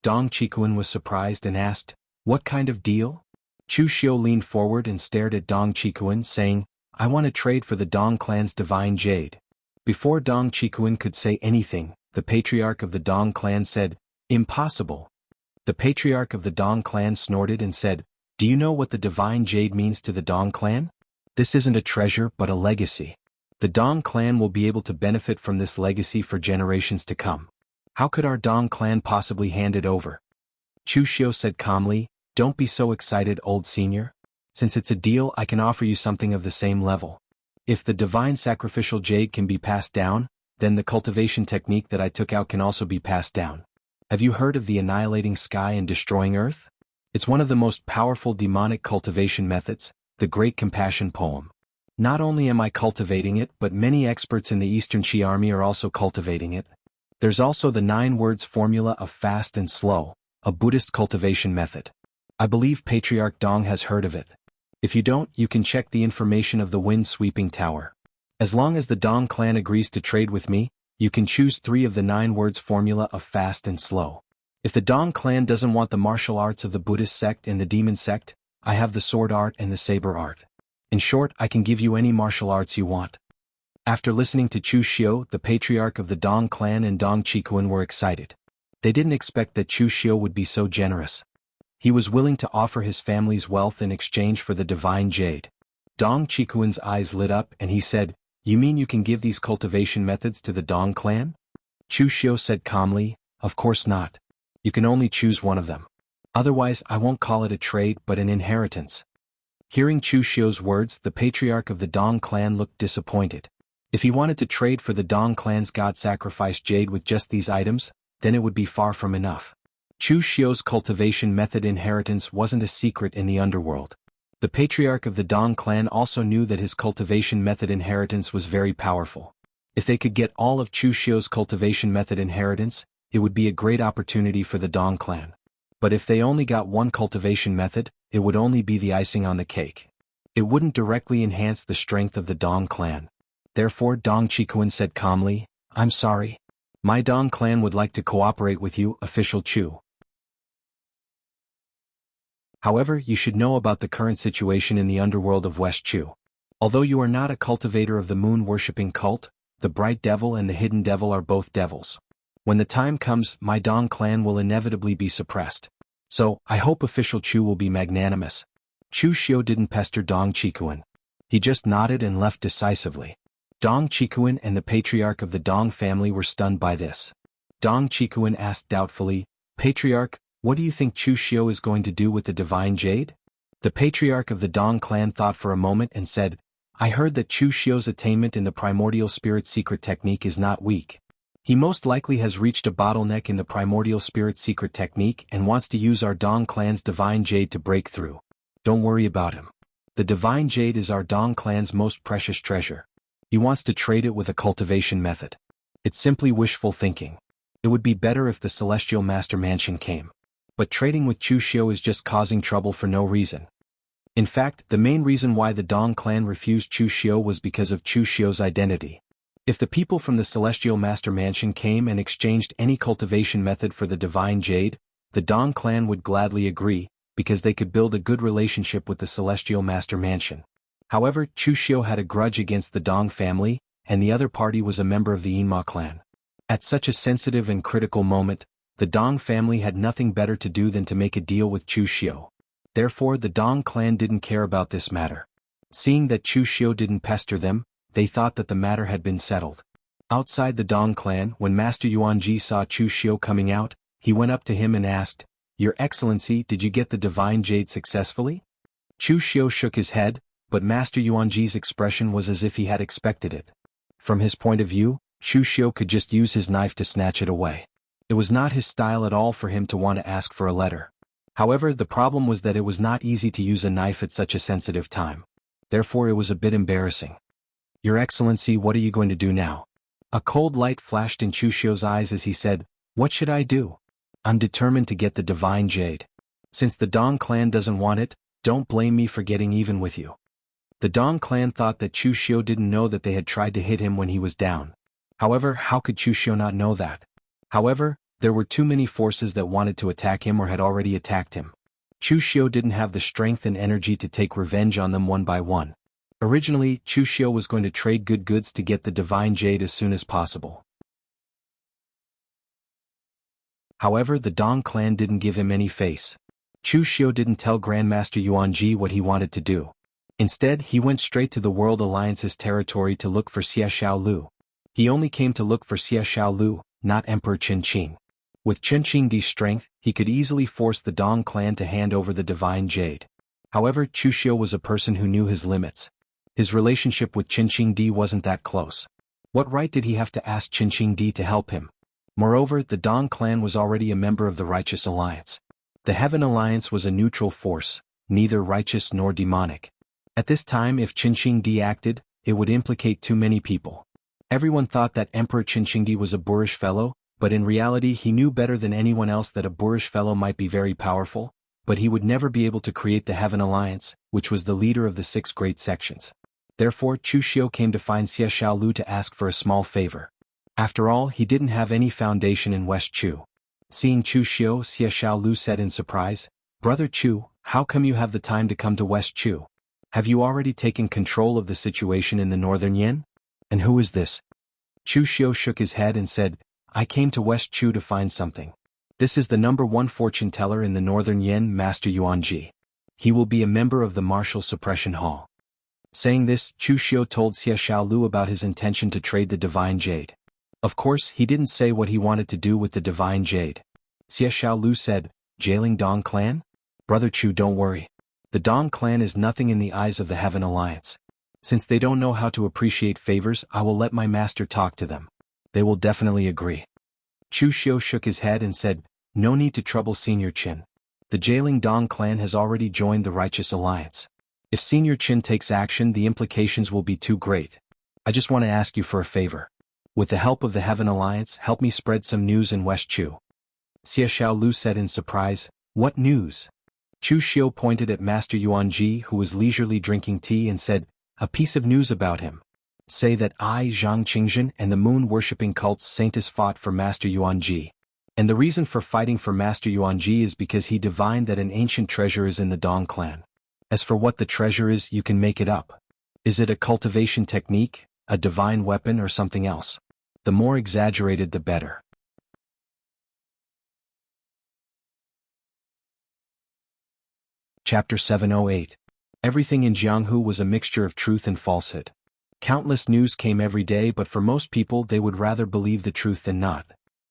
Dong Qikuan was surprised and asked, "What kind of deal?" Chu Xiu leaned forward and stared at Dong Qikuan, saying, "I want to trade for the Dong clan's divine jade." Before Dong Qikuan could say anything, the patriarch of the Dong clan said, "Impossible." The patriarch of the Dong clan snorted and said, "Do you know what the divine jade means to the Dong clan? This isn't a treasure but a legacy. The Dong clan will be able to benefit from this legacy for generations to come. How could our Dong clan possibly hand it over?" Chu Xiu said calmly, "Don't be so excited, old senior. Since it's a deal, I can offer you something of the same level. If the divine sacrificial jade can be passed down, then the cultivation technique that I took out can also be passed down. Have you heard of the annihilating sky and destroying earth? It's one of the most powerful demonic cultivation methods, the Great Compassion Poem. Not only am I cultivating it, but many experts in the Eastern Qi army are also cultivating it. There's also the 9 words formula of fast and slow, a Buddhist cultivation method. I believe Patriarch Dong has heard of it. If you don't, you can check the information of the wind-sweeping tower. As long as the Dong clan agrees to trade with me, you can choose 3 of the 9 words formula of fast and slow. If the Dong clan doesn't want the martial arts of the Buddhist sect and the demon sect, I have the sword art and the saber art. In short, I can give you any martial arts you want." After listening to Chu Xiu, the patriarch of the Dong clan and Dong Qikuan were excited. They didn't expect that Chu Xiu would be so generous. He was willing to offer his family's wealth in exchange for the divine jade. Dong Qikuan's eyes lit up and he said, "You mean you can give these cultivation methods to the Dong clan?" Chu Xiu said calmly, "Of course not. You can only choose one of them. Otherwise, I won't call it a trade but an inheritance." Hearing Chu Xiu's words, the patriarch of the Dong clan looked disappointed. If he wanted to trade for the Dong clan's god-sacrificed jade with just these items, then it would be far from enough. Chu Xiu's cultivation method inheritance wasn't a secret in the underworld. The patriarch of the Dong clan also knew that his cultivation method inheritance was very powerful. If they could get all of Chu Xiu's cultivation method inheritance, it would be a great opportunity for the Dong clan. But if they only got one cultivation method, it would only be the icing on the cake. It wouldn't directly enhance the strength of the Dong clan. Therefore Dong Qikuan said calmly, "I'm sorry. My Dong clan would like to cooperate with you, official Chu. However, you should know about the current situation in the underworld of West Chu. Although you are not a cultivator of the moon-worshipping cult, the bright devil and the hidden devil are both devils. When the time comes, my Dong clan will inevitably be suppressed. So, I hope official Chu will be magnanimous." Chu Xiu didn't pester Dong Qikuan. He just nodded and left decisively. Dong Qikuan and the patriarch of the Dong family were stunned by this. Dong Qikuan asked doubtfully, "Patriarch, what do you think Chu Xiu is going to do with the divine jade?" The patriarch of the Dong clan thought for a moment and said, "I heard that Chu Xiu's attainment in the primordial spirit secret technique is not weak. He most likely has reached a bottleneck in the primordial spirit secret technique and wants to use our Dong clan's divine jade to break through. Don't worry about him. The divine jade is our Dong clan's most precious treasure. He wants to trade it with a cultivation method. It's simply wishful thinking. It would be better if the Celestial Master Mansion came. But trading with Chu Xiu is just causing trouble for no reason." In fact, the main reason why the Dong clan refused Chu Xiu was because of Chu Xiu's identity. If the people from the Celestial Master Mansion came and exchanged any cultivation method for the divine jade, the Dong clan would gladly agree, because they could build a good relationship with the Celestial Master Mansion. However, Chu Xiu had a grudge against the Dong family, and the other party was a member of the Yinma clan. At such a sensitive and critical moment, the Dong family had nothing better to do than to make a deal with Chu Xiu. Therefore the Dong clan didn't care about this matter. Seeing that Chu Xiu didn't pester them, they thought that the matter had been settled. Outside the Dong clan, when Master Yuanji saw Chu Xiu coming out, he went up to him and asked, "Your Excellency, did you get the divine jade successfully?" Chu Xiu shook his head, but Master Yuanji's expression was as if he had expected it. From his point of view, Chu Xiu could just use his knife to snatch it away. It was not his style at all for him to want to ask for a letter. However, the problem was that it was not easy to use a knife at such a sensitive time. Therefore it was a bit embarrassing. "Your Excellency, what are you going to do now?" A cold light flashed in Chu Xiu's eyes as he said, "What should I do? I'm determined to get the divine jade." Since the Dong clan doesn't want it, don't blame me for getting even with you. The Dong clan thought that Chu Xiu didn't know that they had tried to hit him when he was down. However, how could Chu Xiu not know that? However, there were too many forces that wanted to attack him or had already attacked him. Chu Xiu didn't have the strength and energy to take revenge on them one by one. Originally, Chu Xiu was going to trade good goods to get the divine jade as soon as possible. However, the Dong clan didn't give him any face. Chu Xiu didn't tell Grandmaster Yuanji what he wanted to do. Instead, he went straight to the World Alliance's territory to look for Xia Xiaolu. He only came to look for Xia Xiaolu, not Emperor Qin Qing. With Qin Qingdi's strength, he could easily force the Dong clan to hand over the divine jade. However, Chu Xiu was a person who knew his limits. His relationship with Qin Qingdi wasn't that close. What right did he have to ask Qin Qingdi to help him? Moreover, the Dong clan was already a member of the Righteous Alliance. The Heaven Alliance was a neutral force, neither righteous nor demonic. At this time, if Qin Qingdi acted, it would implicate too many people. Everyone thought that Emperor Qin Qingdi was a boorish fellow, but in reality he knew better than anyone else that a boorish fellow might be very powerful, but he would never be able to create the Heaven Alliance, which was the leader of the 6 great sections. Therefore, Chu Xiu came to find Xia Xiaolu to ask for a small favor. After all, he didn't have any foundation in West Chu. Seeing Chu Xiu, Xia Xiaolu said in surprise, "Brother Chu, how come you have the time to come to West Chu? Have you already taken control of the situation in the Northern Yen? And who is this?" Chu Xiu shook his head and said, "I came to West Chu to find something. This is the #1 fortune teller in the Northern Yen, Master Yuanji. He will be a member of the Martial Suppression Hall." Saying this, Chu Xiu told Xia Xiaolu about his intention to trade the divine jade. Of course, he didn't say what he wanted to do with the divine jade. Xia Xiaolu said, "Jailing Dong clan? Brother Chu, don't worry. The Dong clan is nothing in the eyes of the Heaven Alliance. Since they don't know how to appreciate favors, I will let my master talk to them. They will definitely agree." Chu Xiu shook his head and said, "No need to trouble Senior Qin. The Jailing Dong clan has already joined the Righteous Alliance. If Senior Qin takes action, the implications will be too great. I just want to ask you for a favor. With the help of the Heaven Alliance, help me spread some news in West Chu." Xia Xiaolu said in surprise, "What news?" Chu Xiu pointed at Master Yuanji, who was leisurely drinking tea, and said, "A piece of news about him. Say that I, Zhang Qingzhen, and the moon-worshipping cult's saintess fought for Master Yuanji. And the reason for fighting for Master Yuanji is because he divined that an ancient treasure is in the Dong clan. As for what the treasure is, you can make it up. Is it a cultivation technique, a divine weapon, or something else? The more exaggerated the better." Chapter 708. Everything in Jianghu was a mixture of truth and falsehood. Countless news came every day, but for most people they would rather believe the truth than not.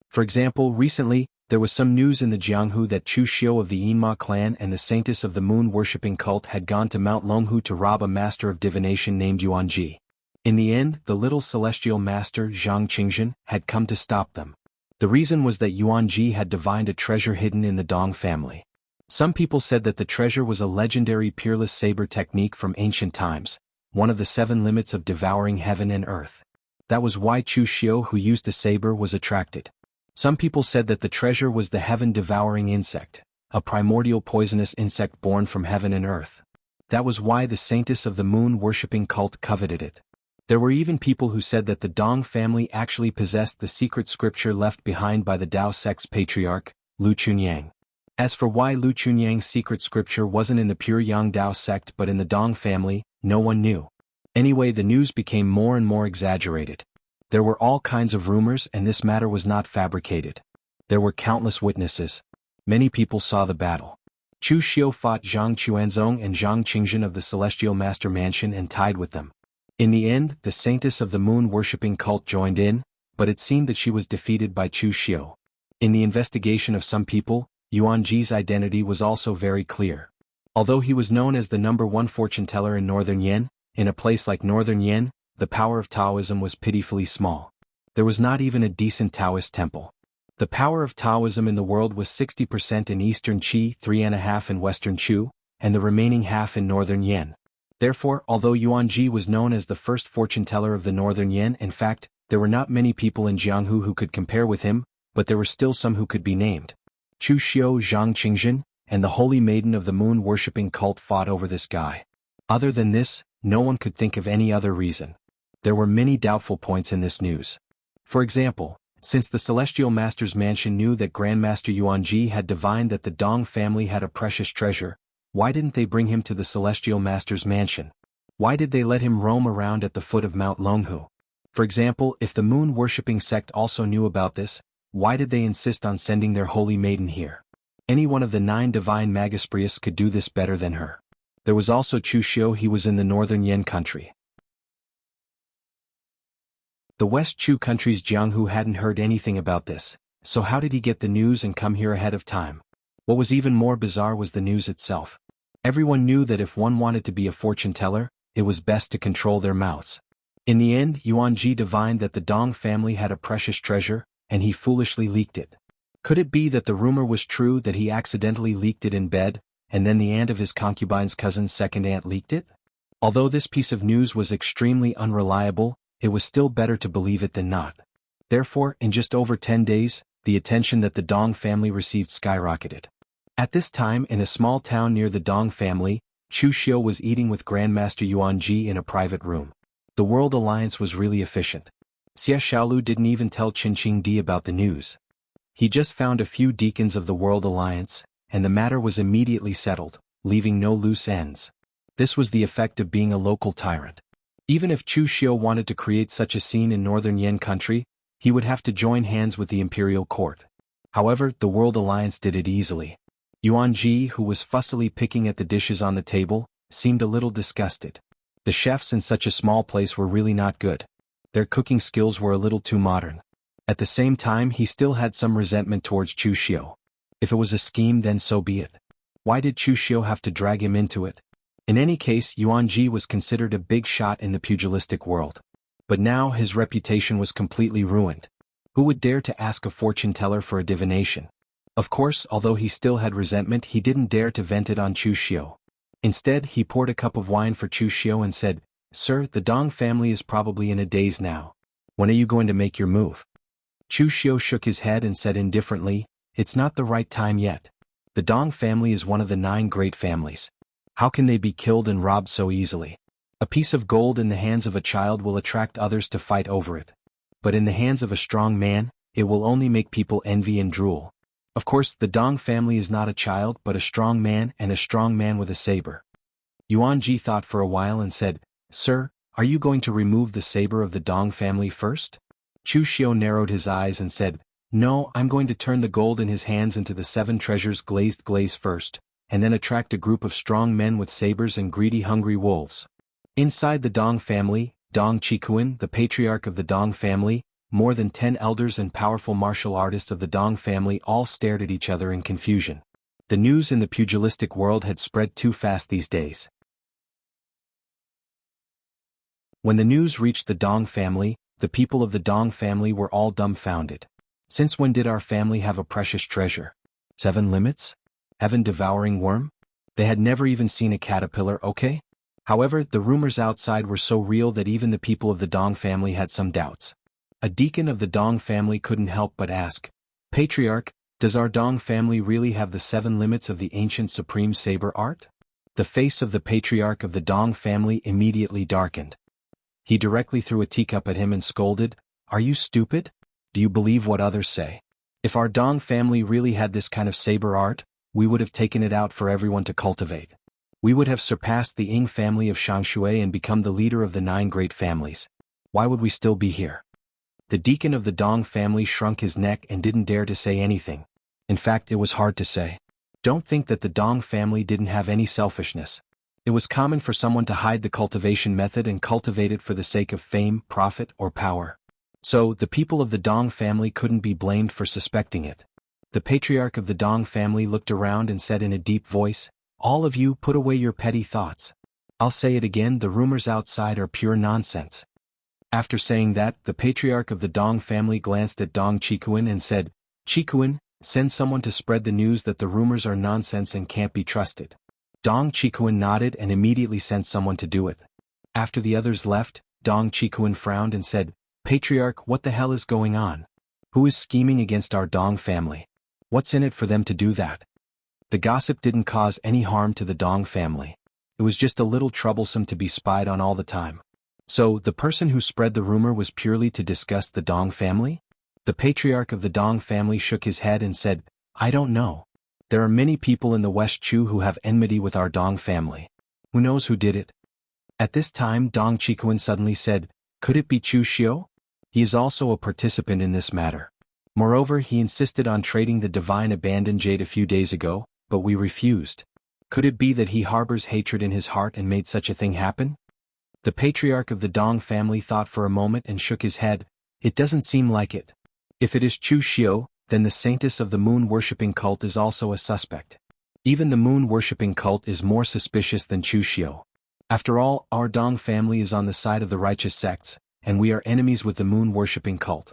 For example, recently, there was some news in the Jianghu that Chu Xiu of the Yinma clan and the saintess of the moon-worshipping cult had gone to Mount Longhu to rob a master of divination named Yuanji. In the end, the little celestial master Zhang Qingzhen had come to stop them. The reason was that Yuanji had divined a treasure hidden in the Dong family. Some people said that the treasure was a legendary peerless saber technique from ancient times, one of the 7 limits of devouring heaven and earth. That was why Chu Xiu, who used a saber, was attracted. Some people said that the treasure was the heaven-devouring insect, a primordial poisonous insect born from heaven and earth. That was why the saintess of the moon-worshipping cult coveted it. There were even people who said that the Dong family actually possessed the secret scripture left behind by the Dao sect's patriarch, Lu Chunyang. As for why Lu Chunyang's secret scripture wasn't in the pure Yang Dao sect but in the Dong family, no one knew. Anyway, the news became more and more exaggerated. There were all kinds of rumors, and this matter was not fabricated. There were countless witnesses. Many people saw the battle. Chu Xiu fought Zhang Quanzong and Zhang Qingzhen of the Celestial Master Mansion and tied with them. In the end, the saintess of the moon-worshipping cult joined in, but it seemed that she was defeated by Chu Xiu. In the investigation of some people, Yuanji's identity was also very clear. Although he was known as the #1 fortune teller in Northern Yen, in a place like Northern Yen, the power of Taoism was pitifully small. There was not even a decent Taoist temple. The power of Taoism in the world was 60% in Eastern Qi, 3.5% in Western Chu, and the remaining half in Northern Yen. Therefore, although Yuanji was known as the first fortune teller of the Northern Yen, in fact, there were not many people in Jianghu who could compare with him, but there were still some who could be named. Chu Xiu, Zhang Qingzhen, and the holy maiden of the moon-worshipping cult fought over this guy. Other than this, no one could think of any other reason. There were many doubtful points in this news. For example, since the Celestial Master's mansion knew that Grandmaster Yuanji had divined that the Dong family had a precious treasure, why didn't they bring him to the Celestial Master's mansion? Why did they let him roam around at the foot of Mount Longhu? For example, if the moon-worshipping sect also knew about this, why did they insist on sending their holy maiden here? Any one of the 9 divine Magisprius could do this better than her. There was also Chu Xiu. He was in the northern Yan country. The West Chu country's Jianghu hadn't heard anything about this, so how did he get the news and come here ahead of time? What was even more bizarre was the news itself. Everyone knew that if one wanted to be a fortune teller, it was best to control their mouths. In the end, Yuanji divined that the Dong family had a precious treasure, and he foolishly leaked it. Could it be that the rumor was true, that he accidentally leaked it in bed, and then the aunt of his concubine's cousin's second aunt leaked it? Although this piece of news was extremely unreliable, it was still better to believe it than not. Therefore, in just over 10 days, the attention that the Dong family received skyrocketed. At this time, in a small town near the Dong family, Chu Xiu was eating with Grandmaster Yuanji in a private room. The World Alliance was really efficient. Xie Xiaolu didn't even tell Qingqing Di about the news. He just found a few deacons of the World Alliance, and the matter was immediately settled, leaving no loose ends. This was the effect of being a local tyrant. Even if Chu Xiu wanted to create such a scene in northern Yan country, he would have to join hands with the imperial court. However, the World Alliance did it easily. Yuanji, who was fussily picking at the dishes on the table, seemed a little disgusted. The chefs in such a small place were really not good. Their cooking skills were a little too modern. At the same time, he still had some resentment towards Chu Xiu. If it was a scheme, then so be it. Why did Chu Xiu have to drag him into it? In any case, Yuanji was considered a big shot in the pugilistic world. But now his reputation was completely ruined. Who would dare to ask a fortune teller for a divination? Of course, although he still had resentment, he didn't dare to vent it on Chu Xiu. Instead, he poured a cup of wine for Chu Xiu and said, "Sir, the Dong family is probably in a daze now. When are you going to make your move?" Chu Xiu shook his head and said indifferently, "It's not the right time yet. The Dong family is one of the 9 great families. How can they be killed and robbed so easily? A piece of gold in the hands of a child will attract others to fight over it. But in the hands of a strong man, it will only make people envy and drool. Of course, the Dong family is not a child but a strong man, and a strong man with a saber." Yuanji thought for a while and said, "Sir, are you going to remove the saber of the Dong family first?" Chu Xiu narrowed his eyes and said, "No, I'm going to turn the gold in his hands into the 7 treasures glazed glaze first, and then attract a group of strong men with sabers and greedy hungry wolves." Inside the Dong family, Dong Qikuan, the patriarch of the Dong family, more than 10 elders and powerful martial artists of the Dong family all stared at each other in confusion. The news in the pugilistic world had spread too fast these days. When the news reached the Dong family, the people of the Dong family were all dumbfounded. Since when did our family have a precious treasure? 7 limits? Heaven-devouring worm? They had never even seen a caterpillar, okay? However, the rumors outside were so real that even the people of the Dong family had some doubts. A deacon of the Dong family couldn't help but ask, "Patriarch, does our Dong family really have the 7 limits of the ancient supreme saber art?" The face of the patriarch of the Dong family immediately darkened. He directly threw a teacup at him and scolded, "Are you stupid? Do you believe what others say? If our Dong family really had this kind of saber art, we would have taken it out for everyone to cultivate. We would have surpassed the Ying family of Shangshui and become the leader of the 9 great families. Why would we still be here?" The deacon of the Dong family shrunk his neck and didn't dare to say anything. In fact, it was hard to say. Don't think that the Dong family didn't have any selfishness. It was common for someone to hide the cultivation method and cultivate it for the sake of fame, profit, or power. So, the people of the Dong family couldn't be blamed for suspecting it. The patriarch of the Dong family looked around and said in a deep voice, "All of you, put away your petty thoughts. I'll say it again, the rumors outside are pure nonsense." After saying that, the patriarch of the Dong family glanced at Dong Qikuan and said, "Qikuan, send someone to spread the news that the rumors are nonsense and can't be trusted." Dong Qikuan nodded and immediately sent someone to do it. After the others left, Dong Qikuan frowned and said, "Patriarch, what the hell is going on? Who is scheming against our Dong family? What's in it for them to do that?" The gossip didn't cause any harm to the Dong family. It was just a little troublesome to be spied on all the time. So, the person who spread the rumor was purely to disgust the Dong family? The patriarch of the Dong family shook his head and said, "I don't know. There are many people in the West Chu who have enmity with our Dong family. Who knows who did it?" At this time Dong Chikuan suddenly said, "Could it be Chu Xiu? He is also a participant in this matter. Moreover, he insisted on trading the divine abandoned jade a few days ago, but we refused. Could it be that he harbors hatred in his heart and made such a thing happen?" The patriarch of the Dong family thought for a moment and shook his head. "It doesn't seem like it. If it is Chu Xiu, then the saintess of the moon-worshipping cult is also a suspect. Even the moon-worshipping cult is more suspicious than Chu Xiu. After all, our Dong family is on the side of the righteous sects, and we are enemies with the moon-worshipping cult."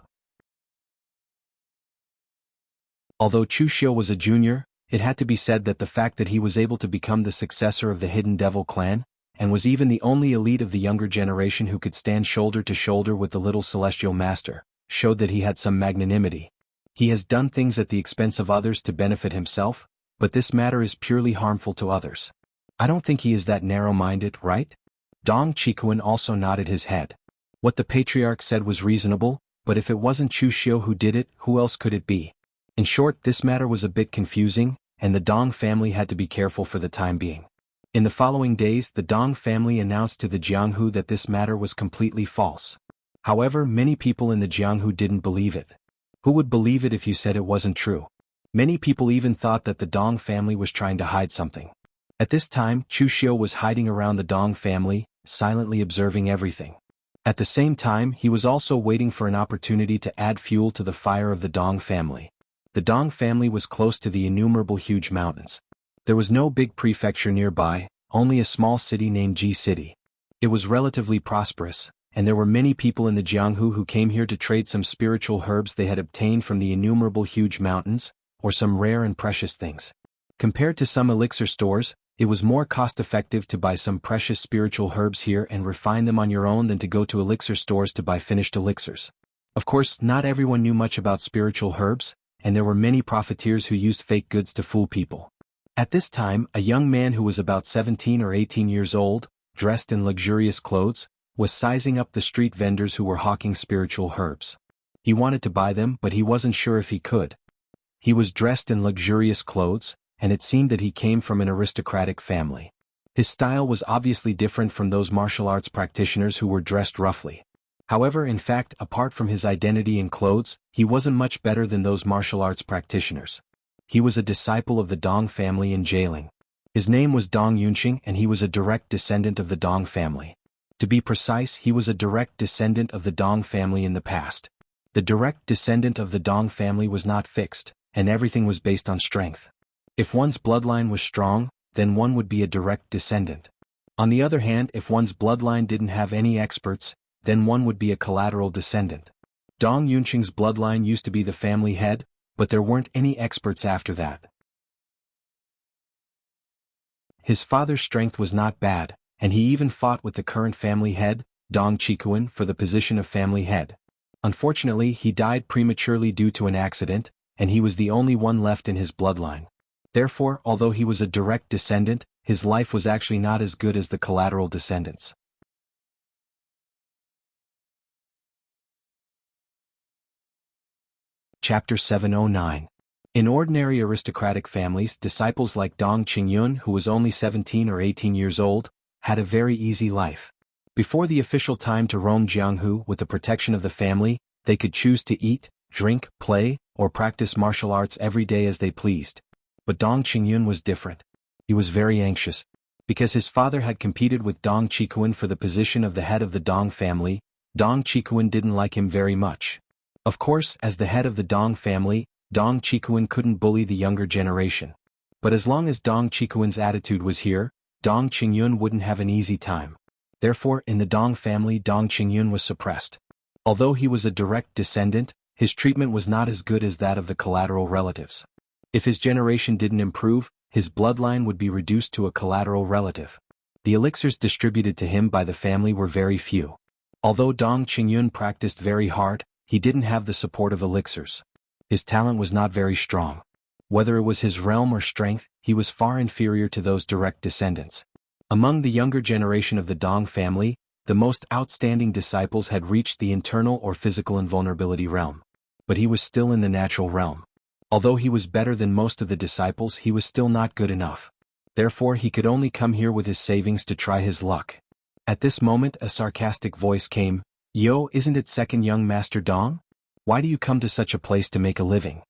Although Chu Xiu was a junior, it had to be said that the fact that he was able to become the successor of the Hidden Devil clan, and was even the only elite of the younger generation who could stand shoulder to shoulder with the little celestial master, showed that he had some magnanimity. He has done things at the expense of others to benefit himself, but this matter is purely harmful to others. I don't think he is that narrow-minded, right? Dong Chikuan also nodded his head. What the patriarch said was reasonable, but if it wasn't Chu Xiu who did it, who else could it be? In short, this matter was a bit confusing, and the Dong family had to be careful for the time being. In the following days, the Dong family announced to the Jianghu that this matter was completely false. However, many people in the Jianghu didn't believe it. Who would believe it if you said it wasn't true? Many people even thought that the Dong family was trying to hide something. At this time, Chu Xiu was hiding around the Dong family, silently observing everything. At the same time, he was also waiting for an opportunity to add fuel to the fire of the Dong family. The Dong family was close to the innumerable huge mountains. There was no big prefecture nearby, only a small city named Ji City. It was relatively prosperous, and there were many people in the Jianghu who came here to trade some spiritual herbs they had obtained from the innumerable huge mountains, or some rare and precious things. Compared to some elixir stores, it was more cost-effective to buy some precious spiritual herbs here and refine them on your own than to go to elixir stores to buy finished elixirs. Of course, not everyone knew much about spiritual herbs, and there were many profiteers who used fake goods to fool people. At this time, a young man who was about 17 or 18 years old, dressed in luxurious clothes, was sizing up the street vendors who were hawking spiritual herbs. He wanted to buy them, but he wasn't sure if he could. He was dressed in luxurious clothes, and it seemed that he came from an aristocratic family. His style was obviously different from those martial arts practitioners who were dressed roughly. However, in fact, apart from his identity and clothes, he wasn't much better than those martial arts practitioners. He was a disciple of the Dong family in Jialing. His name was Dong Yunqing, and he was a direct descendant of the Dong family. To be precise, he was a direct descendant of the Dong family in the past. The direct descendant of the Dong family was not fixed, and everything was based on strength. If one's bloodline was strong, then one would be a direct descendant. On the other hand, if one's bloodline didn't have any experts, then one would be a collateral descendant. Dong Yunqing's bloodline used to be the family head, but there weren't any experts after that. His father's strength was not bad, and he even fought with the current family head, Dong Chikuan, for the position of family head. Unfortunately, he died prematurely due to an accident, and he was the only one left in his bloodline. Therefore, although he was a direct descendant, his life was actually not as good as the collateral descendants. Chapter 709. In ordinary aristocratic families, disciples like Dong Qingyun, who was only 17 or 18 years old, had a very easy life. Before the official time to roam Jianghu with the protection of the family, they could choose to eat, drink, play, or practice martial arts every day as they pleased. But Dong Qingyun was different. He was very anxious. Because his father had competed with Dong Chikuan for the position of the head of the Dong family, Dong Chikuan didn't like him very much. Of course, as the head of the Dong family, Dong Chikuan couldn't bully the younger generation. But as long as Dong Chikuan's attitude was here, Dong Qingyun wouldn't have an easy time. Therefore, in the Dong family, Dong Qingyun was suppressed. Although he was a direct descendant, his treatment was not as good as that of the collateral relatives. If his generation didn't improve, his bloodline would be reduced to a collateral relative. The elixirs distributed to him by the family were very few. Although Dong Qingyun practiced very hard, he didn't have the support of elixirs. His talent was not very strong. Whether it was his realm or strength, he was far inferior to those direct descendants. Among the younger generation of the Dong family, the most outstanding disciples had reached the internal or physical invulnerability realm. But he was still in the natural realm. Although he was better than most of the disciples, he was still not good enough. Therefore he could only come here with his savings to try his luck. At this moment a sarcastic voice came, "Yo, isn't it second young Master Dong? Why do you come to such a place to make a living?"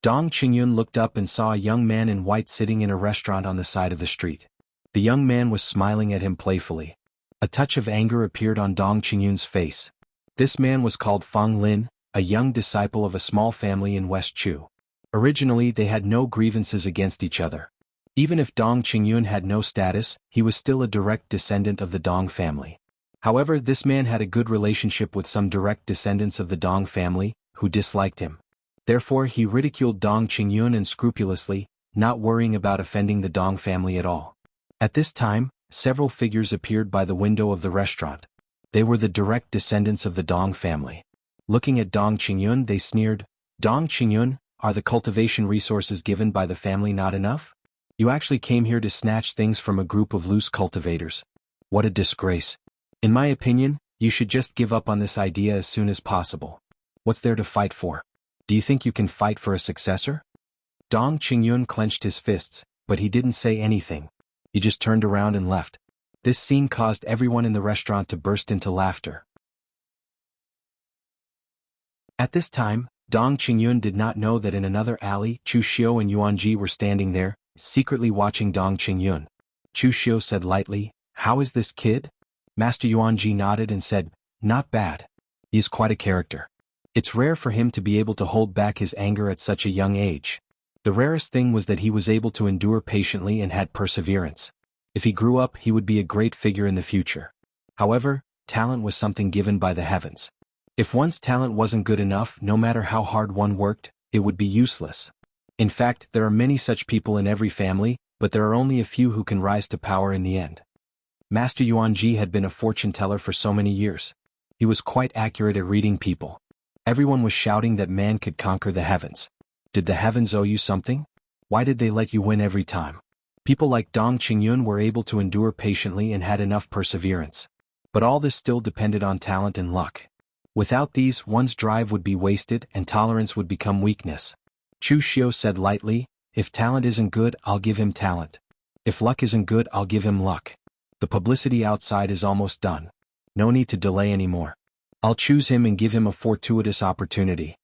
Dong Qingyun looked up and saw a young man in white sitting in a restaurant on the side of the street. The young man was smiling at him playfully. A touch of anger appeared on Dong Qingyun's face. This man was called Fang Lin, a young disciple of a small family in West Chu. Originally they had no grievances against each other. Even if Dong Qingyun had no status, he was still a direct descendant of the Dong family. However, this man had a good relationship with some direct descendants of the Dong family, who disliked him. Therefore he ridiculed Dong Qingyun unscrupulously, not worrying about offending the Dong family at all. At this time, several figures appeared by the window of the restaurant. They were the direct descendants of the Dong family. Looking at Dong Qingyun they sneered, "Dong Qingyun, are the cultivation resources given by the family not enough? You actually came here to snatch things from a group of loose cultivators. What a disgrace. In my opinion, you should just give up on this idea as soon as possible. What's there to fight for? Do you think you can fight for a successor?" Dong Qingyun clenched his fists, but he didn't say anything. He just turned around and left. This scene caused everyone in the restaurant to burst into laughter. At this time, Dong Qingyun did not know that in another alley, Chu Xiu and Yuanji were standing there, secretly watching Dong Qingyun. Chu Xiu said lightly, "How is this kid?" Master Yuanji nodded and said, "Not bad. He is quite a character. It's rare for him to be able to hold back his anger at such a young age. The rarest thing was that he was able to endure patiently and had perseverance. If he grew up he would be a great figure in the future. However, talent was something given by the heavens. If one's talent wasn't good enough, no matter how hard one worked, it would be useless. In fact, there are many such people in every family, but there are only a few who can rise to power in the end." Master Yuanji had been a fortune teller for so many years. He was quite accurate at reading people. Everyone was shouting that man could conquer the heavens. Did the heavens owe you something? Why did they let you win every time? People like Dong Qingyun were able to endure patiently and had enough perseverance. But all this still depended on talent and luck. Without these, one's drive would be wasted and tolerance would become weakness. Chu Xiu said lightly, "If talent isn't good, I'll give him talent. If luck isn't good, I'll give him luck. The publicity outside is almost done. No need to delay anymore. I'll choose him and give him a fortuitous opportunity."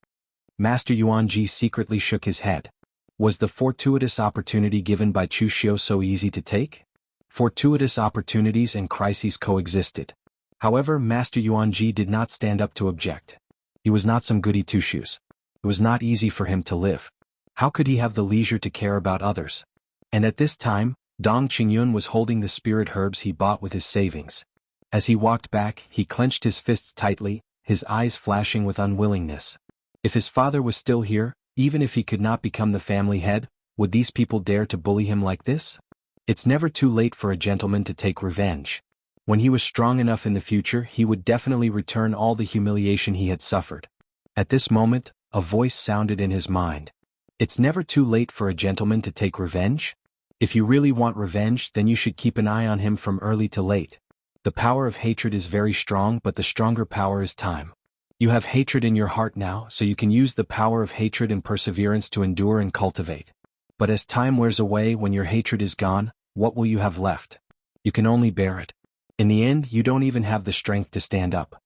Master Yuanji secretly shook his head. Was the fortuitous opportunity given by Chu Xiu so easy to take? Fortuitous opportunities and crises coexisted. However, Master Yuanji did not stand up to object. He was not some goody two-shoes. It was not easy for him to live. How could he have the leisure to care about others? And at this time, Dong Qingyun was holding the spirit herbs he bought with his savings. As he walked back, he clenched his fists tightly, his eyes flashing with unwillingness. If his father was still here, even if he could not become the family head, would these people dare to bully him like this? It's never too late for a gentleman to take revenge. When he was strong enough in the future, he would definitely return all the humiliation he had suffered. At this moment, a voice sounded in his mind. It's never too late for a gentleman to take revenge? If you really want revenge, then you should keep an eye on him from early to late. The power of hatred is very strong, but the stronger power is time. You have hatred in your heart now, so you can use the power of hatred and perseverance to endure and cultivate. But as time wears away, when your hatred is gone, what will you have left? You can only bear it. In the end, you don't even have the strength to stand up.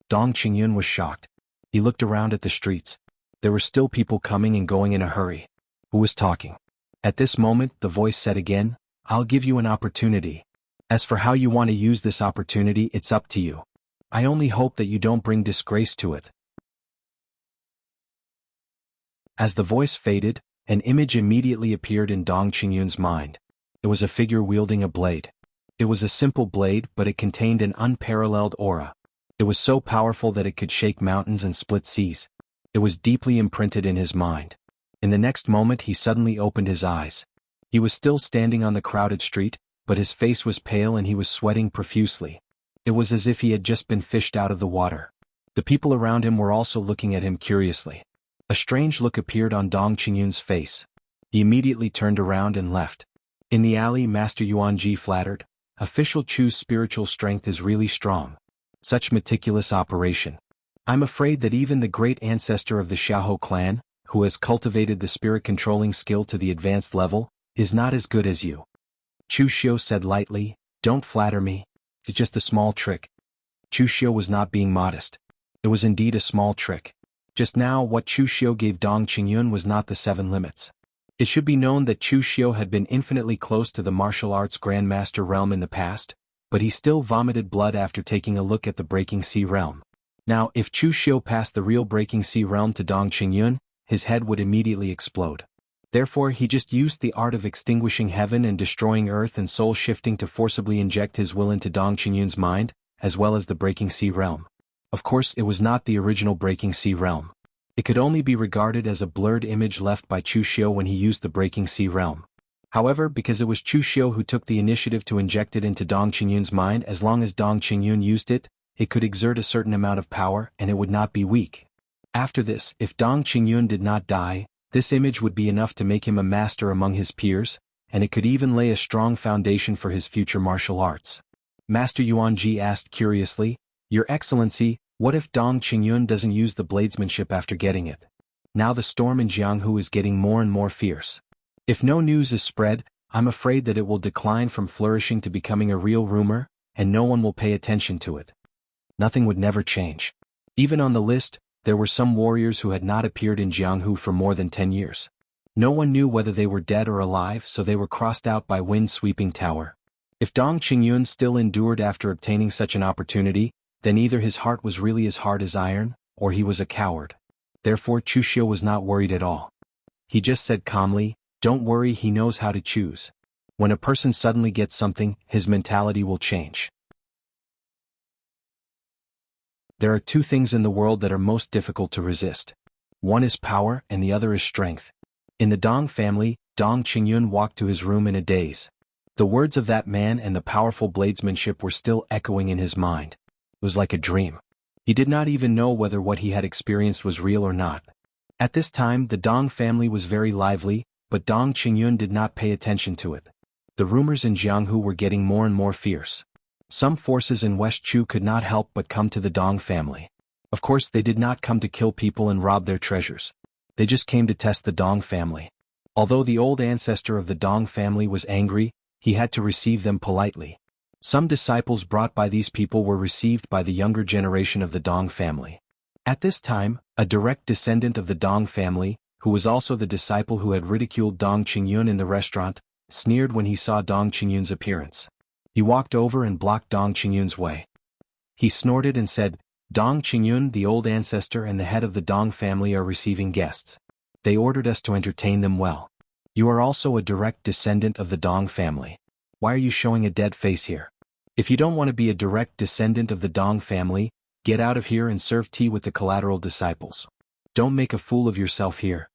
Dong Qingyun was shocked. He looked around at the streets. There were still people coming and going in a hurry. Who was talking? At this moment, the voice said again, "I'll give you an opportunity. As for how you want to use this opportunity, it's up to you. I only hope that you don't bring disgrace to it." As the voice faded, an image immediately appeared in Dong Qingyun's mind. It was a figure wielding a blade. It was a simple blade, but it contained an unparalleled aura. It was so powerful that it could shake mountains and split seas. It was deeply imprinted in his mind. In the next moment he suddenly opened his eyes. He was still standing on the crowded street, but his face was pale and he was sweating profusely. It was as if he had just been fished out of the water. The people around him were also looking at him curiously. A strange look appeared on Dong Qingyun's face. He immediately turned around and left. In the alley, Master Yuanji flattered, "Official Chu's spiritual strength is really strong. Such meticulous operation. I'm afraid that even the great ancestor of the Xiaohou clan, who has cultivated the spirit-controlling skill to the advanced level, is not as good as you." Chu Xiu said lightly, "Don't flatter me. It's just a small trick." Chu Xiu was not being modest. It was indeed a small trick. Just now what Chu Xiu gave Dong Qingyun was not the 7 limits. It should be known that Chu Xiu had been infinitely close to the martial arts grandmaster realm in the past, but he still vomited blood after taking a look at the Breaking Sea realm. Now if Chu Xiu passed the real Breaking Sea realm to Dong Qingyun, his head would immediately explode. Therefore he just used the art of extinguishing heaven and destroying earth and soul shifting to forcibly inject his will into Dong Qingyun's mind, as well as the Breaking Sea realm. Of course it was not the original Breaking Sea realm. It could only be regarded as a blurred image left by Chu Xiu when he used the Breaking Sea realm. However, because it was Chu Xiu who took the initiative to inject it into Dong Qingyun's mind, as long as Dong Qingyun used it, it could exert a certain amount of power and it would not be weak. After this, if Dong Qingyun did not die, this image would be enough to make him a master among his peers, and it could even lay a strong foundation for his future martial arts. Master Yuanji asked curiously, "Your Excellency, what if Dong Qingyun doesn't use the bladesmanship after getting it?" Now the storm in Jianghu is getting more and more fierce. If no news is spread, I'm afraid that it will decline from flourishing to becoming a real rumor, and no one will pay attention to it. Nothing would never change. Even on the list, there were some warriors who had not appeared in Jianghu for more than 10 years. No one knew whether they were dead or alive, so they were crossed out by wind-sweeping tower. If Dong Qingyun still endured after obtaining such an opportunity, then either his heart was really as hard as iron, or he was a coward. Therefore Chu Xiu was not worried at all. He just said calmly, "Don't worry, he knows how to choose. When a person suddenly gets something, his mentality will change." There are 2 things in the world that are most difficult to resist. One is power and the other is strength. In the Dong family, Dong Qingyun walked to his room in a daze. The words of that man and the powerful bladesmanship were still echoing in his mind. It was like a dream. He did not even know whether what he had experienced was real or not. At this time the Dong family was very lively, but Dong Qingyun did not pay attention to it. The rumors in Jianghu were getting more and more fierce. Some forces in West Chu could not help but come to the Dong family. Of course they did not come to kill people and rob their treasures. They just came to test the Dong family. Although the old ancestor of the Dong family was angry, he had to receive them politely. Some disciples brought by these people were received by the younger generation of the Dong family. At this time, a direct descendant of the Dong family, who was also the disciple who had ridiculed Dong Qingyun in the restaurant, sneered when he saw Dong Qingyun's appearance. He walked over and blocked Dong Qingyun's way. He snorted and said, "Dong Qingyun, the old ancestor and the head of the Dong family, are receiving guests. They ordered us to entertain them well. You are also a direct descendant of the Dong family. Why are you showing a dead face here? If you don't want to be a direct descendant of the Dong family, get out of here and serve tea with the collateral disciples. Don't make a fool of yourself here."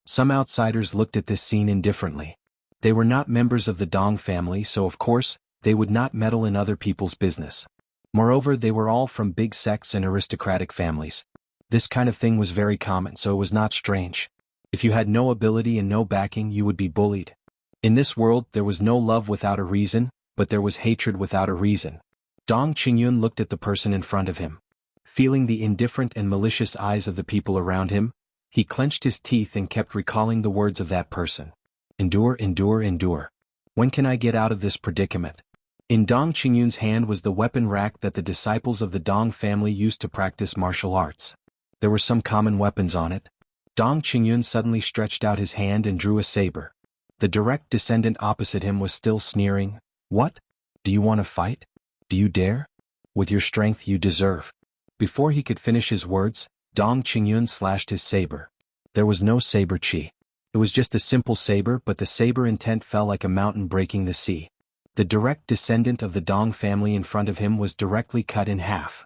Some outsiders looked at this scene indifferently. They were not members of the Dong family, so of course, they would not meddle in other people's business. Moreover, they were all from big sects and aristocratic families. This kind of thing was very common, so it was not strange. If you had no ability and no backing, you would be bullied. In this world, there was no love without a reason, but there was hatred without a reason. Dong Qingyun looked at the person in front of him. Feeling the indifferent and malicious eyes of the people around him, he clenched his teeth and kept recalling the words of that person. "Endure, endure, endure. When can I get out of this predicament?" In Dong Qingyun's hand was the weapon rack that the disciples of the Dong family used to practice martial arts. There were some common weapons on it. Dong Qingyun suddenly stretched out his hand and drew a saber. The direct descendant opposite him was still sneering. "What? Do you want to fight? Do you dare? With your strength you deserve." Before he could finish his words, Dong Qingyun slashed his saber. There was no saber chi. It was just a simple saber, but the saber intent fell like a mountain breaking the sea. The direct descendant of the Dong family in front of him was directly cut in half.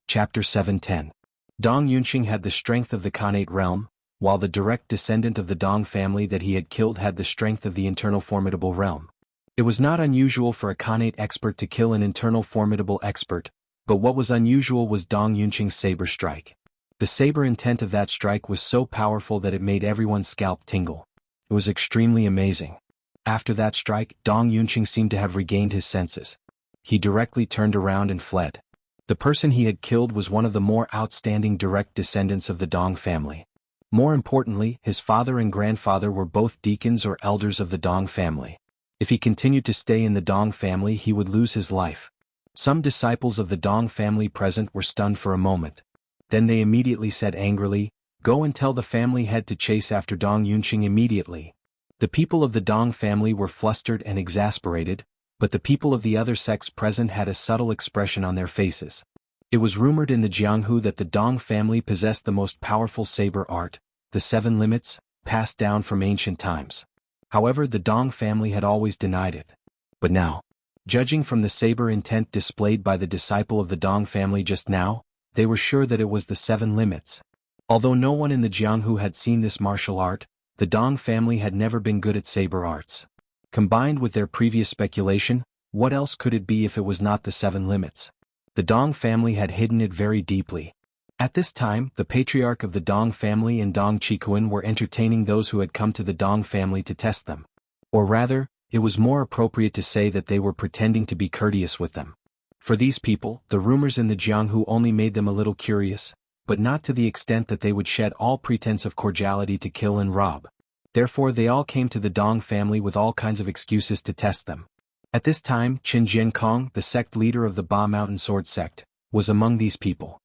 Chapter 710. Dong Yunqing had the strength of the Khanate realm, while the direct descendant of the Dong family that he had killed had the strength of the internal formidable realm. It was not unusual for a Khanate expert to kill an internal formidable expert, but what was unusual was Dong Yunqing's saber strike. The saber intent of that strike was so powerful that it made everyone's scalp tingle. It was extremely amazing. After that strike, Dong Yunqing seemed to have regained his senses. He directly turned around and fled. The person he had killed was one of the more outstanding direct descendants of the Dong family. More importantly, his father and grandfather were both deacons or elders of the Dong family. If he continued to stay in the Dong family, he would lose his life. Some disciples of the Dong family present were stunned for a moment. Then they immediately said angrily, "Go and tell the family head to chase after Dong Yunqing immediately." The people of the Dong family were flustered and exasperated, but the people of the other sects present had a subtle expression on their faces. It was rumored in the Jianghu that the Dong family possessed the most powerful saber art, the 7 limits, passed down from ancient times. However, the Dong family had always denied it. But now, judging from the saber intent displayed by the disciple of the Dong family just now, they were sure that it was the 7 limits. Although no one in the Jianghu had seen this martial art, the Dong family had never been good at saber arts. Combined with their previous speculation, what else could it be if it was not the 7 limits? The Dong family had hidden it very deeply. At this time, the patriarch of the Dong family and Dong Chikuan were entertaining those who had come to the Dong family to test them. Or rather, it was more appropriate to say that they were pretending to be courteous with them. For these people, the rumors in the Jianghu only made them a little curious, but not to the extent that they would shed all pretense of cordiality to kill and rob. Therefore they all came to the Dong family with all kinds of excuses to test them. At this time, Qin Jiankong, the sect leader of the Ba Mountain Sword sect, was among these people.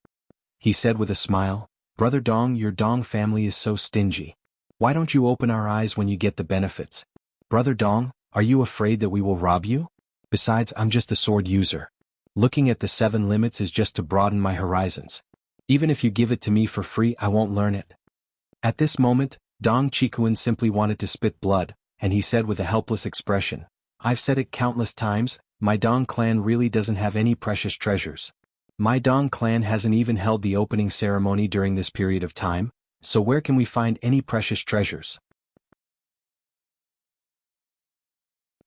He said with a smile, "Brother Dong, your Dong family is so stingy. Why don't you open our eyes when you get the benefits? Brother Dong, are you afraid that we will rob you? Besides, I'm just a sword user. Looking at the 7 limits is just to broaden my horizons. Even if you give it to me for free, I won't learn it." At this moment, Dong Chikuan simply wanted to spit blood, and he said with a helpless expression, "I've said it countless times, my Dong clan really doesn't have any precious treasures. My Dong clan hasn't even held the opening ceremony during this period of time, so where can we find any precious treasures?"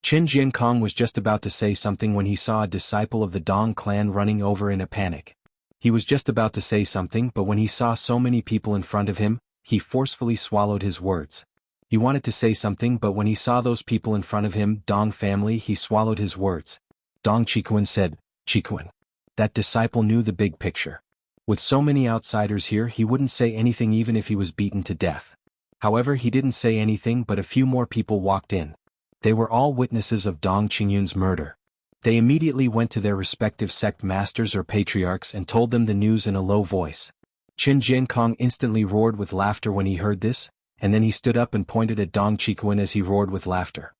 Qin Jiankong was just about to say something when he saw a disciple of the Dong clan running over in a panic. He was just about to say something, but when he saw so many people in front of him, he forcefully swallowed his words. He wanted to say something, but when he saw those people in front of him, Dong family, he swallowed his words. Dong Chikuan said, "Chikuan." That disciple knew the big picture. With so many outsiders here, he wouldn't say anything even if he was beaten to death. However, he didn't say anything, but a few more people walked in. They were all witnesses of Dong Qingyun's murder. They immediately went to their respective sect masters or patriarchs and told them the news in a low voice. Qin Jiankong instantly roared with laughter when he heard this, and then he stood up and pointed at Dong Chikuan as he roared with laughter.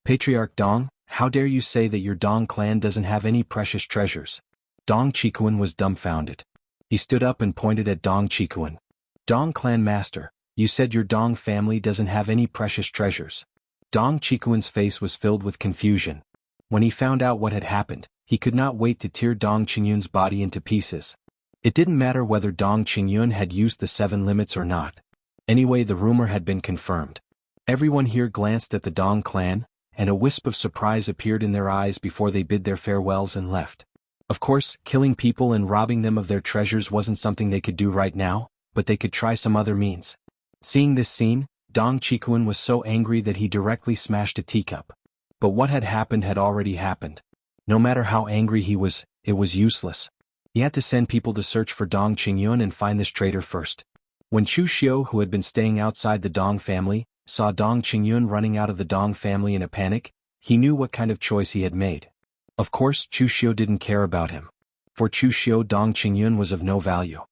"Patriarch Dong, how dare you say that your Dong clan doesn't have any precious treasures?" Dong Chikuan was dumbfounded. He stood up and pointed at Dong Chikuan. "Dong clan master, you said your Dong family doesn't have any precious treasures." Dong Chikuan's face was filled with confusion. When he found out what had happened, he could not wait to tear Dong Qingyun's body into pieces. It didn't matter whether Dong Qingyun had used the 7 limits or not. Anyway, the rumor had been confirmed. Everyone here glanced at the Dong clan, and a wisp of surprise appeared in their eyes before they bid their farewells and left. Of course, killing people and robbing them of their treasures wasn't something they could do right now, but they could try some other means. Seeing this scene, Dong Chikuan was so angry that he directly smashed a teacup. But what had happened had already happened. No matter how angry he was, it was useless. He had to send people to search for Dong Qingyun and find this traitor first. When Chu Xiu, who had been staying outside the Dong family, saw Dong Qingyun running out of the Dong family in a panic, he knew what kind of choice he had made. Of course, Chu Xiu didn't care about him. For Chu Xiu, Dong Qingyun was of no value.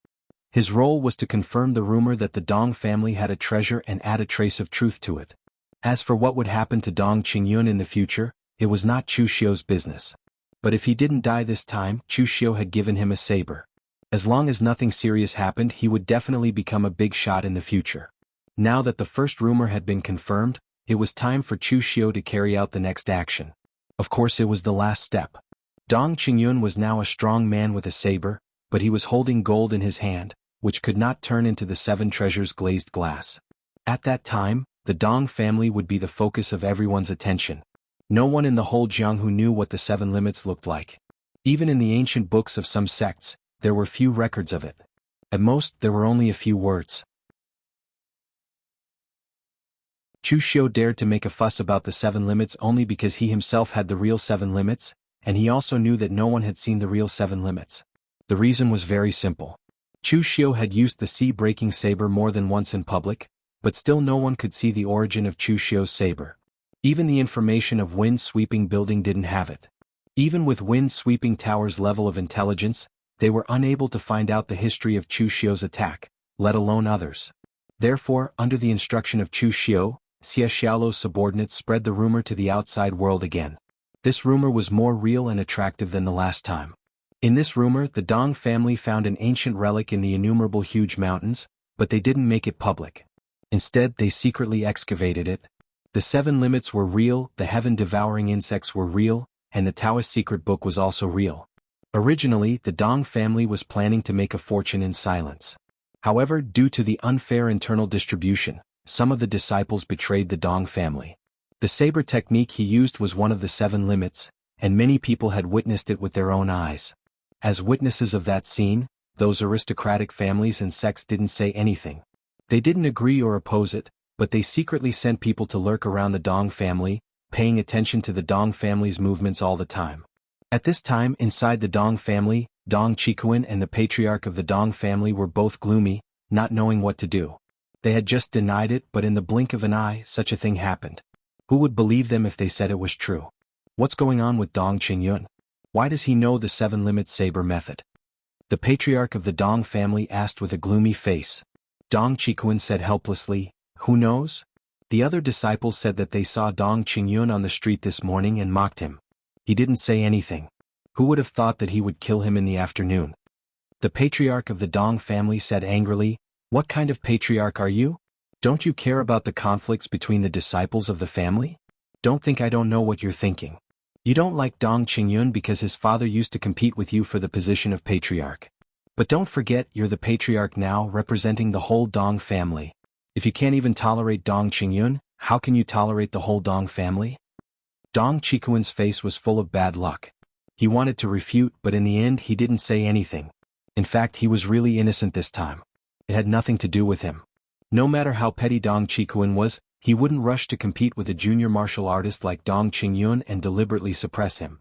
His role was to confirm the rumor that the Dong family had a treasure and add a trace of truth to it. As for what would happen to Dong Qingyun in the future, it was not Chu Xiu's business. But if he didn't die this time, Chu Xiu had given him a saber. As long as nothing serious happened, he would definitely become a big shot in the future. Now that the first rumor had been confirmed, it was time for Chu Xiu to carry out the next action. Of course, it was the last step. Dong Qingyun was now a strong man with a saber, but he was holding gold in his hand, which could not turn into the 7 treasures glazed glass. At that time, the Dong family would be the focus of everyone's attention. No one in the whole Jianghu knew what the 7 limits looked like. Even in the ancient books of some sects, there were few records of it. At most, there were only a few words. Chu Xiu dared to make a fuss about the 7 limits only because he himself had the real 7 limits, and he also knew that no one had seen the real 7 limits. The reason was very simple. Chu Xiu had used the sea-breaking saber more than once in public, but still no one could see the origin of Chu Xiu's saber. Even the information of wind-sweeping building didn't have it. Even with wind-sweeping tower's level of intelligence, they were unable to find out the history of Chu Xiu's attack, let alone others. Therefore, under the instruction of Chu Xiu, Xie Xiaolu's subordinates spread the rumor to the outside world again. This rumor was more real and attractive than the last time. In this rumor, the Dong family found an ancient relic in the innumerable huge mountains, but they didn't make it public. Instead, they secretly excavated it. The 7 limits were real, the heaven-devouring insects were real, and the Taoist secret book was also real. Originally, the Dong family was planning to make a fortune in silence. However, due to the unfair internal distribution, some of the disciples betrayed the Dong family. The saber technique he used was one of the 7 limits, and many people had witnessed it with their own eyes. As witnesses of that scene, those aristocratic families and sects didn't say anything. They didn't agree or oppose it, but they secretly sent people to lurk around the Dong family, paying attention to the Dong family's movements all the time. At this time, inside the Dong family, Dong Qikuan and the patriarch of the Dong family were both gloomy, not knowing what to do. They had just denied it, but in the blink of an eye, such a thing happened. Who would believe them if they said it was true? What's going on with Dong Qingyun? Why does he know the 7 limit saber method? The patriarch of the Dong family asked with a gloomy face. Dong Qikuan said helplessly, "Who knows?" The other disciples said that they saw Dong Qingyun on the street this morning and mocked him. He didn't say anything. Who would have thought that he would kill him in the afternoon? The patriarch of the Dong family said angrily, "What kind of patriarch are you? Don't you care about the conflicts between the disciples of the family? Don't think I don't know what you're thinking. You don't like Dong Qingyun because his father used to compete with you for the position of patriarch. But don't forget you're the patriarch now representing the whole Dong family. If you can't even tolerate Dong Qingyun, how can you tolerate the whole Dong family?" Dong Qikuan's face was full of bad luck. He wanted to refute, but in the end he didn't say anything. In fact, he was really innocent this time. It had nothing to do with him. No matter how petty Dong Qikuan was, he wouldn't rush to compete with a junior martial artist like Dong Qingyun and deliberately suppress him.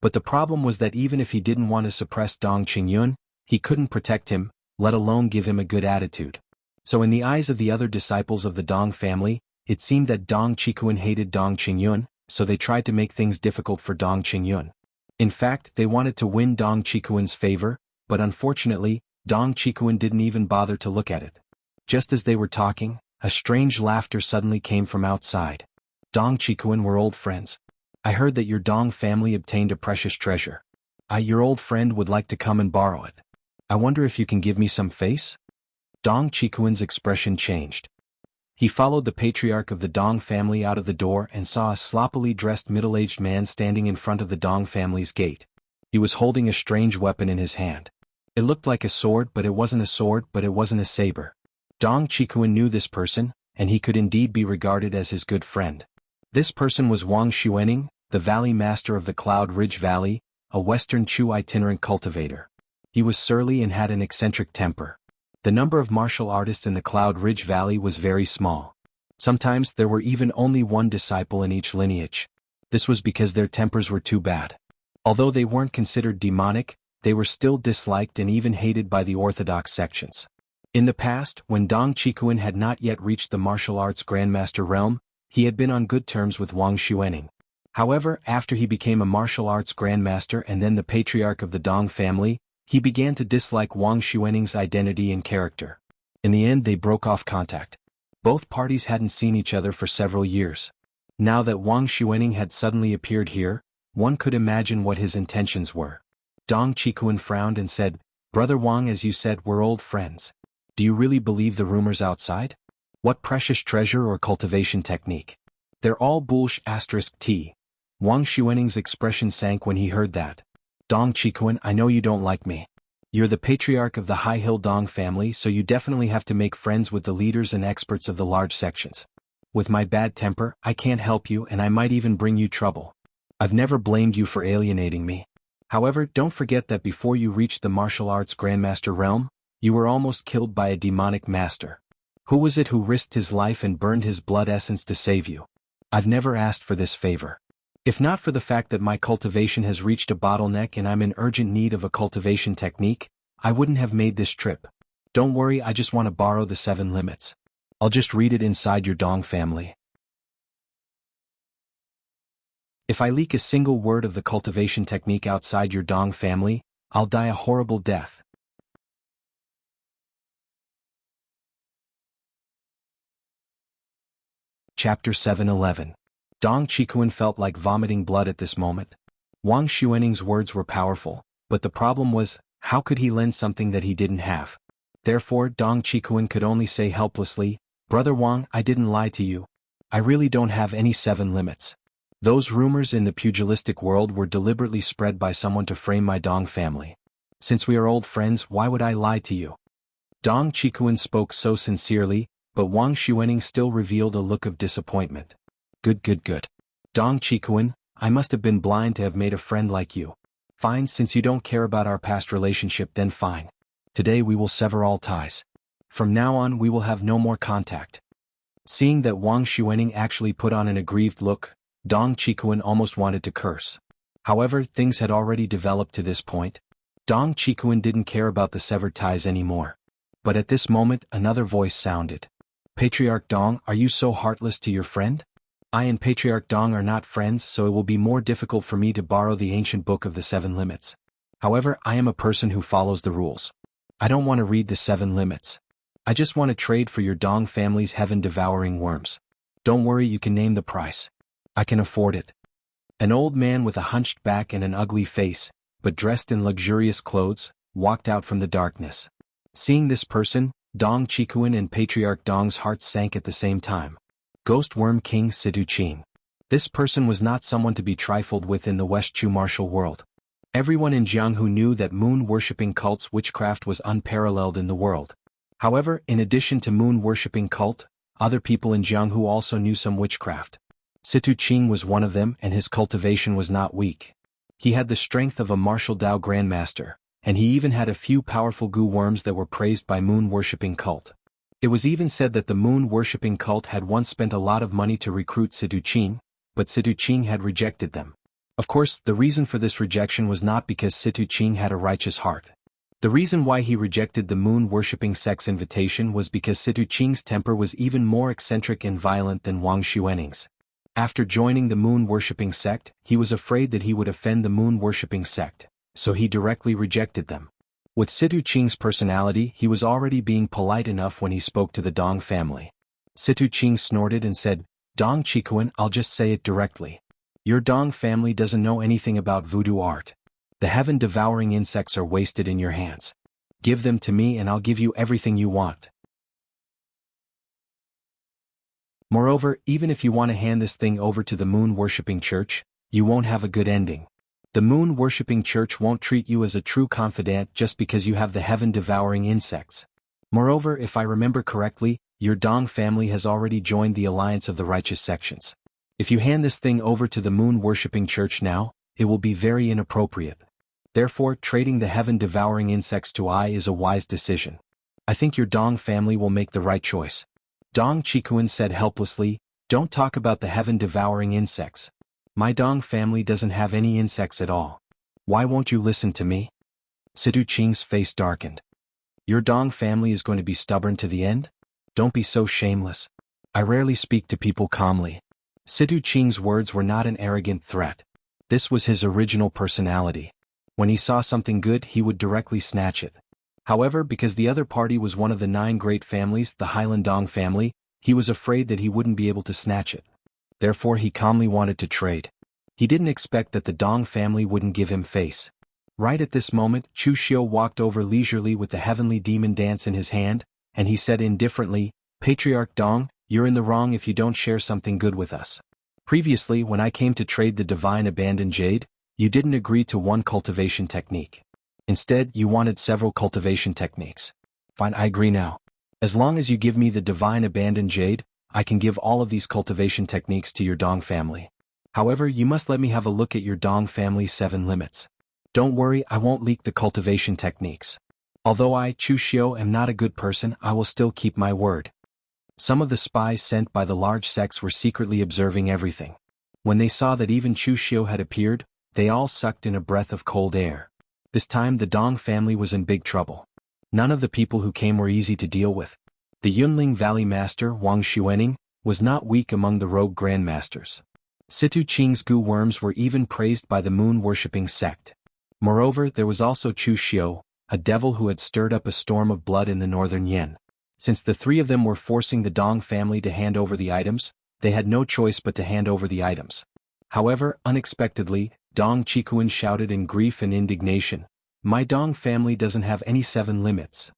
But the problem was that even if he didn't want to suppress Dong Qingyun, he couldn't protect him, let alone give him a good attitude. So in the eyes of the other disciples of the Dong family, it seemed that Dong Qikuan hated Dong Qingyun, so they tried to make things difficult for Dong Qingyun. In fact, they wanted to win Dong Qikuan's favor, but unfortunately, Dong Qikuan didn't even bother to look at it. Just as they were talking, a strange laughter suddenly came from outside. "Dong Qikuan, we're old friends. I heard that your Dong family obtained a precious treasure. Your old friend would like to come and borrow it. I wonder if you can give me some face?" Dong Qikuan's expression changed. He followed the patriarch of the Dong family out of the door and saw a sloppily dressed middle-aged man standing in front of the Dong family's gate. He was holding a strange weapon in his hand. It looked like a sword, but it wasn't a sword, but it wasn't a saber. Dong Qikuan knew this person, and he could indeed be regarded as his good friend. This person was Wang Xuening, the valley master of the Cloud Ridge Valley, a western Chu itinerant cultivator. He was surly and had an eccentric temper. The number of martial artists in the Cloud Ridge Valley was very small. Sometimes there were even only one disciple in each lineage. This was because their tempers were too bad. Although they weren't considered demonic, they were still disliked and even hated by the orthodox sections. In the past, when Dong Qikuan had not yet reached the martial arts grandmaster realm, he had been on good terms with Wang Xuening. However, after he became a martial arts grandmaster and then the patriarch of the Dong family, he began to dislike Wang Xuening's identity and character. In the end, they broke off contact. Both parties hadn't seen each other for several years. Now that Wang Xuening had suddenly appeared here, one could imagine what his intentions were. Dong Qikuan frowned and said, "Brother Wang, as you said, we're old friends. Do you really believe the rumors outside? What precious treasure or cultivation technique? They're all bullsh*t. Wang Xuening's expression sank when he heard that. "Dong Qikuan, I know you don't like me. You're the patriarch of the High Hill Dong family, so you definitely have to make friends with the leaders and experts of the large sections. With my bad temper, I can't help you and I might even bring you trouble. I've never blamed you for alienating me. However, don't forget that before you reached the martial arts grandmaster realm, you were almost killed by a demonic master. Who was it who risked his life and burned his blood essence to save you? I've never asked for this favor. If not for the fact that my cultivation has reached a bottleneck and I'm in urgent need of a cultivation technique, I wouldn't have made this trip. Don't worry, I just want to borrow the 7 limits. I'll just read it inside your Dong family. If I leak a single word of the cultivation technique outside your Dong family, I'll die a horrible death. Chapter 7:11. Dong Qikuan felt like vomiting blood at this moment. Wang Xuaning's words were powerful, but the problem was, how could he lend something that he didn't have? Therefore, Dong Qikuan could only say helplessly, "Brother Wang, I didn't lie to you. I really don't have any 7 limits. Those rumors in the pugilistic world were deliberately spread by someone to frame my Dong family. Since we are old friends, why would I lie to you?" Dong Qikuan spoke so sincerely, but Wang Xuaning still revealed a look of disappointment. Good. Dong Qikuan, I must have been blind to have made a friend like you. Fine, since you don't care about our past relationship, then fine. Today we will sever all ties. From now on we will have no more contact. Seeing that Wang Xuaning actually put on an aggrieved look, Dong Qikuan almost wanted to curse. However, things had already developed to this point. Dong Qikuan didn't care about the severed ties anymore. But at this moment another voice sounded. "Patriarch Dong, are you so heartless to your friend? I and Patriarch Dong are not friends, so it will be more difficult for me to borrow the ancient book of the 7 limits. However, I am a person who follows the rules. I don't want to read the 7 limits. I just want to trade for your Dong family's heaven-devouring worms. Don't worry, you can name the price. I can afford it." An old man with a hunched back and an ugly face, but dressed in luxurious clothes, walked out from the darkness. Seeing this person, Dong Qikuan and Patriarch Dong's hearts sank at the same time. Ghost Worm King Situ Qing. This person was not someone to be trifled with in the Westchu martial world. Everyone in Jianghu knew that moon-worshipping cult's witchcraft was unparalleled in the world. However, in addition to moon-worshipping cult, other people in Jianghu also knew some witchcraft. Situ Qing was one of them, and his cultivation was not weak. He had the strength of a martial Dao grandmaster, and he even had a few powerful goo worms that were praised by moon-worshipping cult. It was even said that the moon-worshipping cult had once spent a lot of money to recruit Situ Qing, but Situ Qing had rejected them. Of course, the reason for this rejection was not because Situ Qing had a righteous heart. The reason why he rejected the moon-worshipping sect's invitation was because Situ Qing's temper was even more eccentric and violent than Wang Xuaning's. After joining the moon-worshipping sect, he was afraid that he would offend the moon-worshipping sect, so he directly rejected them. With Situ Qing's personality, he was already being polite enough when he spoke to the Dong family. Situ Qing snorted and said, "Dong Qikuan, I'll just say it directly. Your Dong family doesn't know anything about voodoo art. The heaven-devouring insects are wasted in your hands. Give them to me and I'll give you everything you want. Moreover, even if you want to hand this thing over to the moon-worshipping church, you won't have a good ending. The moon-worshipping church won't treat you as a true confidant just because you have the heaven-devouring insects. Moreover, if I remember correctly, your Dong family has already joined the alliance of the righteous sections. If you hand this thing over to the moon-worshipping church now, it will be very inappropriate. Therefore, trading the heaven-devouring insects to I is a wise decision. I think your Dong family will make the right choice." Dong Qikuan said helplessly, "Don't talk about the heaven-devouring insects. My Dong family doesn't have any insects at all. Why won't you listen to me?" Situ Qing's face darkened. "Your Dong family is going to be stubborn to the end? Don't be so shameless. I rarely speak to people calmly." Situ Qing's words were not an arrogant threat. This was his original personality. When he saw something good, he would directly snatch it. However, because the other party was one of the 9 great families, the Highland Dong family, he was afraid that he wouldn't be able to snatch it. Therefore he calmly wanted to trade. He didn't expect that the Dong family wouldn't give him face. Right at this moment, Chu Xiu walked over leisurely with the heavenly demon dance in his hand, and he said indifferently, "Patriarch Dong, you're in the wrong if you don't share something good with us. Previously, when I came to trade the divine abandoned jade, you didn't agree to one cultivation technique. Instead, you wanted several cultivation techniques. Fine, I agree now. As long as you give me the divine abandoned jade, I can give all of these cultivation techniques to your Dong family. However, you must let me have a look at your Dong family's 7 limits. Don't worry, I won't leak the cultivation techniques. Although I, Chu Xiu, am not a good person, I will still keep my word. Some of the spies sent by the large sects were secretly observing everything. When they saw that even Chu Xiu had appeared, they all sucked in a breath of cold air. This time the Dong family was in big trouble. None of the people who came were easy to deal with. The Yunling Valley Master, Wang Xuening, was not weak among the rogue grandmasters. Situ Qing's gu worms were even praised by the moon-worshipping sect. Moreover, there was also Chu Xiu, a devil who had stirred up a storm of blood in the northern Yen. Since the three of them were forcing the Dong family to hand over the items, they had no choice but to hand over the items. However, unexpectedly, Dong Qikuan shouted in grief and indignation, "My Dong family doesn't have any 7 limits."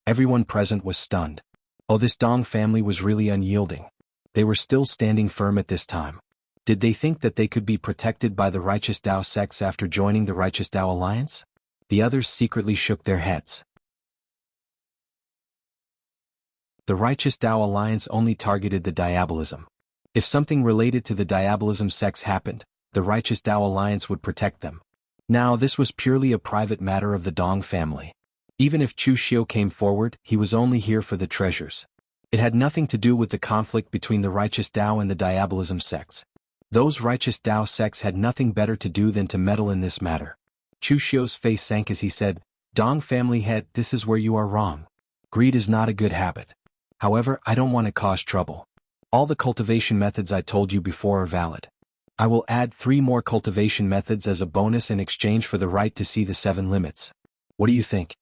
Everyone present was stunned. Oh, this Dong family was really unyielding. They were still standing firm at this time. Did they think that they could be protected by the Righteous Tao sects after joining the Righteous Tao alliance? The others secretly shook their heads. The Righteous Tao alliance only targeted the diabolism. If something related to the diabolism sects happened, the Righteous Tao alliance would protect them. Now this was purely a private matter of the Dong family. Even if Chu Xiu came forward, he was only here for the treasures. It had nothing to do with the conflict between the Righteous Tao and the diabolism sects. Those Righteous Tao sects had nothing better to do than to meddle in this matter. Chu Xiu's face sank as he said, "Dong family head, this is where you are wrong. Greed is not a good habit. However, I don't want to cause trouble. All the cultivation methods I told you before are valid. I will add 3 more cultivation methods as a bonus in exchange for the right to see the 7 limits. What do you think?"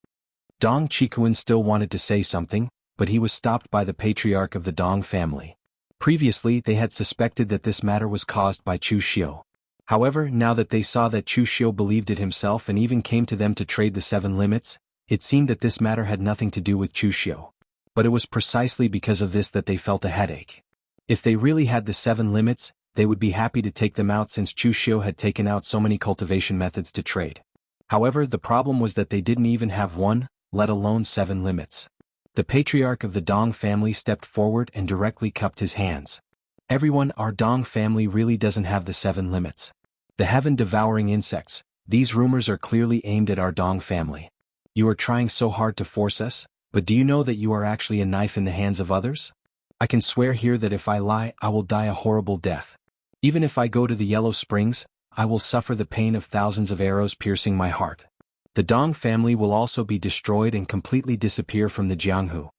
Dong Qikuan still wanted to say something, but he was stopped by the patriarch of the Dong family. Previously they had suspected that this matter was caused by Chu Xiu. However, now that they saw that Chu Xiu believed it himself and even came to them to trade the 7 limits, it seemed that this matter had nothing to do with Chu Xiu. But it was precisely because of this that they felt a headache. If they really had the 7 limits, they would be happy to take them out since Chu Xiu had taken out so many cultivation methods to trade. However, the problem was that they didn't even have 1, let alone 7 limits. The patriarch of the Dong family stepped forward and directly cupped his hands. "Everyone, our Dong family really doesn't have the 7 limits. The heaven-devouring insects, these rumors are clearly aimed at our Dong family. You are trying so hard to force us, but do you know that you are actually a knife in the hands of others? I can swear here that if I lie, I will die a horrible death. Even if I go to the Yellow Springs, I will suffer the pain of thousands of arrows piercing my heart. The Dong family will also be destroyed and completely disappear from the Jianghu."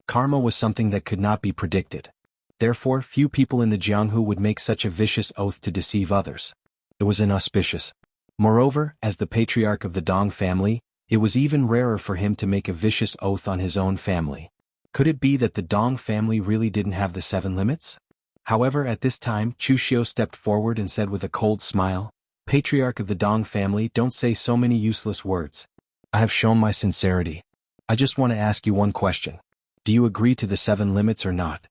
Karma was something that could not be predicted. Therefore, few people in the Jianghu would make such a vicious oath to deceive others. It was inauspicious. Moreover, as the patriarch of the Dong family, it was even rarer for him to make a vicious oath on his own family. Could it be that the Dong family really didn't have the 7 limits? However, at this time, Chu Xiu stepped forward and said with a cold smile, "Patriarch of the Dong family, don't say so many useless words. I have shown my sincerity. I just want to ask you one question. Do you agree to the 7 limits or not?"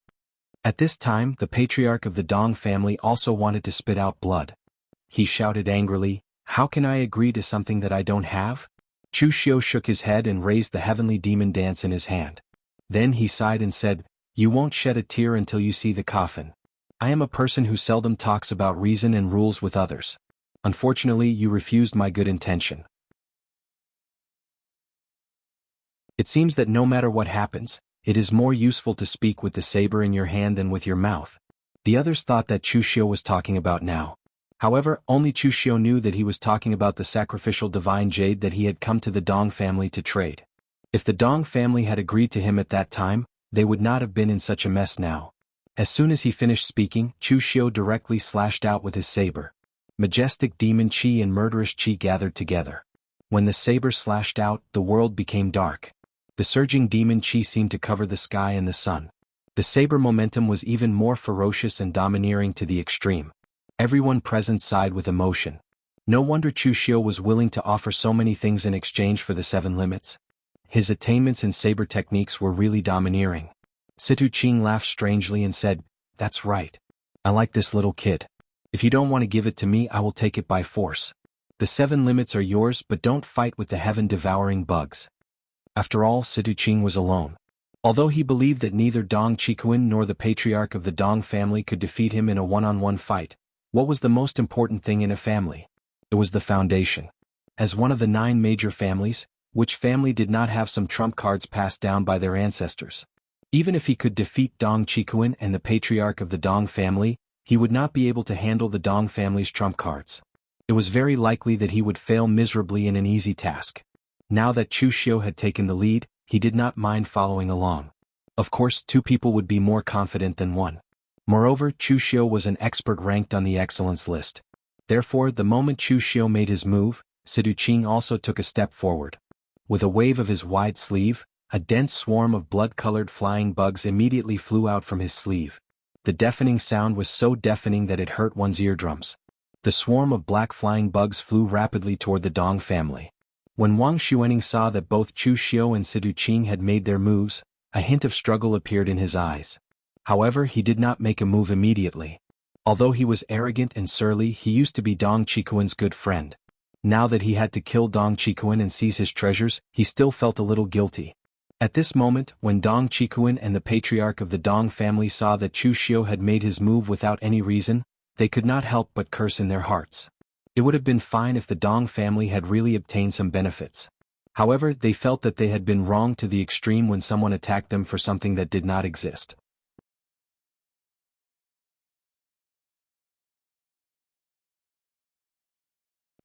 At this time, the patriarch of the Dong family also wanted to spit out blood. He shouted angrily, "How can I agree to something that I don't have?" Chu Xiu shook his head and raised the heavenly demon dance in his hand. Then he sighed and said, "You won't shed a tear until you see the coffin. I am a person who seldom talks about reason and rules with others. Unfortunately, you refused my good intention. It seems that no matter what happens, it is more useful to speak with the saber in your hand than with your mouth." The others thought that Chu Xiu was talking about now. However, only Chu Xiu knew that he was talking about the sacrificial divine jade that he had come to the Dong family to trade. If the Dong family had agreed to him at that time, they would not have been in such a mess now. As soon as he finished speaking, Chu Xiu directly slashed out with his saber. Majestic demon chi and murderous chi gathered together. When the saber slashed out, the world became dark. The surging demon chi seemed to cover the sky and the sun. The saber momentum was even more ferocious and domineering to the extreme. Everyone present sighed with emotion. No wonder Chu Xiu was willing to offer so many things in exchange for the 7 limits. His attainments in saber techniques were really domineering. Situ Qing laughed strangely and said, "That's right. I like this little kid. If you don't want to give it to me, I will take it by force. The 7 limits are yours, but don't fight with the heaven-devouring bugs." After all, Situ Qing was alone. Although he believed that neither Dong Qikuan nor the patriarch of the Dong family could defeat him in a one-on-one fight, what was the most important thing in a family? It was the foundation. As one of the 9 major families, which family did not have some trump cards passed down by their ancestors? Even if he could defeat Dong Qikuan and the patriarch of the Dong family, he would not be able to handle the Dong family's trump cards. It was very likely that he would fail miserably in an easy task. Now that Chu Xiu had taken the lead, he did not mind following along. Of course, 2 people would be more confident than 1. Moreover, Chu Xiu was an expert ranked on the excellence list. Therefore, the moment Chu Xiu made his move, Sidu Qing also took a step forward. With a wave of his wide sleeve, a dense swarm of blood-colored flying bugs immediately flew out from his sleeve. The deafening sound was so deafening that it hurt one's eardrums. The swarm of black flying bugs flew rapidly toward the Dong family. When Wang Xuening saw that both Chu Xiu and Sidu Qing had made their moves, a hint of struggle appeared in his eyes. However, he did not make a move immediately. Although he was arrogant and surly, he used to be Dong Qikuan's good friend. Now that he had to kill Dong Qikuan and seize his treasures, he still felt a little guilty. At this moment, when Dong Qikuan and the patriarch of the Dong family saw that Chu Xiu had made his move without any reason, they could not help but curse in their hearts. It would have been fine if the Dong family had really obtained some benefits. However, they felt that they had been wrong to the extreme when someone attacked them for something that did not exist.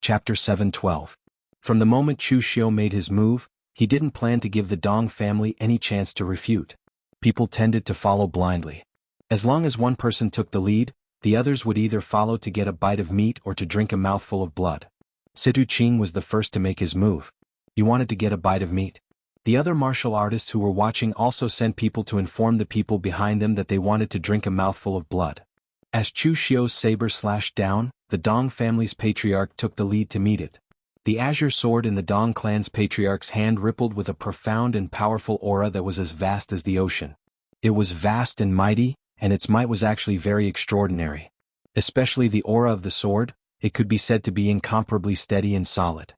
Chapter 7:12. From the moment Chu Xiu made his move, he didn't plan to give the Dong family any chance to refute. People tended to follow blindly. As long as one person took the lead, the others would either follow to get a bite of meat or to drink a mouthful of blood. Sidu Qing was the first to make his move. He wanted to get a bite of meat. The other martial artists who were watching also sent people to inform the people behind them that they wanted to drink a mouthful of blood. As Chu Xiu's saber slashed down, the Dong family's patriarch took the lead to meet it. The azure sword in the Dong clan's patriarch's hand rippled with a profound and powerful aura that was as vast as the ocean. It was vast and mighty, and its might was actually very extraordinary. Especially the aura of the sword, it could be said to be incomparably steady and solid.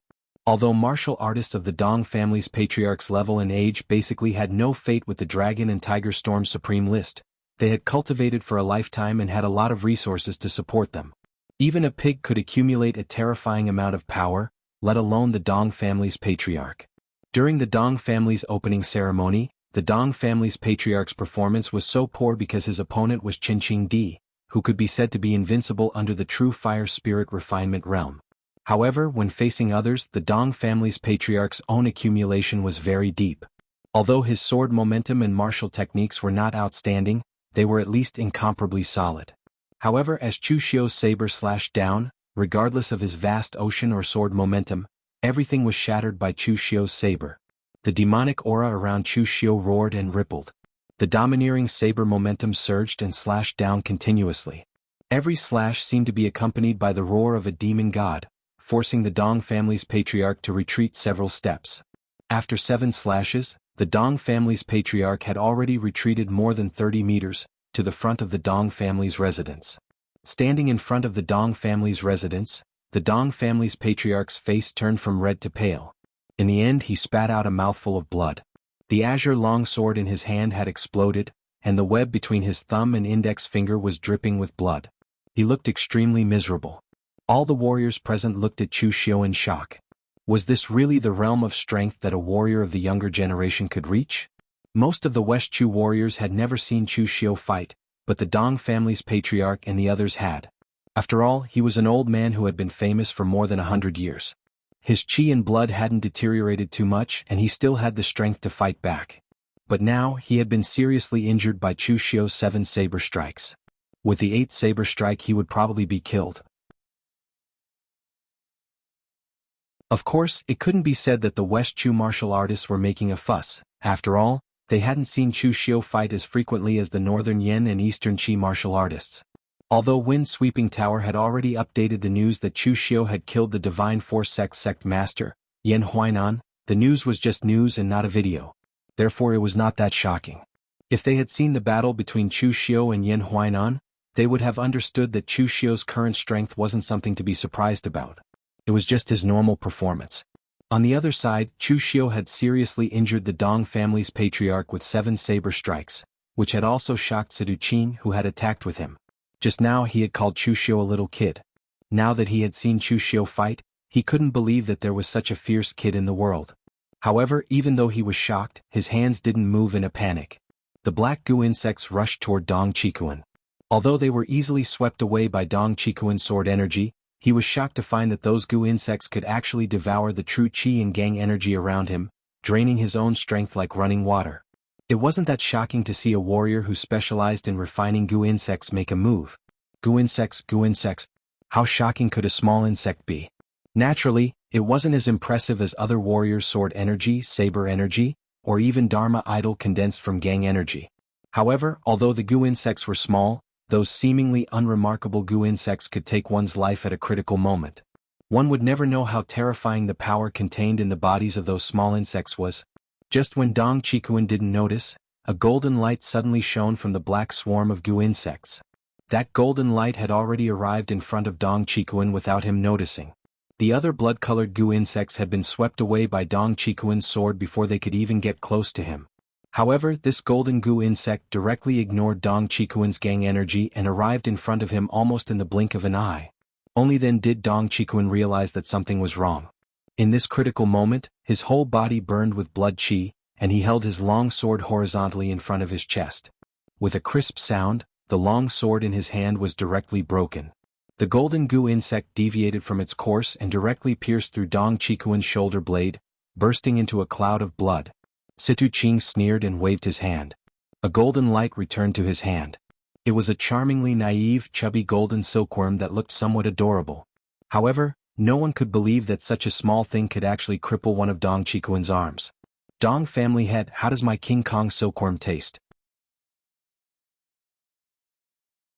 Although martial artists of the Dong family's patriarch's level and age basically had no fate with the Dragon and Tiger Storm Supreme list, they had cultivated for a lifetime and had a lot of resources to support them. Even a pig could accumulate a terrifying amount of power, let alone the Dong family's patriarch. During the Dong family's opening ceremony, the Dong family's patriarch's performance was so poor because his opponent was Qin Qing Di, who could be said to be invincible under the true fire spirit refinement realm. However, when facing others, the Dong family's patriarch's own accumulation was very deep. Although his sword momentum and martial techniques were not outstanding, they were at least incomparably solid. However, as Chu Xiu's saber slashed down, regardless of his vast ocean or sword momentum, everything was shattered by Chu Xiu's saber. The demonic aura around Chu Xiu roared and rippled. The domineering saber momentum surged and slashed down continuously. Every slash seemed to be accompanied by the roar of a demon god, forcing the Dong family's patriarch to retreat several steps. After 7 slashes, the Dong family's patriarch had already retreated more than 30 meters, to the front of the Dong family's residence. Standing in front of the Dong family's residence, the Dong family's patriarch's face turned from red to pale. In the end, he spat out a mouthful of blood. The azure longsword in his hand had exploded, and the web between his thumb and index finger was dripping with blood. He looked extremely miserable. All the warriors present looked at Chu Xiu in shock. Was this really the realm of strength that a warrior of the younger generation could reach? Most of the West Chu warriors had never seen Chu Xiu fight, but the Dong family's patriarch and the others had. After all, he was an old man who had been famous for more than 100 years. His chi and blood hadn't deteriorated too much and he still had the strength to fight back. But now, he had been seriously injured by Chu Xiu's 7 saber strikes. With the 8th saber strike he would probably be killed. Of course, it couldn't be said that the West Chu martial artists were making a fuss. After all, they hadn't seen Chu Xiu fight as frequently as the Northern Yen and Eastern Qi martial artists. Although Wind Sweeping Tower had already updated the news that Chu Xiu had killed the Divine Force sect master, Yen Huainan, the news was just news and not a video. Therefore it was not that shocking. If they had seen the battle between Chu Xiu and Yen Huainan, they would have understood that Chu Xiu's current strength wasn't something to be surprised about. It was just his normal performance. On the other side, Chu Xiu had seriously injured the Dong family's patriarch with 7 saber strikes, which had also shocked Sidu Qing, who had attacked with him. Just now he had called Chu Xiu a little kid. Now that he had seen Chu Xiu fight, He couldn't believe that there was such a fierce kid in the world. However, even though he was shocked, his hands didn't move in a panic. The black goo insects rushed toward Dong Chikuan. Although they were easily swept away by Dong Chikuan's sword energy, he was shocked to find that those goo insects could actually devour the true chi and gang energy around him, draining his own strength like running water. It wasn't that shocking to see a warrior who specialized in refining goo insects make a move. Goo insects, how shocking could a small insect be? Naturally, it wasn't as impressive as other warriors' sword energy, saber energy, or even Dharma idol condensed from gang energy. However, although the goo insects were small, those seemingly unremarkable goo insects could take one's life at a critical moment. One would never know how terrifying the power contained in the bodies of those small insects was. Just when Dong Chikuan didn't notice, a golden light suddenly shone from the black swarm of goo insects. That golden light had already arrived in front of Dong Chikuan without him noticing. The other blood-colored goo insects had been swept away by Dong Chikuan's sword before they could even get close to him. However, this golden goo insect directly ignored Dong Chikuan's gang energy and arrived in front of him almost in the blink of an eye. Only then did Dong Chikuan realize that something was wrong. In this critical moment, his whole body burned with blood chi, and he held his long sword horizontally in front of his chest. With a crisp sound, the long sword in his hand was directly broken. The golden goo insect deviated from its course and directly pierced through Dong Chikuan's shoulder blade, bursting into a cloud of blood. Situ Ching sneered and waved his hand. A golden light returned to his hand. It was a charmingly naive, chubby golden silkworm that looked somewhat adorable. However, no one could believe that such a small thing could actually cripple one of Dong Chikuan's arms. Dong family head, how does my King Kong silkworm taste?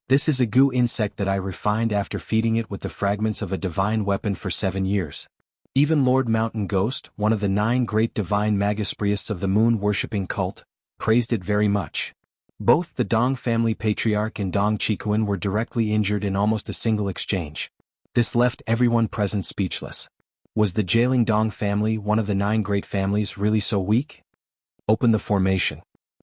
This is a goo insect that I refined after feeding it with the fragments of a divine weapon for 7 years. Even Lord Mountain Ghost, one of the 9 great divine magispriests of the moon-worshipping cult, praised it very much. Both the Dong family patriarch and Dong Chikuan were directly injured in almost a single exchange. This left everyone present speechless. Was the jailing Dong family, one of the 9 great families, really so weak? Open the formation.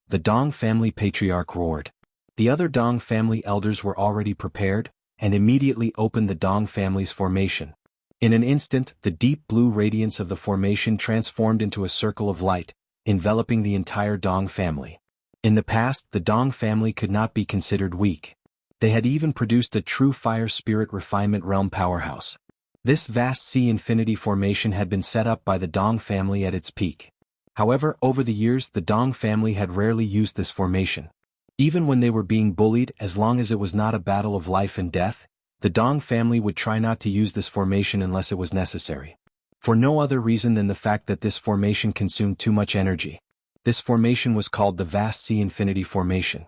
The Dong family patriarch roared. The other Dong family elders were already prepared, and immediately opened the Dong family's formation. In an instant, the deep blue radiance of the formation transformed into a circle of light, enveloping the entire Dong family. In the past, the Dong family could not be considered weak. They had even produced a true fire spirit refinement realm powerhouse. This vast sea infinity formation had been set up by the Dong family at its peak. However, over the years the Dong family had rarely used this formation. Even when they were being bullied, as long as it was not a battle of life and death, the Dong family would try not to use this formation unless it was necessary. For no other reason than the fact that this formation consumed too much energy. This formation was called the Vast Sea Infinity Formation.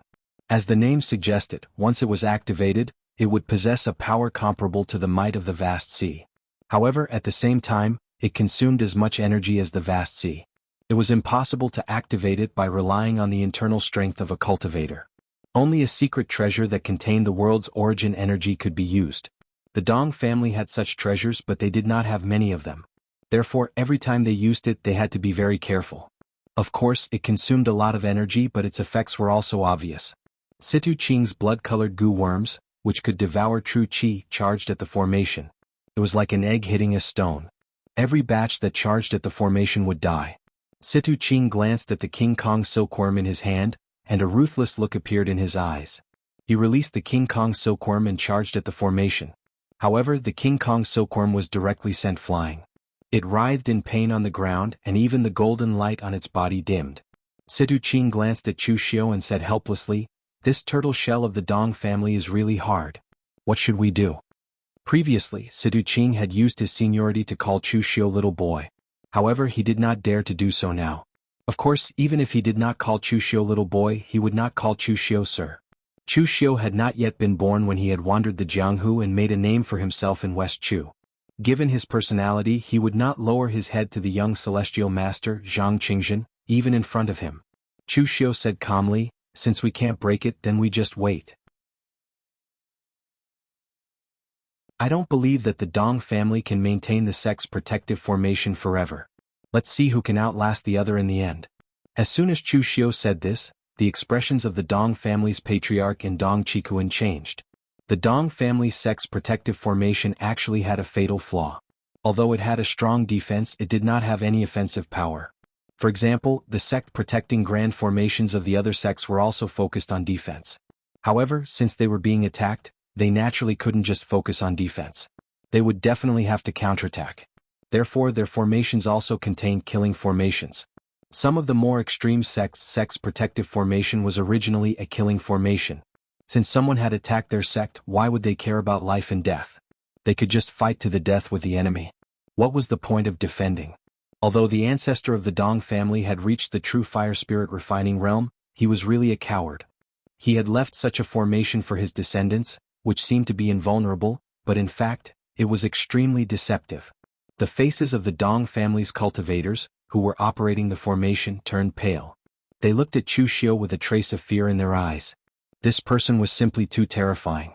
As the name suggested, once it was activated, it would possess a power comparable to the might of the vast sea. However, at the same time, it consumed as much energy as the vast sea. It was impossible to activate it by relying on the internal strength of a cultivator. Only a secret treasure that contained the world's origin energy could be used. The Dong family had such treasures, but they did not have many of them. Therefore, every time they used it, they had to be very careful. Of course, it consumed a lot of energy, but its effects were also obvious. Situ Ching's blood-colored goo worms, which could devour true chi, charged at the formation. It was like an egg hitting a stone. Every batch that charged at the formation would die. Situ Ching glanced at the King Kong silkworm in his hand, and a ruthless look appeared in his eyes. He released the King Kong silkworm and charged at the formation. However, the King Kong silkworm was directly sent flying. It writhed in pain on the ground, and even the golden light on its body dimmed. Situ Ching glanced at Chu Xiu and said helplessly, "This turtle shell of the Dong family is really hard. What should we do?" Previously, Situ Ching had used his seniority to call Chu Xiu little boy. However, he did not dare to do so now. Of course, even if he did not call Chu Xiu little boy, he would not call Chu Xiu sir. Chu Xiu had not yet been born when he had wandered the Jianghu and made a name for himself in West Chu. Given his personality, he would not lower his head to the young celestial master, Zhang Qingzhen, even in front of him. Chu Xiu said calmly, "Since we can't break it, then we just wait." I don't believe that the Dong family can maintain the sex protective formation forever. Let's see who can outlast the other in the end. As soon as Chu Xiu said this, the expressions of the Dong family's patriarch and Dong Chikuan changed. The Dong family's sex protective formation actually had a fatal flaw. Although it had a strong defense, it did not have any offensive power. For example, the sect protecting grand formations of the other sects were also focused on defense. However, since they were being attacked, they naturally couldn't just focus on defense. They would definitely have to counterattack. Therefore, their formations also contained killing formations. Some of the more extreme sect's protective formation was originally a killing formation. Since someone had attacked their sect, why would they care about life and death? They could just fight to the death with the enemy. What was the point of defending? Although the ancestor of the Dong family had reached the true fire spirit refining realm, he was really a coward. He had left such a formation for his descendants, which seemed to be invulnerable, but in fact, it was extremely deceptive. The faces of the Dong family's cultivators, who were operating the formation, turned pale. They looked at Chu Xiu with a trace of fear in their eyes. This person was simply too terrifying.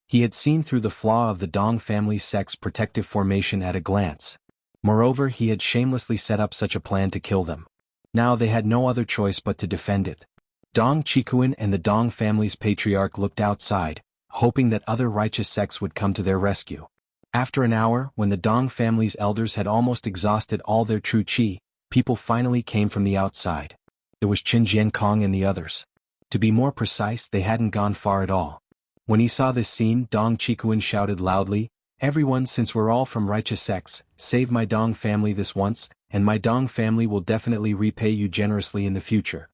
He had seen through the flaw of the Dong family's sect's protective formation at a glance. Moreover, he had shamelessly set up such a plan to kill them. Now they had no other choice but to defend it. Dong Chikuan and the Dong family's patriarch looked outside, hoping that other righteous sects would come to their rescue. After an hour, when the Dong family's elders had almost exhausted all their true qi, people finally came from the outside. It was Qin Jiankong and the others. To be more precise, they hadn't gone far at all. When he saw this scene, Dong Chikuan shouted loudly, "Everyone, since we're all from righteous sects, save my Dong family this once, and my Dong family will definitely repay you generously in the future."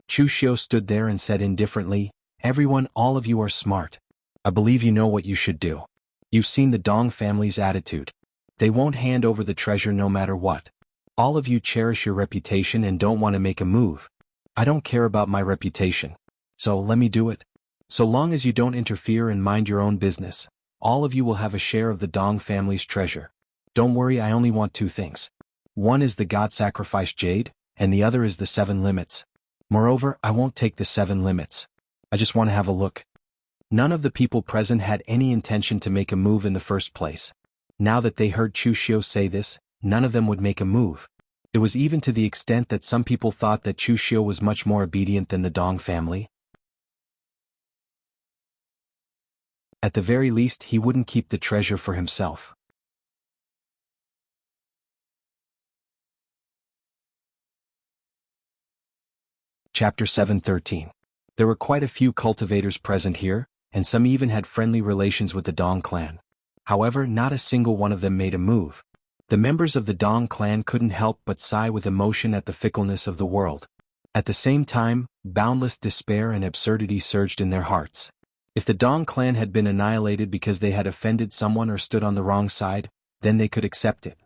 Chu Xiu stood there and said indifferently, "Everyone, all of you are smart. I believe you know what you should do. You've seen the Dong family's attitude. They won't hand over the treasure no matter what. All of you cherish your reputation and don't want to make a move. I don't care about my reputation. So let me do it. So long as you don't interfere and mind your own business, all of you will have a share of the Dong family's treasure. Don't worry, I only want two things. One is the God-sacrificed jade, and the other is the 7 limits. Moreover, I won't take the 7 limits. I just want to have a look." None of the people present had any intention to make a move in the first place. Now that they heard Chu Xiu say this, none of them would make a move. It was even to the extent that some people thought that Chu Xiu was much more obedient than the Dong family. At the very least, he wouldn't keep the treasure for himself. Chapter 7:13. There were quite a few cultivators present here, and some even had friendly relations with the Dong clan. However, not a single one of them made a move. The members of the Dong clan couldn't help but sigh with emotion at the fickleness of the world. At the same time, boundless despair and absurdity surged in their hearts. If the Dong clan had been annihilated because they had offended someone or stood on the wrong side, then they could accept it.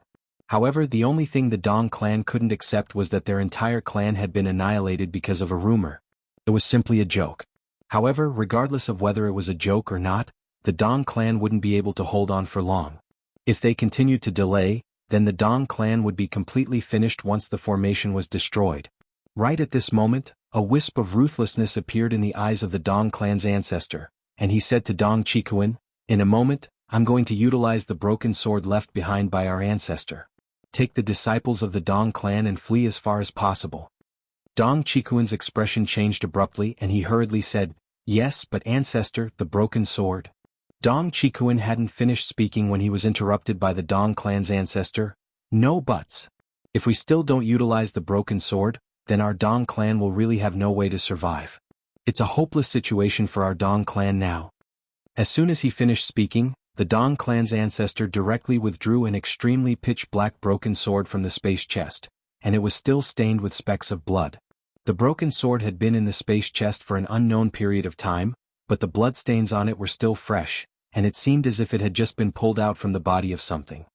However, the only thing the Dong clan couldn't accept was that their entire clan had been annihilated because of a rumor. It was simply a joke. However, regardless of whether it was a joke or not, the Dong clan wouldn't be able to hold on for long. If they continued to delay, then the Dong clan would be completely finished once the formation was destroyed. Right at this moment, a wisp of ruthlessness appeared in the eyes of the Dong clan's ancestor, and he said to Dong Chikuan, "In a moment, I'm going to utilize the broken sword left behind by our ancestor. Take the disciples of the Dong clan and flee as far as possible." Dong Chikuan's expression changed abruptly and he hurriedly said, "Yes, but ancestor, the broken sword." Dong Chikuan hadn't finished speaking when he was interrupted by the Dong clan's ancestor. "No buts. If we still don't utilize the broken sword, then our Dong clan will really have no way to survive. It's a hopeless situation for our Dong clan now." As soon as he finished speaking, the Dong clan's ancestor directly withdrew an extremely pitch-black broken sword from the space chest, and it was still stained with specks of blood. The broken sword had been in the space chest for an unknown period of time, but the bloodstains on it were still fresh, and it seemed as if it had just been pulled out from the body of something.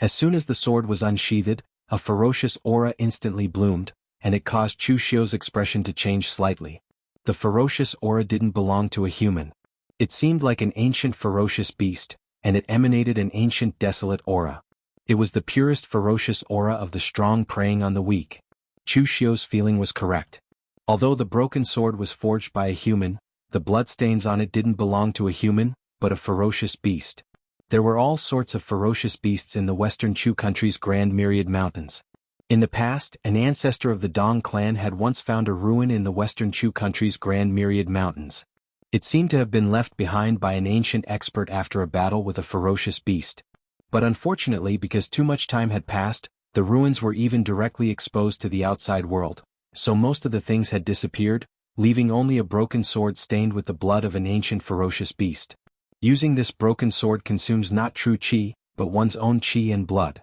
As soon as the sword was unsheathed, a ferocious aura instantly bloomed, and it caused Chu Xiu's expression to change slightly. The ferocious aura didn't belong to a human. It seemed like an ancient ferocious beast, and it emanated an ancient desolate aura. It was the purest ferocious aura of the strong preying on the weak. Chu Xiu's feeling was correct. Although the broken sword was forged by a human, the bloodstains on it didn't belong to a human, but a ferocious beast. There were all sorts of ferocious beasts in the western Chu country's Grand Myriad Mountains. In the past, an ancestor of the Dong clan had once found a ruin in the western Chu country's Grand Myriad Mountains. It seemed to have been left behind by an ancient expert after a battle with a ferocious beast. But unfortunately, because too much time had passed, the ruins were even directly exposed to the outside world, so most of the things had disappeared, leaving only a broken sword stained with the blood of an ancient ferocious beast. Using this broken sword consumes not true qi, but one's own qi and blood.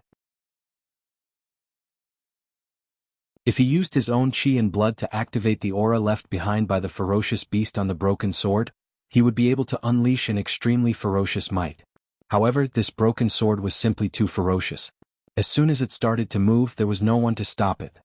If he used his own qi and blood to activate the aura left behind by the ferocious beast on the broken sword, he would be able to unleash an extremely ferocious might. However, this broken sword was simply too ferocious. As soon as it started to move, there was no one to stop it.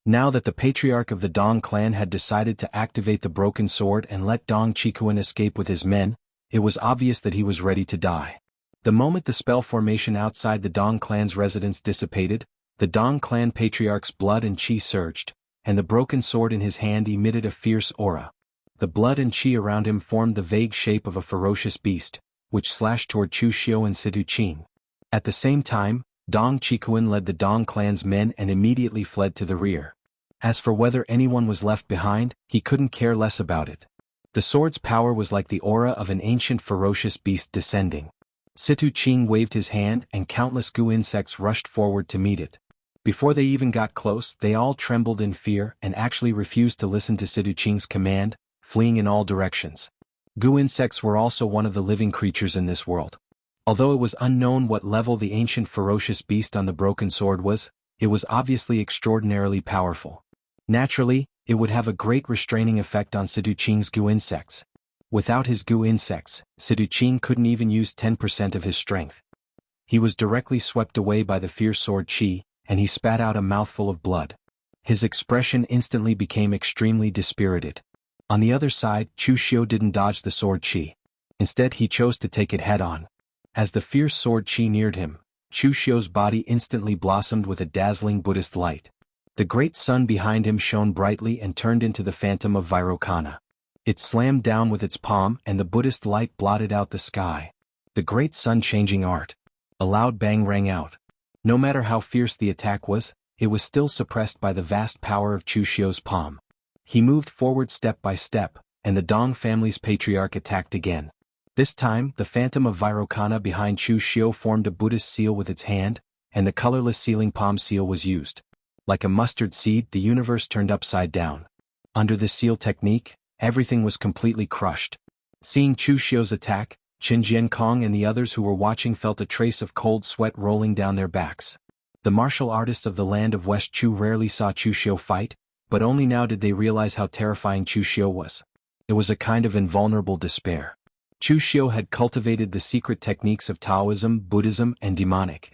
Now that the patriarch of the Dong clan had decided to activate the broken sword and let Dong Chikuan escape with his men, it was obvious that he was ready to die. The moment the spell formation outside the Dong clan's residence dissipated, the Dong clan patriarch's blood and qi surged, and the broken sword in his hand emitted a fierce aura. The blood and qi around him formed the vague shape of a ferocious beast, which slashed toward Chu Xiu and Situ Qing. At the same time, Dong Chikuan led the Dong clan's men and immediately fled to the rear. As for whether anyone was left behind, he couldn't care less about it. The sword's power was like the aura of an ancient ferocious beast descending. Situ Qing waved his hand and countless goo insects rushed forward to meet it. Before they even got close, they all trembled in fear and actually refused to listen to Situ Qing's command, fleeing in all directions. Goo insects were also one of the living creatures in this world. Although it was unknown what level the ancient ferocious beast on the broken sword was, it was obviously extraordinarily powerful. Naturally, it would have a great restraining effect on Situ Qing's goo insects. Without his goo insects, Situ Qing couldn't even use 10% of his strength. He was directly swept away by the fierce sword qi, and he spat out a mouthful of blood. His expression instantly became extremely dispirited. On the other side, Chu Xiu didn't dodge the sword qi. Instead, he chose to take it head-on. As the fierce sword qi neared him, Chu Xiu's body instantly blossomed with a dazzling Buddhist light. The great sun behind him shone brightly and turned into the phantom of Vairocana. It slammed down with its palm and the Buddhist light blotted out the sky. The great sun-changing art. A loud bang rang out. No matter how fierce the attack was, it was still suppressed by the vast power of Chu Xiu's palm. He moved forward step by step, and the Dong family's patriarch attacked again. This time, the phantom of Vairocana behind Chu Xiu formed a Buddhist seal with its hand, and the colorless sealing palm seal was used. Like a mustard seed, the universe turned upside down. Under the seal technique, everything was completely crushed. Seeing Chu Xiu's attack, Qin Jiankong and the others who were watching felt a trace of cold sweat rolling down their backs. The martial artists of the land of West Chu rarely saw Chu Xiu fight, but only now did they realize how terrifying Chu Xiu was. It was a kind of invulnerable despair. Chu Xiu had cultivated the secret techniques of Taoism, Buddhism, and demonic.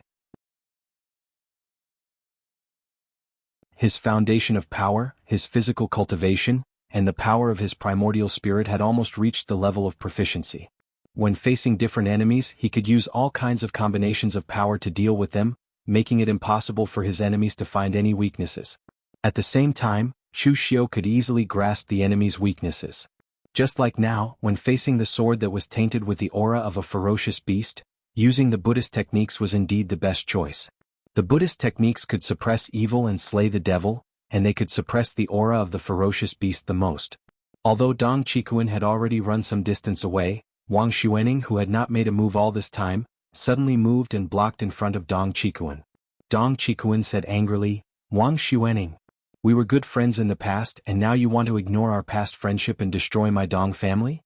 His foundation of power, his physical cultivation, and the power of his primordial spirit had almost reached the level of proficiency. When facing different enemies, he could use all kinds of combinations of power to deal with them, making it impossible for his enemies to find any weaknesses. At the same time, Chu Xiu could easily grasp the enemy's weaknesses. Just like now, when facing the sword that was tainted with the aura of a ferocious beast, using the Buddhist techniques was indeed the best choice. The Buddhist techniques could suppress evil and slay the devil, and they could suppress the aura of the ferocious beast the most. Although Dong Chikuan had already run some distance away, Wang Xuening, who had not made a move all this time, suddenly moved and blocked in front of Dong Chikuan. Dong Chikuan said angrily, "Wang Xuening, we were good friends in the past and now you want to ignore our past friendship and destroy my Dong family?"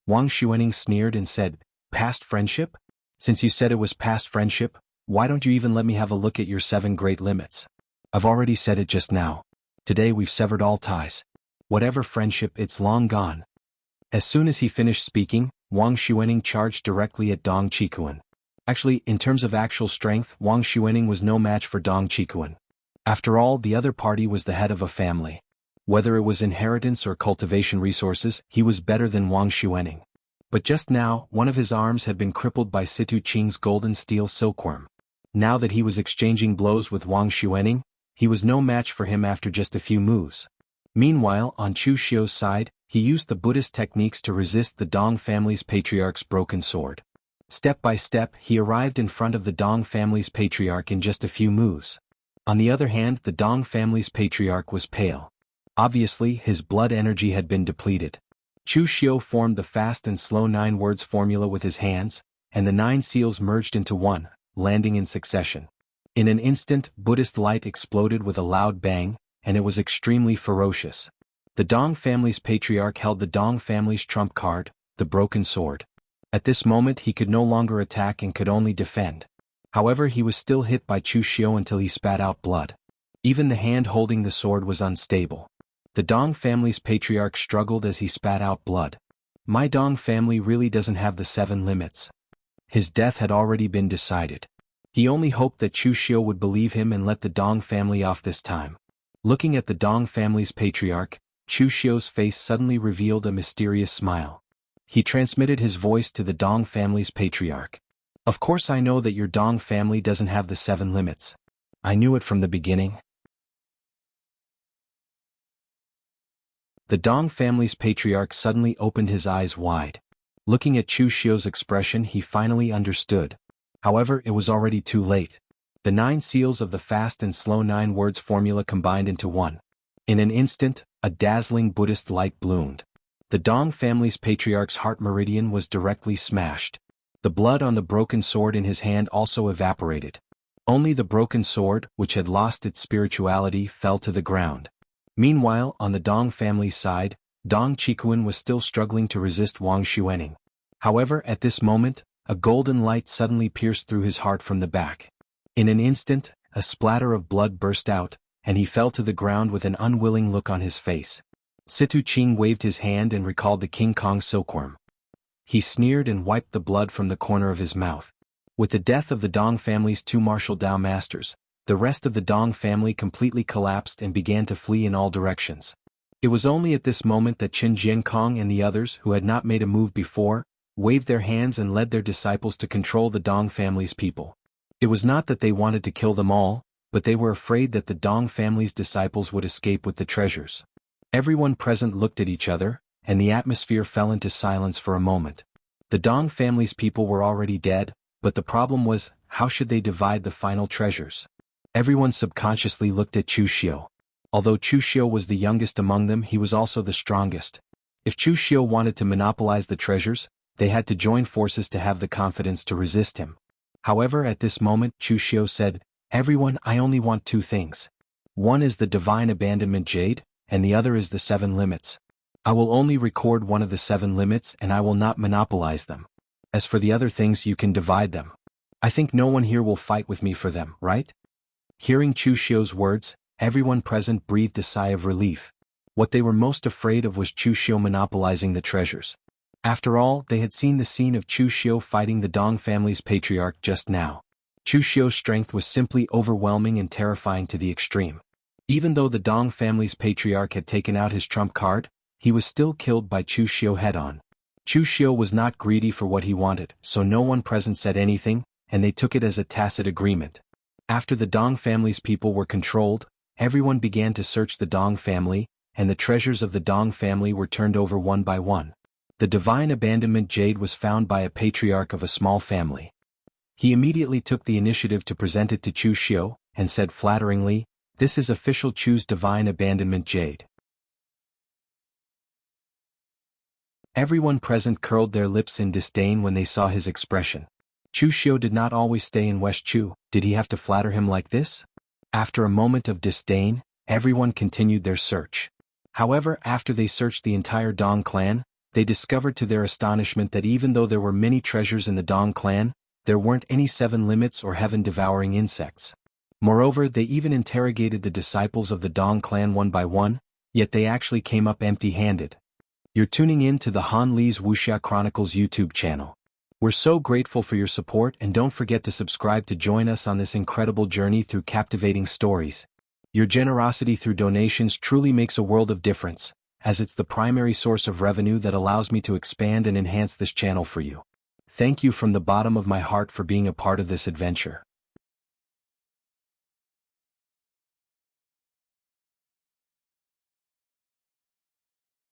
Wang Xuening sneered and said, "Past friendship? Since you said it was past friendship, why don't you even let me have a look at your 7 great limits? I've already said it just now. Today we've severed all ties. Whatever friendship, it's long gone." As soon as he finished speaking, Wang Xuening charged directly at Dong Chikuan. Actually, in terms of actual strength, Wang Xuening was no match for Dong Chikuan. After all, the other party was the head of a family. Whether it was inheritance or cultivation resources, he was better than Wang Xuening. But just now, one of his arms had been crippled by Situ Qing's golden steel silkworm. Now that he was exchanging blows with Wang Xuening, he was no match for him after just a few moves. Meanwhile, on Chu Xiu's side, he used the Buddhist techniques to resist the Dong family's patriarch's broken sword. Step by step, he arrived in front of the Dong family's patriarch in just a few moves. On the other hand, the Dong family's patriarch was pale. Obviously, his blood energy had been depleted. Chu Xiu formed the fast and slow 9 words formula with his hands, and the 9 seals merged into one, landing in succession. In an instant, Buddhist light exploded with a loud bang, and it was extremely ferocious. The Dong family's patriarch held the Dong family's trump card, the broken sword. At this moment he could no longer attack and could only defend. However, he was still hit by Chu Xiu until he spat out blood. Even the hand holding the sword was unstable. The Dong family's patriarch struggled as he spat out blood. My Dong family really doesn't have the 7 limits. His death had already been decided. He only hoped that Chu Xiu would believe him and let the Dong family off this time. Looking at the Dong family's patriarch, Chu Xiu's face suddenly revealed a mysterious smile. He transmitted his voice to the Dong family's patriarch. Of course I know that your Dong family doesn't have the 7 limits. I knew it from the beginning. The Dong family's patriarch suddenly opened his eyes wide. Looking at Chu Xiu's expression, he finally understood. However, it was already too late. The 9 seals of the fast and slow 9 words formula combined into one. In an instant, a dazzling Buddhist light bloomed. The Dong family's patriarch's heart meridian was directly smashed. The blood on the broken sword in his hand also evaporated. Only the broken sword, which had lost its spirituality, fell to the ground. Meanwhile, on the Dong family's side, Dong Qikuan was still struggling to resist Wang Xuening. However, at this moment, a golden light suddenly pierced through his heart from the back. In an instant, a splatter of blood burst out, and he fell to the ground with an unwilling look on his face. Situ Ching waved his hand and recalled the King Kong silkworm. He sneered and wiped the blood from the corner of his mouth. With the death of the Dong family's 2 martial Dao masters, the rest of the Dong family completely collapsed and began to flee in all directions. It was only at this moment that Qin Jiankong and the others who had not made a move before, waved their hands and led their disciples to control the Dong family's people. It was not that they wanted to kill them all, but they were afraid that the Dong family's disciples would escape with the treasures. Everyone present looked at each other, and the atmosphere fell into silence for a moment. The Dong family's people were already dead, but the problem was, how should they divide the final treasures? Everyone subconsciously looked at Chu Xiu. Although Chu Xiu was the youngest among them, he was also the strongest. If Chu Xiu wanted to monopolize the treasures, they had to join forces to have the confidence to resist him. However, at this moment, Chu Xiu said, "Everyone, I only want 2 things. One is the divine abandonment jade, and the other is the 7 limits. I will only record one of the 7 limits and I will not monopolize them. As for the other things, you can divide them. I think no one here will fight with me for them, right?" Hearing Chu Xiu's words, everyone present breathed a sigh of relief. What they were most afraid of was Chu Xiu monopolizing the treasures. After all, they had seen the scene of Chu Xiu fighting the Dong family's patriarch just now. Chu Xiu's strength was simply overwhelming and terrifying to the extreme. Even though the Dong family's patriarch had taken out his trump card, he was still killed by Chu Xiu head-on. Chu Xiu was not greedy for what he wanted, so no one present said anything, and they took it as a tacit agreement. After the Dong family's people were controlled, everyone began to search the Dong family, and the treasures of the Dong family were turned over one by one. The divine abandonment jade was found by a patriarch of a small family. He immediately took the initiative to present it to Chu Xiu, and said flatteringly, "This is official Chu's divine abandonment jade." Everyone present curled their lips in disdain when they saw his expression. Chu Xiu did not always stay in West Chu, did he have to flatter him like this? After a moment of disdain, everyone continued their search. However, after they searched the entire Dong clan, they discovered to their astonishment that even though there were many treasures in the Dong clan, there weren't any 7 limits or heaven-devouring insects. Moreover, they even interrogated the disciples of the Dong clan one by one, yet they actually came up empty-handed. You're tuning in to the Han Li's Wuxia Chronicles YouTube channel. We're so grateful for your support, and don't forget to subscribe to join us on this incredible journey through captivating stories. Your generosity through donations truly makes a world of difference, as it's the primary source of revenue that allows me to expand and enhance this channel for you. Thank you from the bottom of my heart for being a part of this adventure.